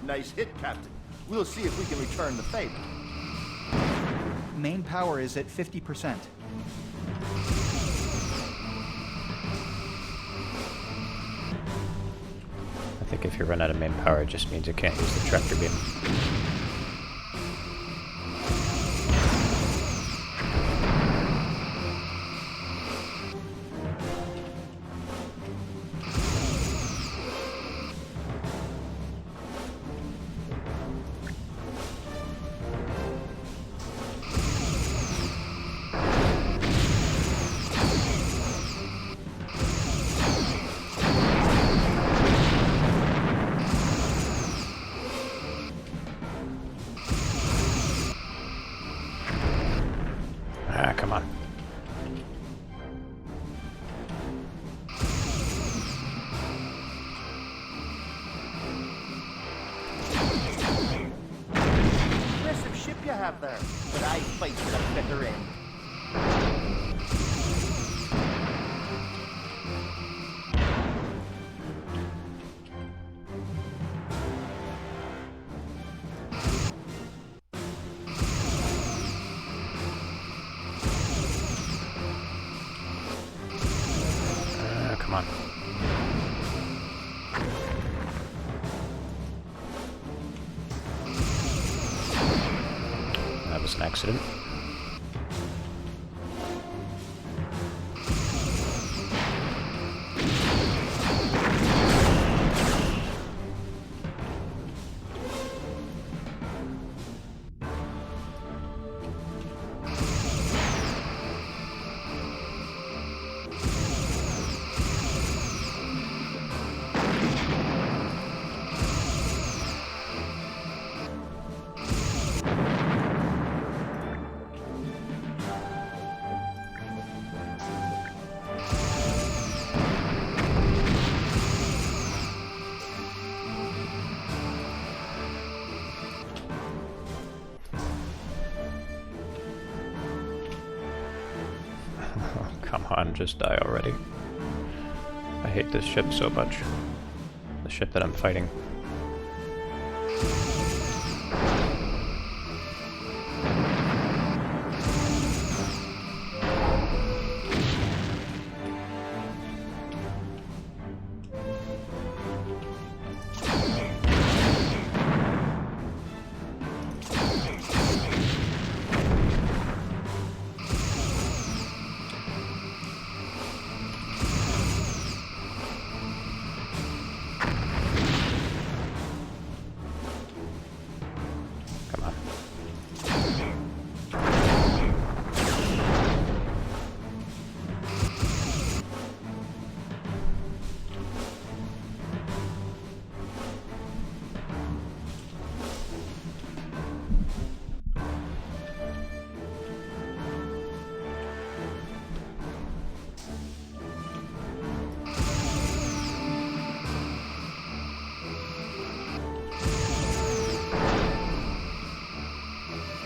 Nice hit, Captain. We'll see if we can return the favor. Main power is at 50%. I think if you run out of main power, it just means you can't use the tractor beam. have there, but I fight to the bitter end. Come on. That was an accident. Come on, just die already. I hate this ship so much. The ship that I'm fighting.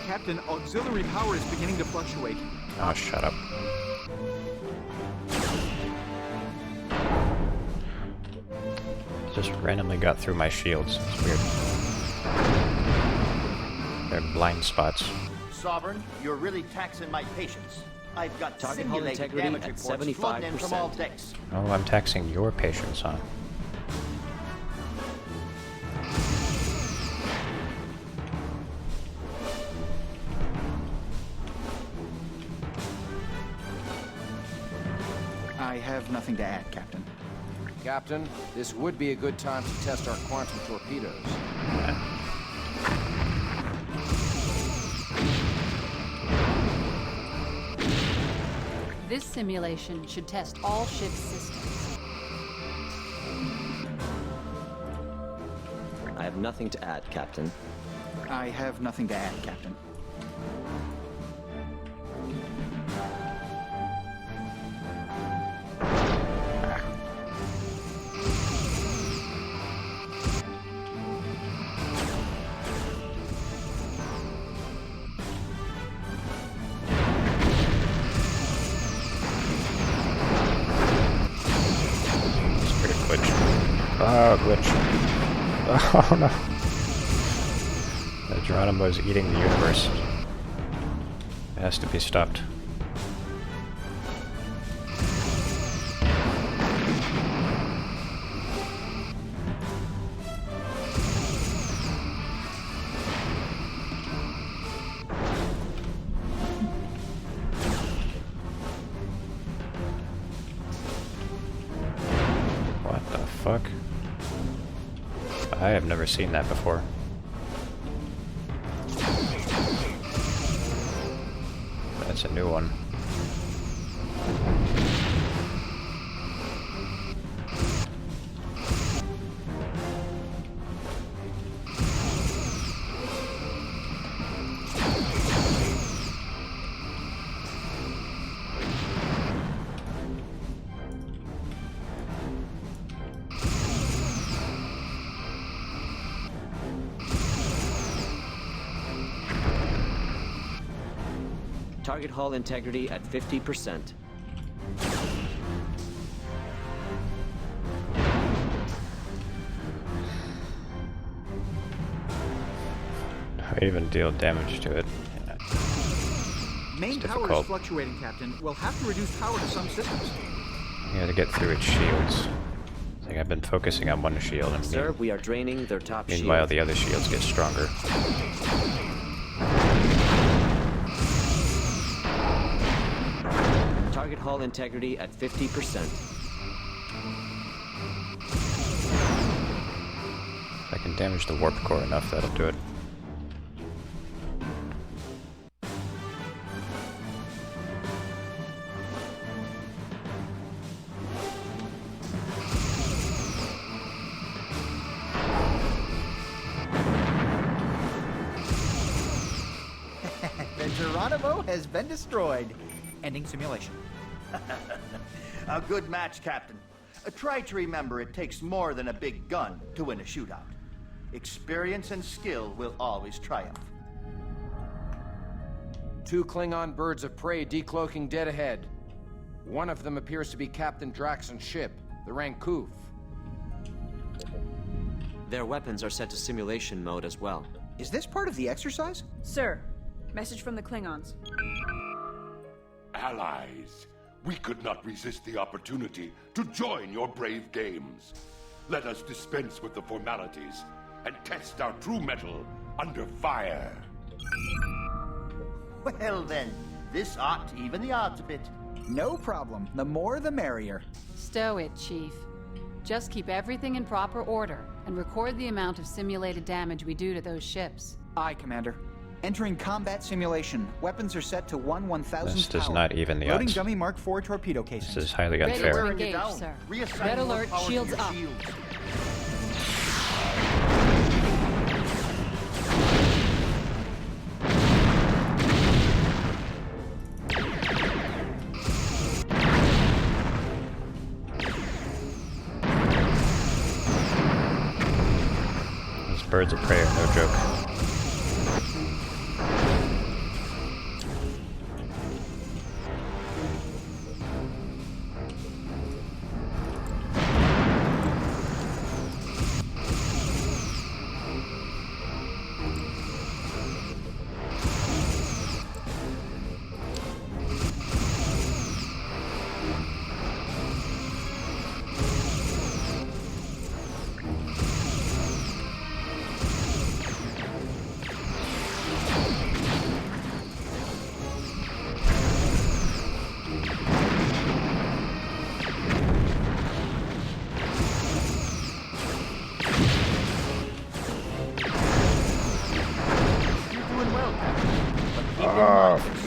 Captain, auxiliary power is beginning to fluctuate. Oh, shut up. Just randomly got through my shields. It's weird. They're blind spots. Sovereign, you're really taxing my patience. I've got Target hull simulated integrity damage at reports flooding in from all 75%. decks. Oh, I'm taxing your patience, huh? I have nothing to add, Captain. Captain, this would be a good time to test our quantum torpedoes. This simulation should test all ship systems. I have nothing to add, Captain. I have nothing to add, Captain. Oh, glitch. Oh no. The Geronimo is eating the universe. It has to be stopped. What the fuck? I have never seen that before. That's a new one. Target hull integrity at 50%. How do you even deal damage to it? Main power is fluctuating, Captain. We'll have to reduce power to some systems. You gotta get through its shields. I think I've been focusing on one shield, and Sir, we are draining their top shield. meanwhile the other shields get stronger. Target hull integrity at 50%. If I can damage the warp core enough, that'll do it. The Geronimo has been destroyed. Ending simulation. A good match, Captain. Try to remember it takes more than a big gun to win a shootout. Experience and skill will always triumph. 2 Klingon birds of prey decloaking dead ahead. One of them appears to be Captain Draxon's ship, the Rankoof. Their weapons are set to simulation mode as well. Is this part of the exercise? Sir, message from the Klingons. Allies, we could not resist the opportunity to join your brave games. Let us dispense with the formalities and test our true mettle under fire. Well then, this ought to even the odds a bit. No problem. The more the merrier. Stow it, Chief. Just keep everything in proper order and record the amount of simulated damage we do to those ships. Aye, Commander. Entering combat simulation. Weapons are set to 1/1000th This does power. not even the Loading odds. dummy Mark IV torpedo casings. This is highly Ready unfair. to engage, sir. Red alert, shields up. Those birds of prey are no joke.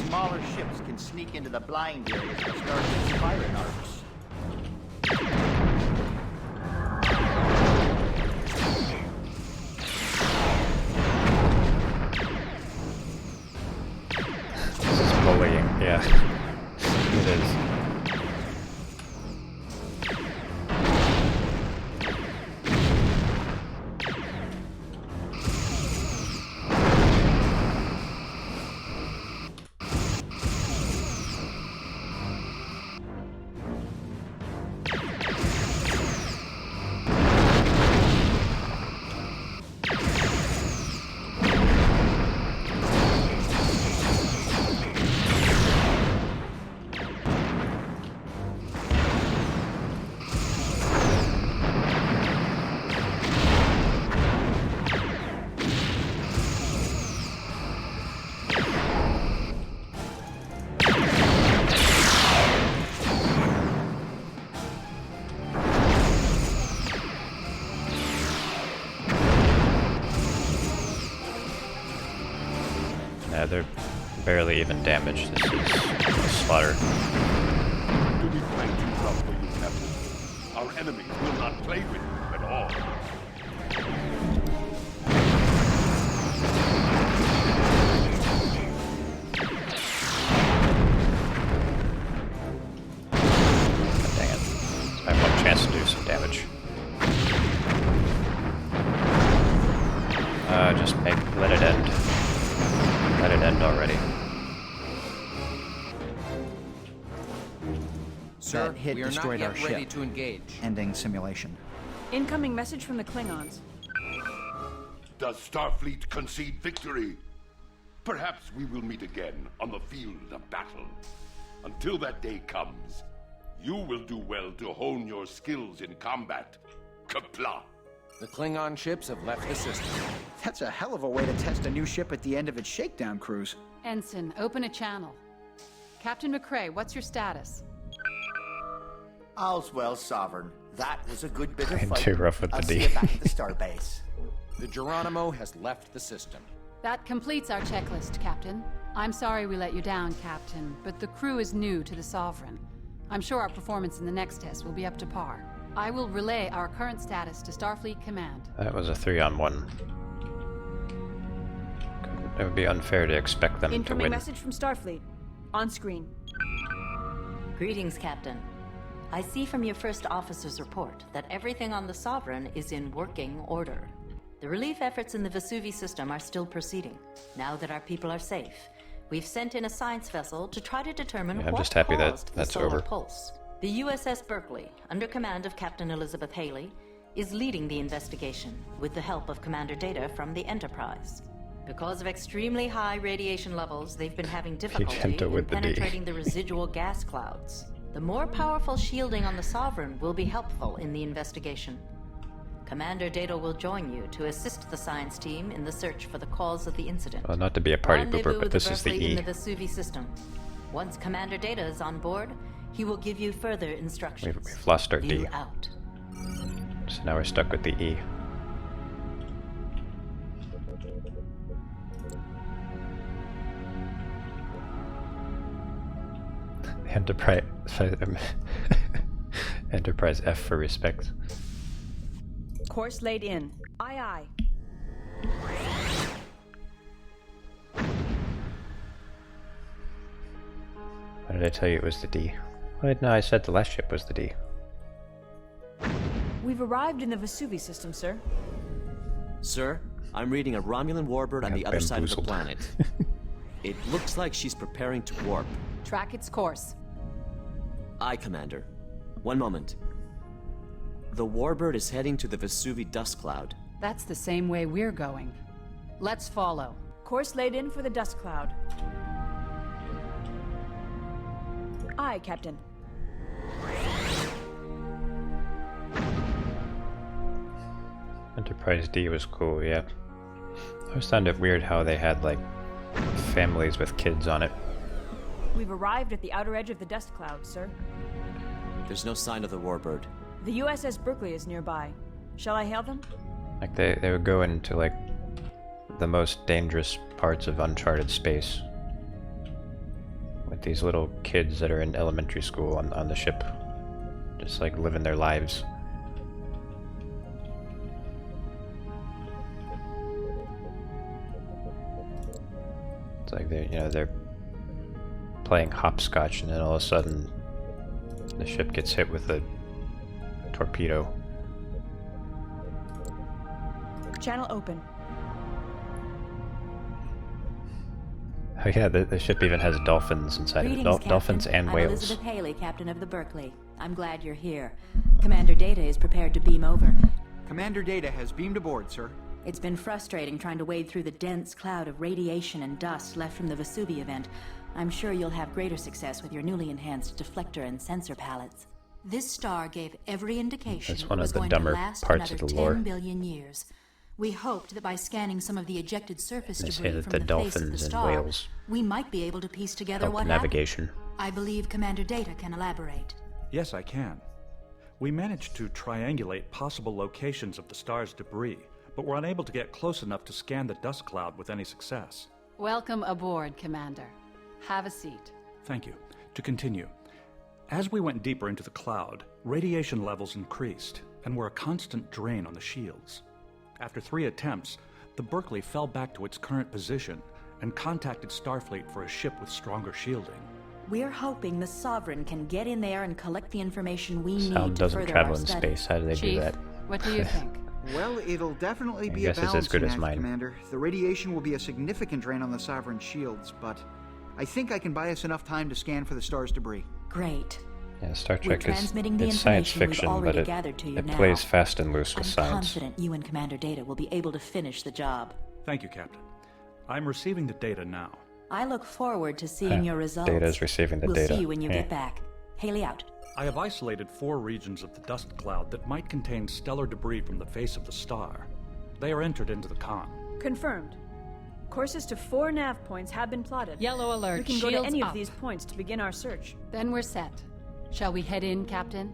Smaller ships can sneak into the blind areas and start firing arcs. This is bullying, yeah. It is. Yeah, they're barely even damaged. This is slaughter. Do we fight too rough for you, Captain? Our enemies will not play with you at all. Dang it. So I have one chance to do some damage. Just let it end. Let it end already. Sir, that hit we are not destroyed yet our ship, ready to engage. ending simulation. Incoming message from the Klingons. Does Starfleet concede victory? Perhaps we will meet again on the field of battle. Until that day comes, you will do well to hone your skills in combat. Kapla! The Klingon ships have left the system. That's a hell of a way to test a new ship at the end of its shakedown cruise. Ensign, open a channel. Captain McCrae, what's your status? All's well, Sovereign. That was a good bit of I'm fight. too rough with the I'll D. see you back at the starbase. The Geronimo has left the system. That completes our checklist, Captain. I'm sorry we let you down, Captain, but the crew is new to the Sovereign. I'm sure our performance in the next test will be up to par. I will relay our current status to Starfleet Command. That was a 3-on-1. It would be unfair to expect them to Incoming win. message from Starfleet. On screen. Greetings, Captain. I see from your first officer's report that everything on the Sovereign is in working order. The relief efforts in the Vesuvi system are still proceeding. Now that our people are safe, we've sent in a science vessel to try to determine Yeah, I'm what just happy that caused the that's solar over. pulse. The USS Berkeley, under command of Captain Elizabeth Haley, is leading the investigation with the help of Commander Data from the Enterprise. Because of extremely high radiation levels, they've been having difficulty Enter in with the D. penetrating the residual gas clouds. The more powerful shielding on the Sovereign will be helpful in the investigation. Commander Data will join you to assist the science team in the search for the cause of the incident. Well, not to be a party Rendezvous pooper, but with this is the Berkeley E. in the Vesuvi system. Once Commander Data is on board, he will give you further instructions. We've lost our View D. out. So now we're stuck with the E. Enterprise Enterprise F for respect. Course laid in. Aye, aye. Why did I tell you it was the D? Wait, no, I said the last ship was the D. We've arrived in the Vesuvi system, sir. Sir, I'm reading a Romulan warbird on the other side of the bamboozled. planet. It looks like she's preparing to warp. Track its course. Aye, Commander. One moment. The warbird is heading to the Vesuvi dust cloud. That's the same way we're going. Let's follow. Course laid in for the dust cloud. Aye, Captain. Enterprise D was cool, yeah. I always found it weird how they had, like, families with kids on it. We've arrived at the outer edge of the dust cloud, sir. There's no sign of the warbird. The USS Berkeley is nearby. Shall I hail them? Like, they would go into, like, the most dangerous parts of uncharted space. With these little kids that are in elementary school on the ship. Just, like, living their lives. It's like they're playing hopscotch, and then all of a sudden the ship gets hit with a torpedo. Channel open. Oh yeah, the ship even has dolphins inside of it. Greetings, Dolphins Captain. and I'm whales. Elizabeth Haley, captain of the Berkeley. I'm glad you're here. Commander Data is prepared to beam over. Commander Data has beamed aboard, sir. It's been frustrating trying to wade through the dense cloud of radiation and dust left from the Vesuvi event. I'm sure you'll have greater success with your newly enhanced deflector and sensor palettes. This star gave every indication That's one it was of the going dumber to last parts another of the 10 lore. billion years. We hoped that by scanning some of the ejected surface They say debris that from the the face of the dolphins and star, whales we might be able to piece together help what happened. navigation. I believe Commander Data can elaborate. Yes, I can. We managed to triangulate possible locations of the star's debris, but were unable to get close enough to scan the dust cloud with any success. Welcome aboard, Commander. Have a seat. Thank you. To continue, as we went deeper into the cloud, radiation levels increased and were a constant drain on the shields. After 3 attempts, the Berkeley fell back to its current position and contacted Starfleet for a ship with stronger shielding. We're hoping the Sovereign can get in there and collect the information we need Sound to doesn't further travel our in studies. space. How do they do Chief, that? what do you think? Well, it'll definitely I be guess a it's as balancing good as act, mine. Commander. The radiation will be a significant drain on the Sovereign shields, but I think I can buy us enough time to scan for the star's debris. Great. Yeah, Star We're Trek transmitting the it's science information we've fiction, already but gathered to you it now. plays fast and loose with I'm science. confident you and Commander Data will be able to finish the job. Thank you, Captain. I'm receiving the data now. I look forward to seeing your results. Data is receiving the we'll data. see you when you Yeah. get back. Haley out. I have isolated 4 regions of the dust cloud that might contain stellar debris from the face of the star. They are entered into the con. Confirmed. Courses to 4 nav points have been plotted. Yellow alert. We can go to Shields any up. of these points to begin our search. Then we're set. Shall we head in, Captain?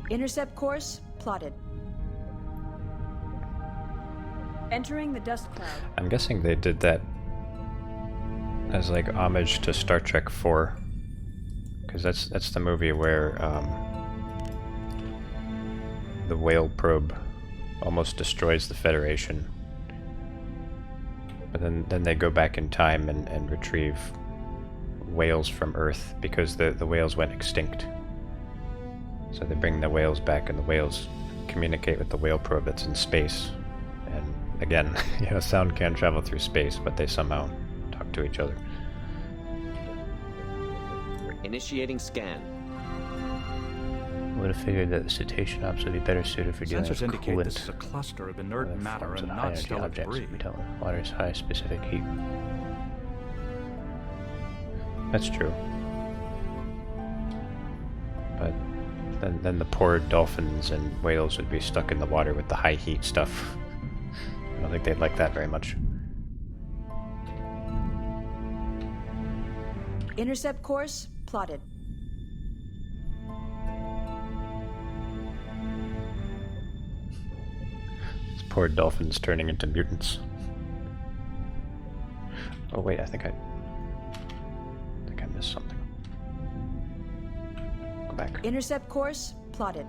Intercept course plotted. Entering the dust cloud. I'm guessing they did that as like homage to Star Trek 4, because that's the movie where the whale probe almost destroys the Federation, but then they go back in time and retrieve whales from Earth because the whales went extinct. So they bring the whales back, and the whales communicate with the whale probe that's in space. And again, you know, sound can travel through space, but they somehow talk to each other. Initiating scan. I would have figured that the cetacean ops would be better suited for dealing with Sensors indicate coolant. this is a cluster of inert Other matter forms and of not high-energy stellar objects debris. we don't want. Water's high specific heat. That's true. But then the poor dolphins and whales would be stuck in the water with the high heat stuff. I don't think they'd like that very much. Intercept course plotted. These poor dolphins turning into mutants. Oh wait, I think I missed something. Go back. Intercept course plotted.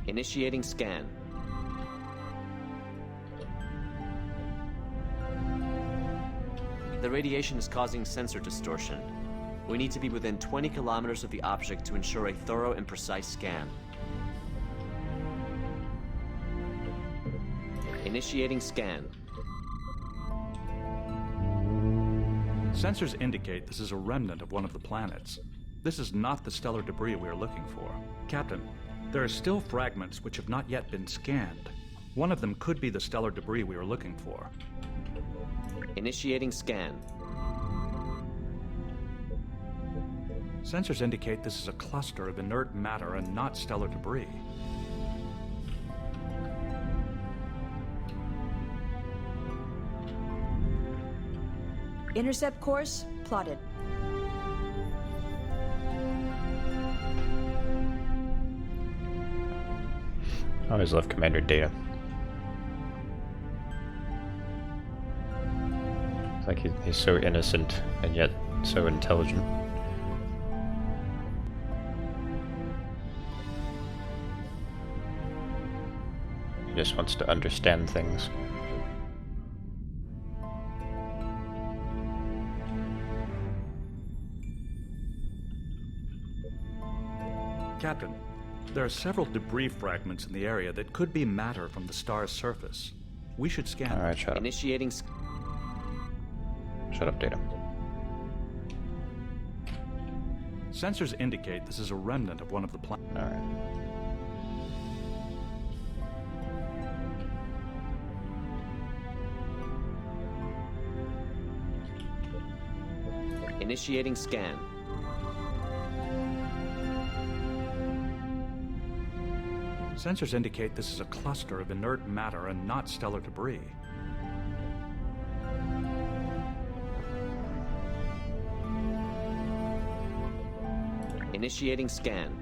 Initiating scan. The radiation is causing sensor distortion. We need to be within 20 kilometers of the object to ensure a thorough and precise scan. Initiating scan. Sensors indicate this is a remnant of one of the planets. This is not the stellar debris we are looking for. Captain, there are still fragments which have not yet been scanned. One of them could be the stellar debris we are looking for. Initiating scan. Sensors indicate this is a cluster of inert matter and not stellar debris. Intercept course plotted. I always love Commander Data. It's like he's so innocent and yet so intelligent. He just wants to understand things. Captain, there are several debris fragments in the area that could be matter from the star's surface. We should scan. All right, shut up. Initiating. Shut up, Data. Sensors indicate this is a remnant of one of the planets. All right. Initiating scan. Sensors indicate this is a cluster of inert matter and not stellar debris. Initiating scan.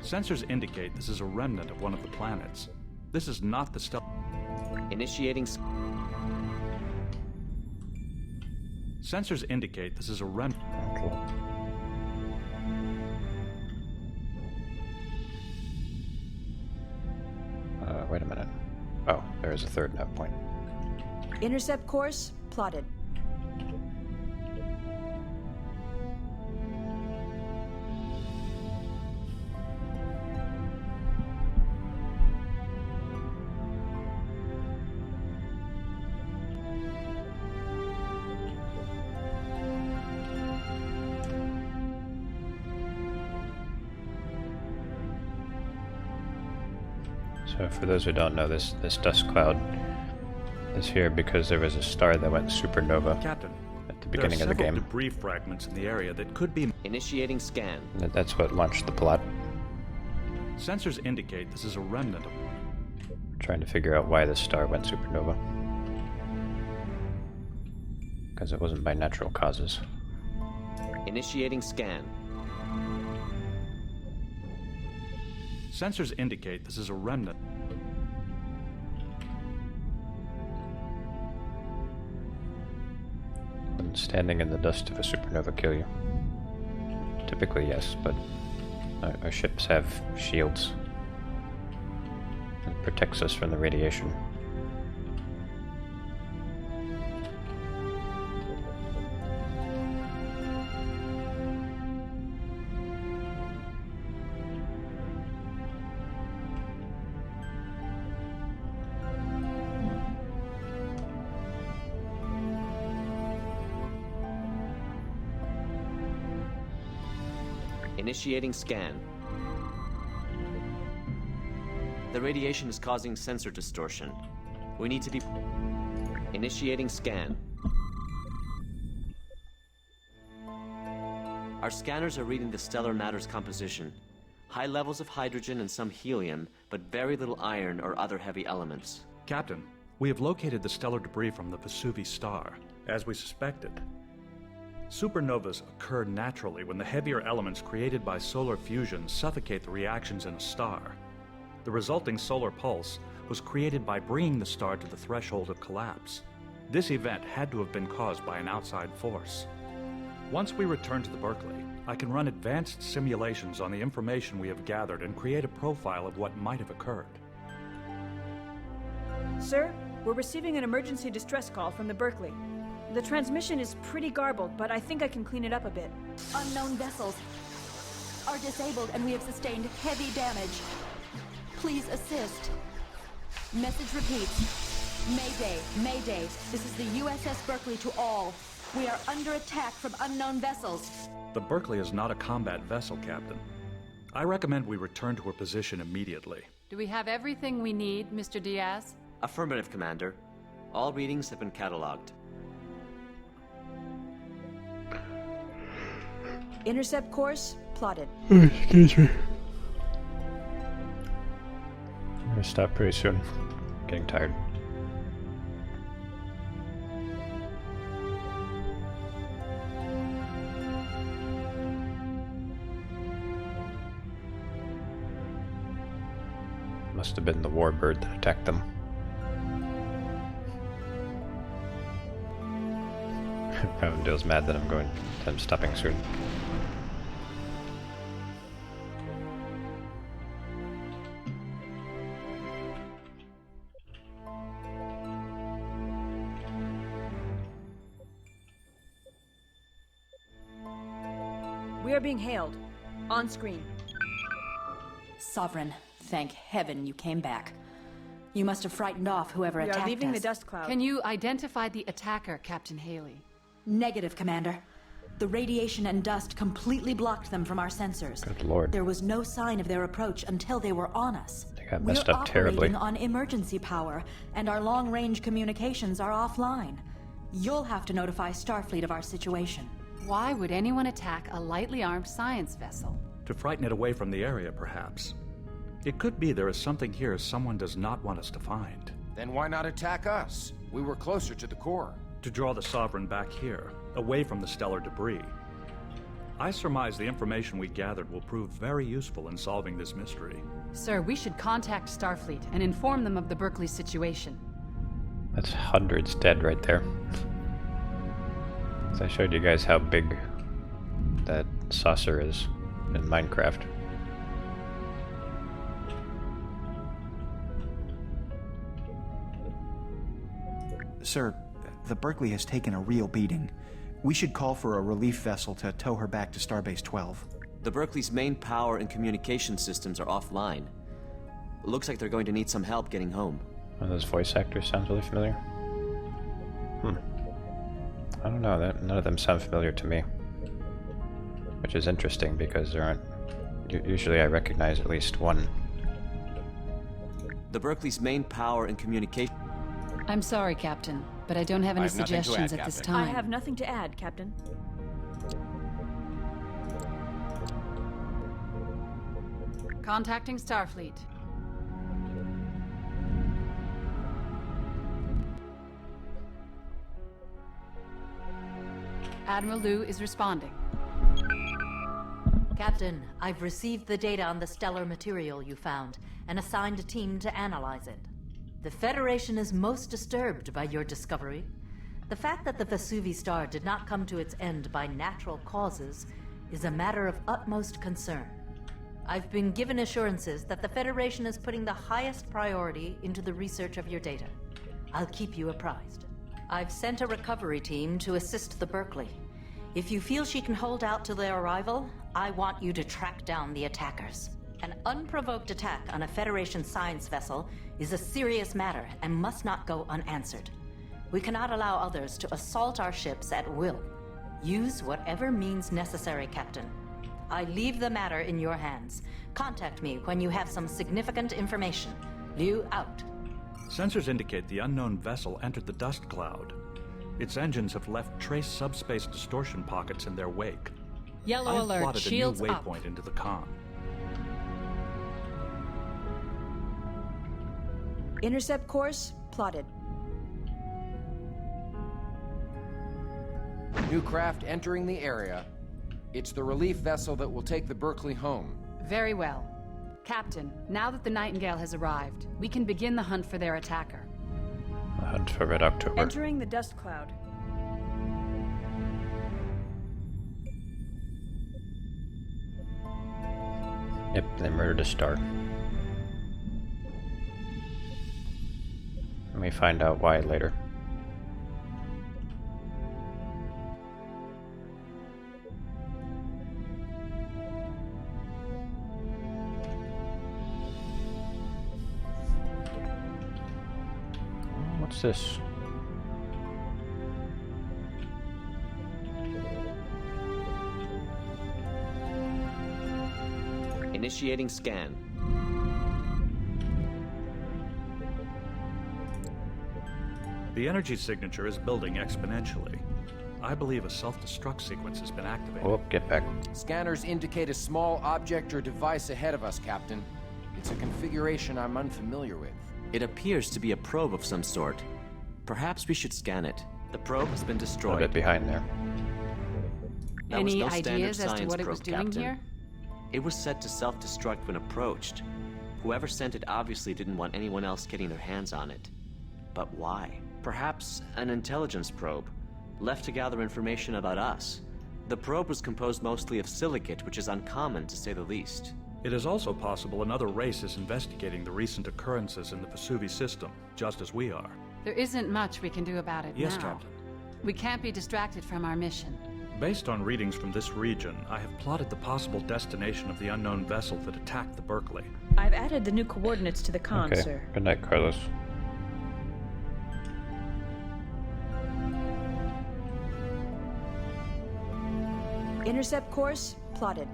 Sensors indicate this is a remnant of one of the planets. This is not the stellar. Initiating. Sensors indicate this is a remnant. Wait a minute. Oh, there is a third nav point. Intercept course plotted. So for those who don't know, this dust cloud is here because there was a star that went supernova Captain, at the beginning there of are the several game. debris fragments in the area that could be... Initiating scan. That's what launched the plot. Sensors indicate this is a remnant of... Trying to figure out why the star went supernova. Because it wasn't by natural causes. Initiating scan. Sensors indicate this is a remnant. Would standing in the dust of a supernova kill you? Typically yes, but our ships have shields. It protects us from the radiation. Initiating scan. The radiation is causing sensor distortion. We need to be... Initiating scan. Our scanners are reading the stellar matter's composition. High levels of hydrogen and some helium, but very little iron or other heavy elements. Captain, we have located the stellar debris from the Vesuvius star, as we suspected. Supernovas occur naturally when the heavier elements created by solar fusion suffocate the reactions in a star. The resulting solar pulse was created by bringing the star to the threshold of collapse. This event had to have been caused by an outside force. Once we return to the Berkeley, I can run advanced simulations on the information we have gathered and create a profile of what might have occurred. Sir, we're receiving an emergency distress call from the Berkeley. The transmission is pretty garbled, but I think I can clean it up a bit. Unknown vessels are disabled and we have sustained heavy damage. Please assist. Message repeats. Mayday, Mayday. This is the USS Berkeley to all. We are under attack from unknown vessels. The Berkeley is not a combat vessel, Captain. I recommend we return to our position immediately. Do we have everything we need, Mr. Diaz? Affirmative, Commander. All readings have been catalogued. Intercept course plotted. Excuse me. I'm gonna stop pretty soon. Getting tired. Must have been the warbird that attacked them. Avondale's mad that I'm stopping soon. We are being hailed. On screen. Sovereign, thank heaven you came back. You must have frightened off whoever We attacked us. are leaving the dust cloud. Can you identify the attacker, Captain Haley? Negative, Commander. The radiation and dust completely blocked them from our sensors. Good lord. There was no sign of their approach until they were on us. They got messed up terribly. We're operating on emergency power, and our long-range communications are offline. You'll have to notify Starfleet of our situation. Why would anyone attack a lightly armed science vessel? To frighten it away from the area, perhaps. It could be there is something here someone does not want us to find. Then why not attack us? We were closer to the core. To draw the Sovereign back here, away from the stellar debris. I surmise the information we gathered will prove very useful in solving this mystery. Sir, we should contact Starfleet and inform them of the Berkeley situation. That's hundreds dead right there. So I showed you guys how big that saucer is in Minecraft. Sir, the Berkeley has taken a real beating. We should call for a relief vessel to tow her back to Starbase 12. The Berkeley's main power and communication systems are offline. It looks like they're going to need some help getting home. One of those voice actors sounds really familiar. I don't know, none of them sound familiar to me. Which is interesting because there aren't... Usually I recognize at least one. The Berkeley's main power and communication... I'm sorry, Captain, but I don't have any suggestions at this time. I have nothing to add, Captain. Contacting Starfleet. Admiral Liu is responding. Captain, I've received the data on the stellar material you found and assigned a team to analyze it. The Federation is most disturbed by your discovery. The fact that the Vesuvi star did not come to its end by natural causes is a matter of utmost concern. I've been given assurances that the Federation is putting the highest priority into the research of your data. I'll keep you apprised. I've sent a recovery team to assist the Berkeley. If you feel she can hold out till their arrival, I want you to track down the attackers. An unprovoked attack on a Federation science vessel is a serious matter and must not go unanswered. We cannot allow others to assault our ships at will. Use whatever means necessary, Captain. I leave the matter in your hands. Contact me when you have some significant information. Liu out. Sensors indicate the unknown vessel entered the dust cloud. Its engines have left trace subspace distortion pockets in their wake. Yellow I've alert, plotted shields a new up. waypoint into the comm. Intercept course plotted. New craft entering the area. It's the relief vessel that will take the Berkeley home. Very well. Captain, now that the Nightingale has arrived, we can begin the hunt for their attacker. The hunt for Red October. Entering the dust cloud. Yep, they murdered a star. Let me find out why later. What's this? Initiating scan. The energy signature is building exponentially. I believe a self-destruct sequence has been activated. Oh, get back. Scanners indicate a small object or device ahead of us, Captain. It's a configuration I'm unfamiliar with. It appears to be a probe of some sort. Perhaps we should scan it. The probe has been destroyed. A bit behind there. That was Any no standard ideas as to science what it was probe, doing Captain. here? It was set to self-destruct when approached. Whoever sent it obviously didn't want anyone else getting their hands on it. But why? Perhaps an intelligence probe, left to gather information about us. The probe was composed mostly of silicate, which is uncommon to say the least. It is also possible another race is investigating the recent occurrences in the Vesuvi system, just as we are. There isn't much we can do about it Yes, now. Captain. We can't be distracted from our mission. Based on readings from this region, I have plotted the possible destination of the unknown vessel that attacked the Berkeley. I've added the new coordinates to the con, Okay. sir. Good night, Carlos. Intercept course plotted.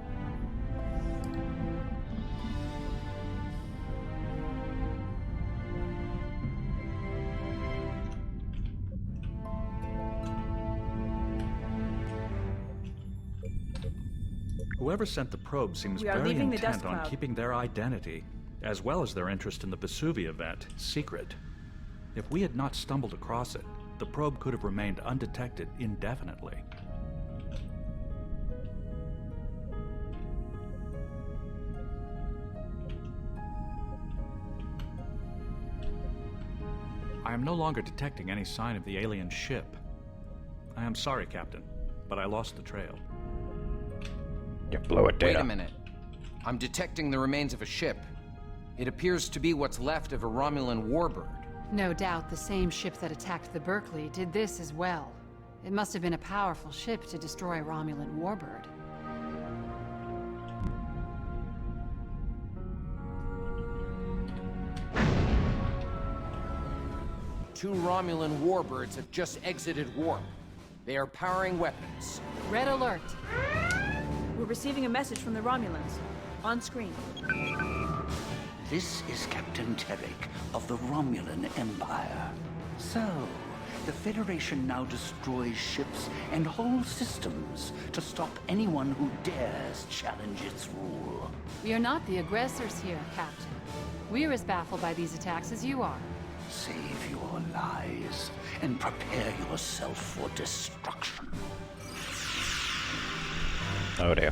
Whoever sent the probe seems We are very leaving the intent dust on cloud. keeping their identity, as well as their interest in the Vesuvi event, secret. If we had not stumbled across it, the probe could have remained undetected indefinitely. I am no longer detecting any sign of the alien ship. I am sorry, Captain, but I lost the trail. You blow it, Data. Wait a minute. I'm detecting the remains of a ship. It appears to be what's left of a Romulan warbird. No doubt the same ship that attacked the Berkeley did this as well. It must have been a powerful ship to destroy a Romulan warbird. Two Romulan warbirds have just exited warp. They are powering weapons. Red alert! We're receiving a message from the Romulans. On screen. This is Captain Terek of the Romulan Empire. So, the Federation now destroys ships and whole systems to stop anyone who dares challenge its rule. We are not the aggressors here, Captain. We're as baffled by these attacks as you are. Save your lies and prepare yourself for destruction. Oh dear.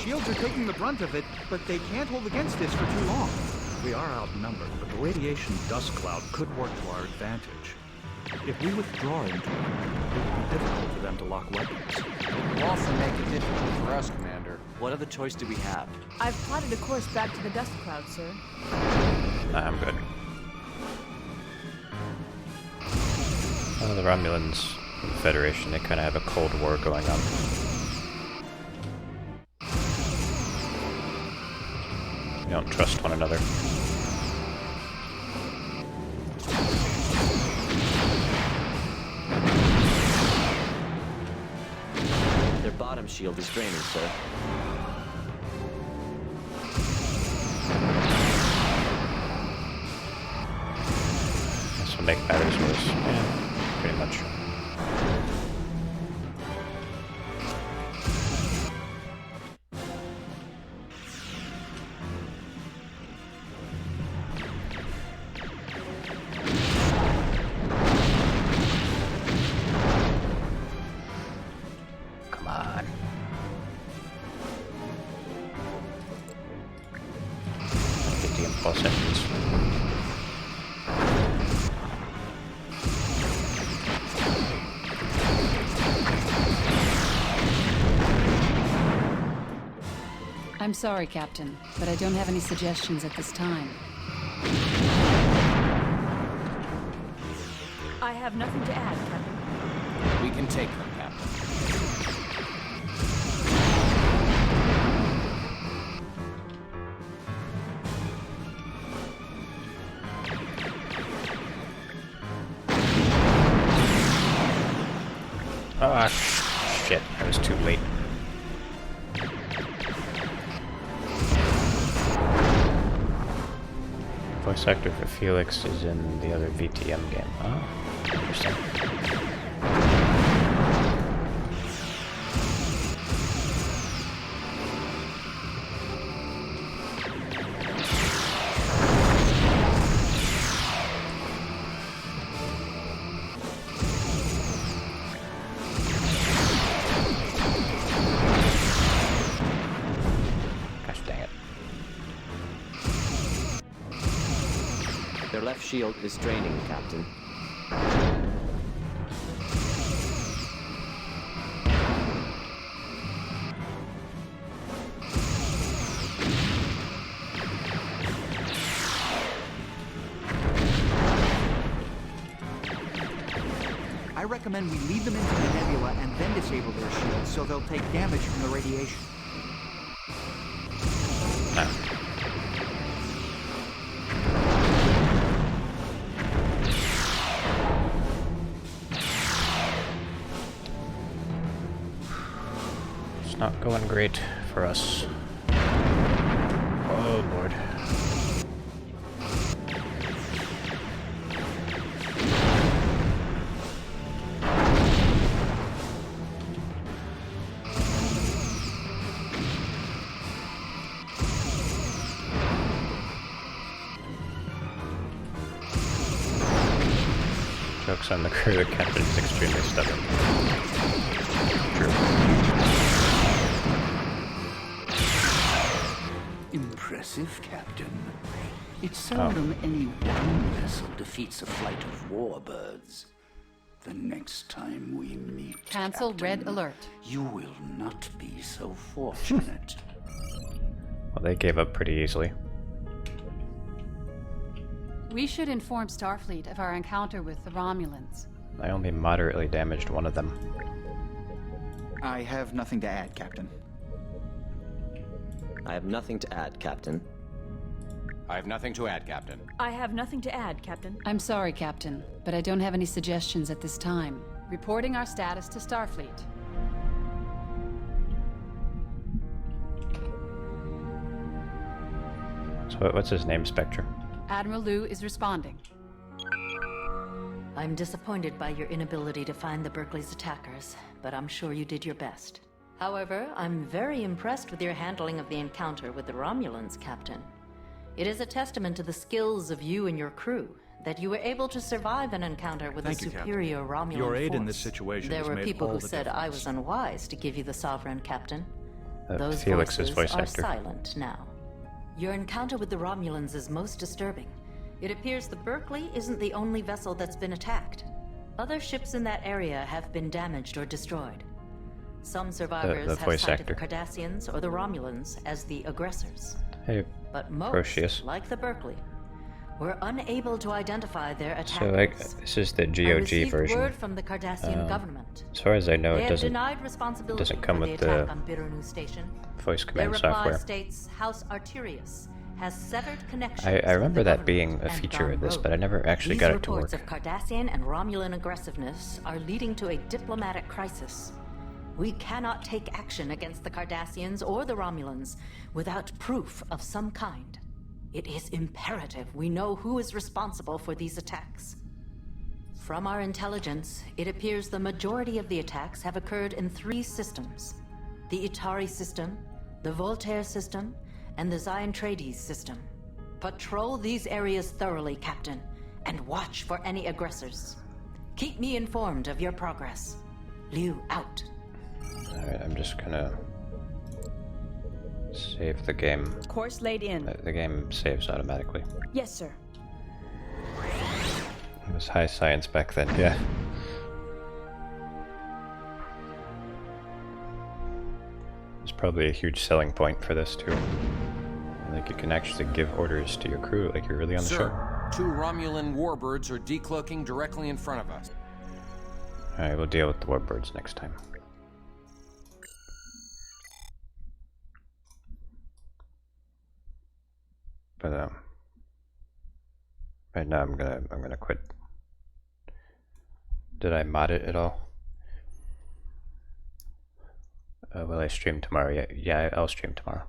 Shields are taking the brunt of it, but they can't hold against this for too long. We are outnumbered, but the radiation dust cloud could work to our advantage. If we withdraw into it, it will be difficult for them to lock weapons. It will also make it difficult for us, Commander. What other choice do we have? I've plotted a course back to the dust cloud, sir. I'm good. The Romulans and the Federation, they kind of have a Cold War going on. They don't trust one another. Their bottom shield is draining, sir. This will make matters worse. Yeah, pretty much. Come on. Get the impulse engines. I'm sorry, Captain, but I don't have any suggestions at this time. I have nothing to add, Captain. We can take them, Captain. Ah, shit. I was too late. Voice actor for Felix is in the other VTM game. Oh, interesting. Gosh dang it. Their left shield is draining, Captain. I recommend we lead them into the nebula and then disable their shields so they'll take damage from the radiation. It's not going great for us. Oh lord. Joke's on the crew, the captain is extremely stubborn. True. Impressive, Captain. It's seldom any one vessel defeats a flight of warbirds. The next time we meet, Cancel Captain, red alert. You will not be so fortunate. Well, they gave up pretty easily. We should inform Starfleet of our encounter with the Romulans. I only moderately damaged one of them. I have nothing to add, Captain. I have nothing to add, Captain. I have nothing to add, Captain. I have nothing to add, Captain. I'm sorry, Captain, but I don't have any suggestions at this time. Reporting our status to Starfleet. So what's his name, Spectre? Admiral Liu is responding. I'm disappointed by your inability to find the Berkeley's attackers, but I'm sure you did your best. However, I'm very impressed with your handling of the encounter with the Romulans, Captain. It is a testament to the skills of you and your crew that you were able to survive an encounter with Thank a you, superior Captain. Romulan Your aid force. in this situation There has were made people all who the said I difference. was unwise to give you the Sovereign, Captain. Those Felix's voices voice are actor. silent now. Your encounter with the Romulans is most disturbing. It appears the Berkeley isn't the only vessel that's been attacked. Other ships in that area have been damaged or destroyed. Some survivors have voice cited actor. the Cardassians or the Romulans as the aggressors. Hey, But most, Procius. like the Berkeley, were unable to identify their So attackers. this is the I GOG received version. word from the Cardassian government. As far as I know, They it have doesn't denied responsibility doesn't come for with the attack the on Birunu Station. voice Their command reply software. states House Arturius has severed connections. I remember with the that being a government and feature gone of this, rogue. but I never actually These got it to reports work. of Cardassian and Romulan aggressiveness are leading to a diplomatic crisis. We cannot take action against the Cardassians or the Romulans without proof of some kind. It is imperative we know who is responsible for these attacks. From our intelligence, it appears the majority of the attacks have occurred in 3 systems: the Itari system, the Voltaire system, and the Ziontrades system. Patrol these areas thoroughly, Captain, and watch for any aggressors. Keep me informed of your progress. Liu out. Alright, I'm just gonna save the game. Course laid in. The game saves automatically. Yes, sir. It was high science back then, yeah. It's probably a huge selling point for this too. Like you can actually give orders to your crew like you're really on the show. Sir, 2 Romulan warbirds are decloaking directly in front of us. Alright, we'll deal with the warbirds next time. But right now I'm gonna quit. Did I mod it at all? Will I stream tomorrow? Yeah, I'll stream tomorrow.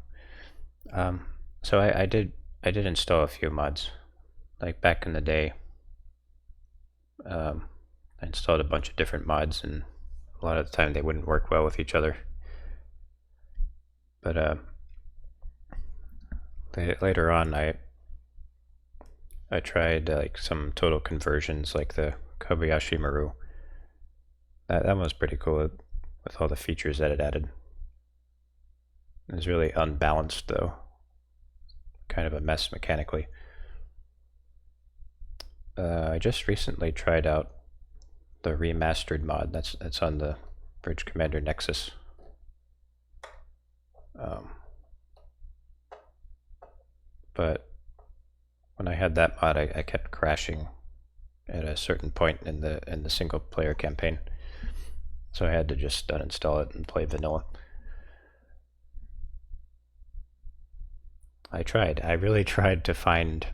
So I did install a few mods, like back in the day. I installed a bunch of different mods, and a lot of the time they wouldn't work well with each other. But later on, I tried like some total conversions, like the Kobayashi Maru. That one was pretty cool with all the features that it added. It was really unbalanced though, kind of a mess mechanically. I just recently tried out the remastered mod that's on the Bridge Commander Nexus. But when I had that mod, I kept crashing at a certain point in the single player campaign, so I had to just uninstall it and play vanilla. I really tried to find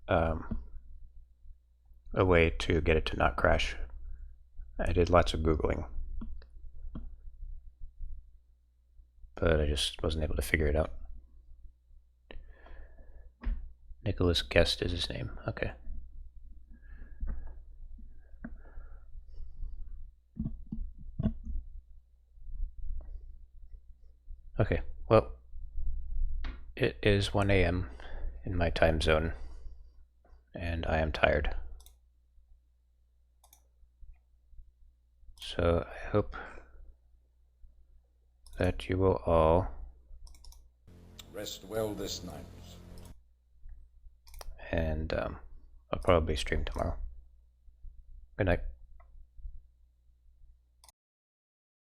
a way to get it to not crash. I did lots of Googling, but I just wasn't able to figure it out. Nicholas Guest is his name. Okay. Okay, well, it is 1 a.m. in my time zone, and I am tired. So I hope that you will all rest well this night. And I'll probably stream tomorrow. Good night.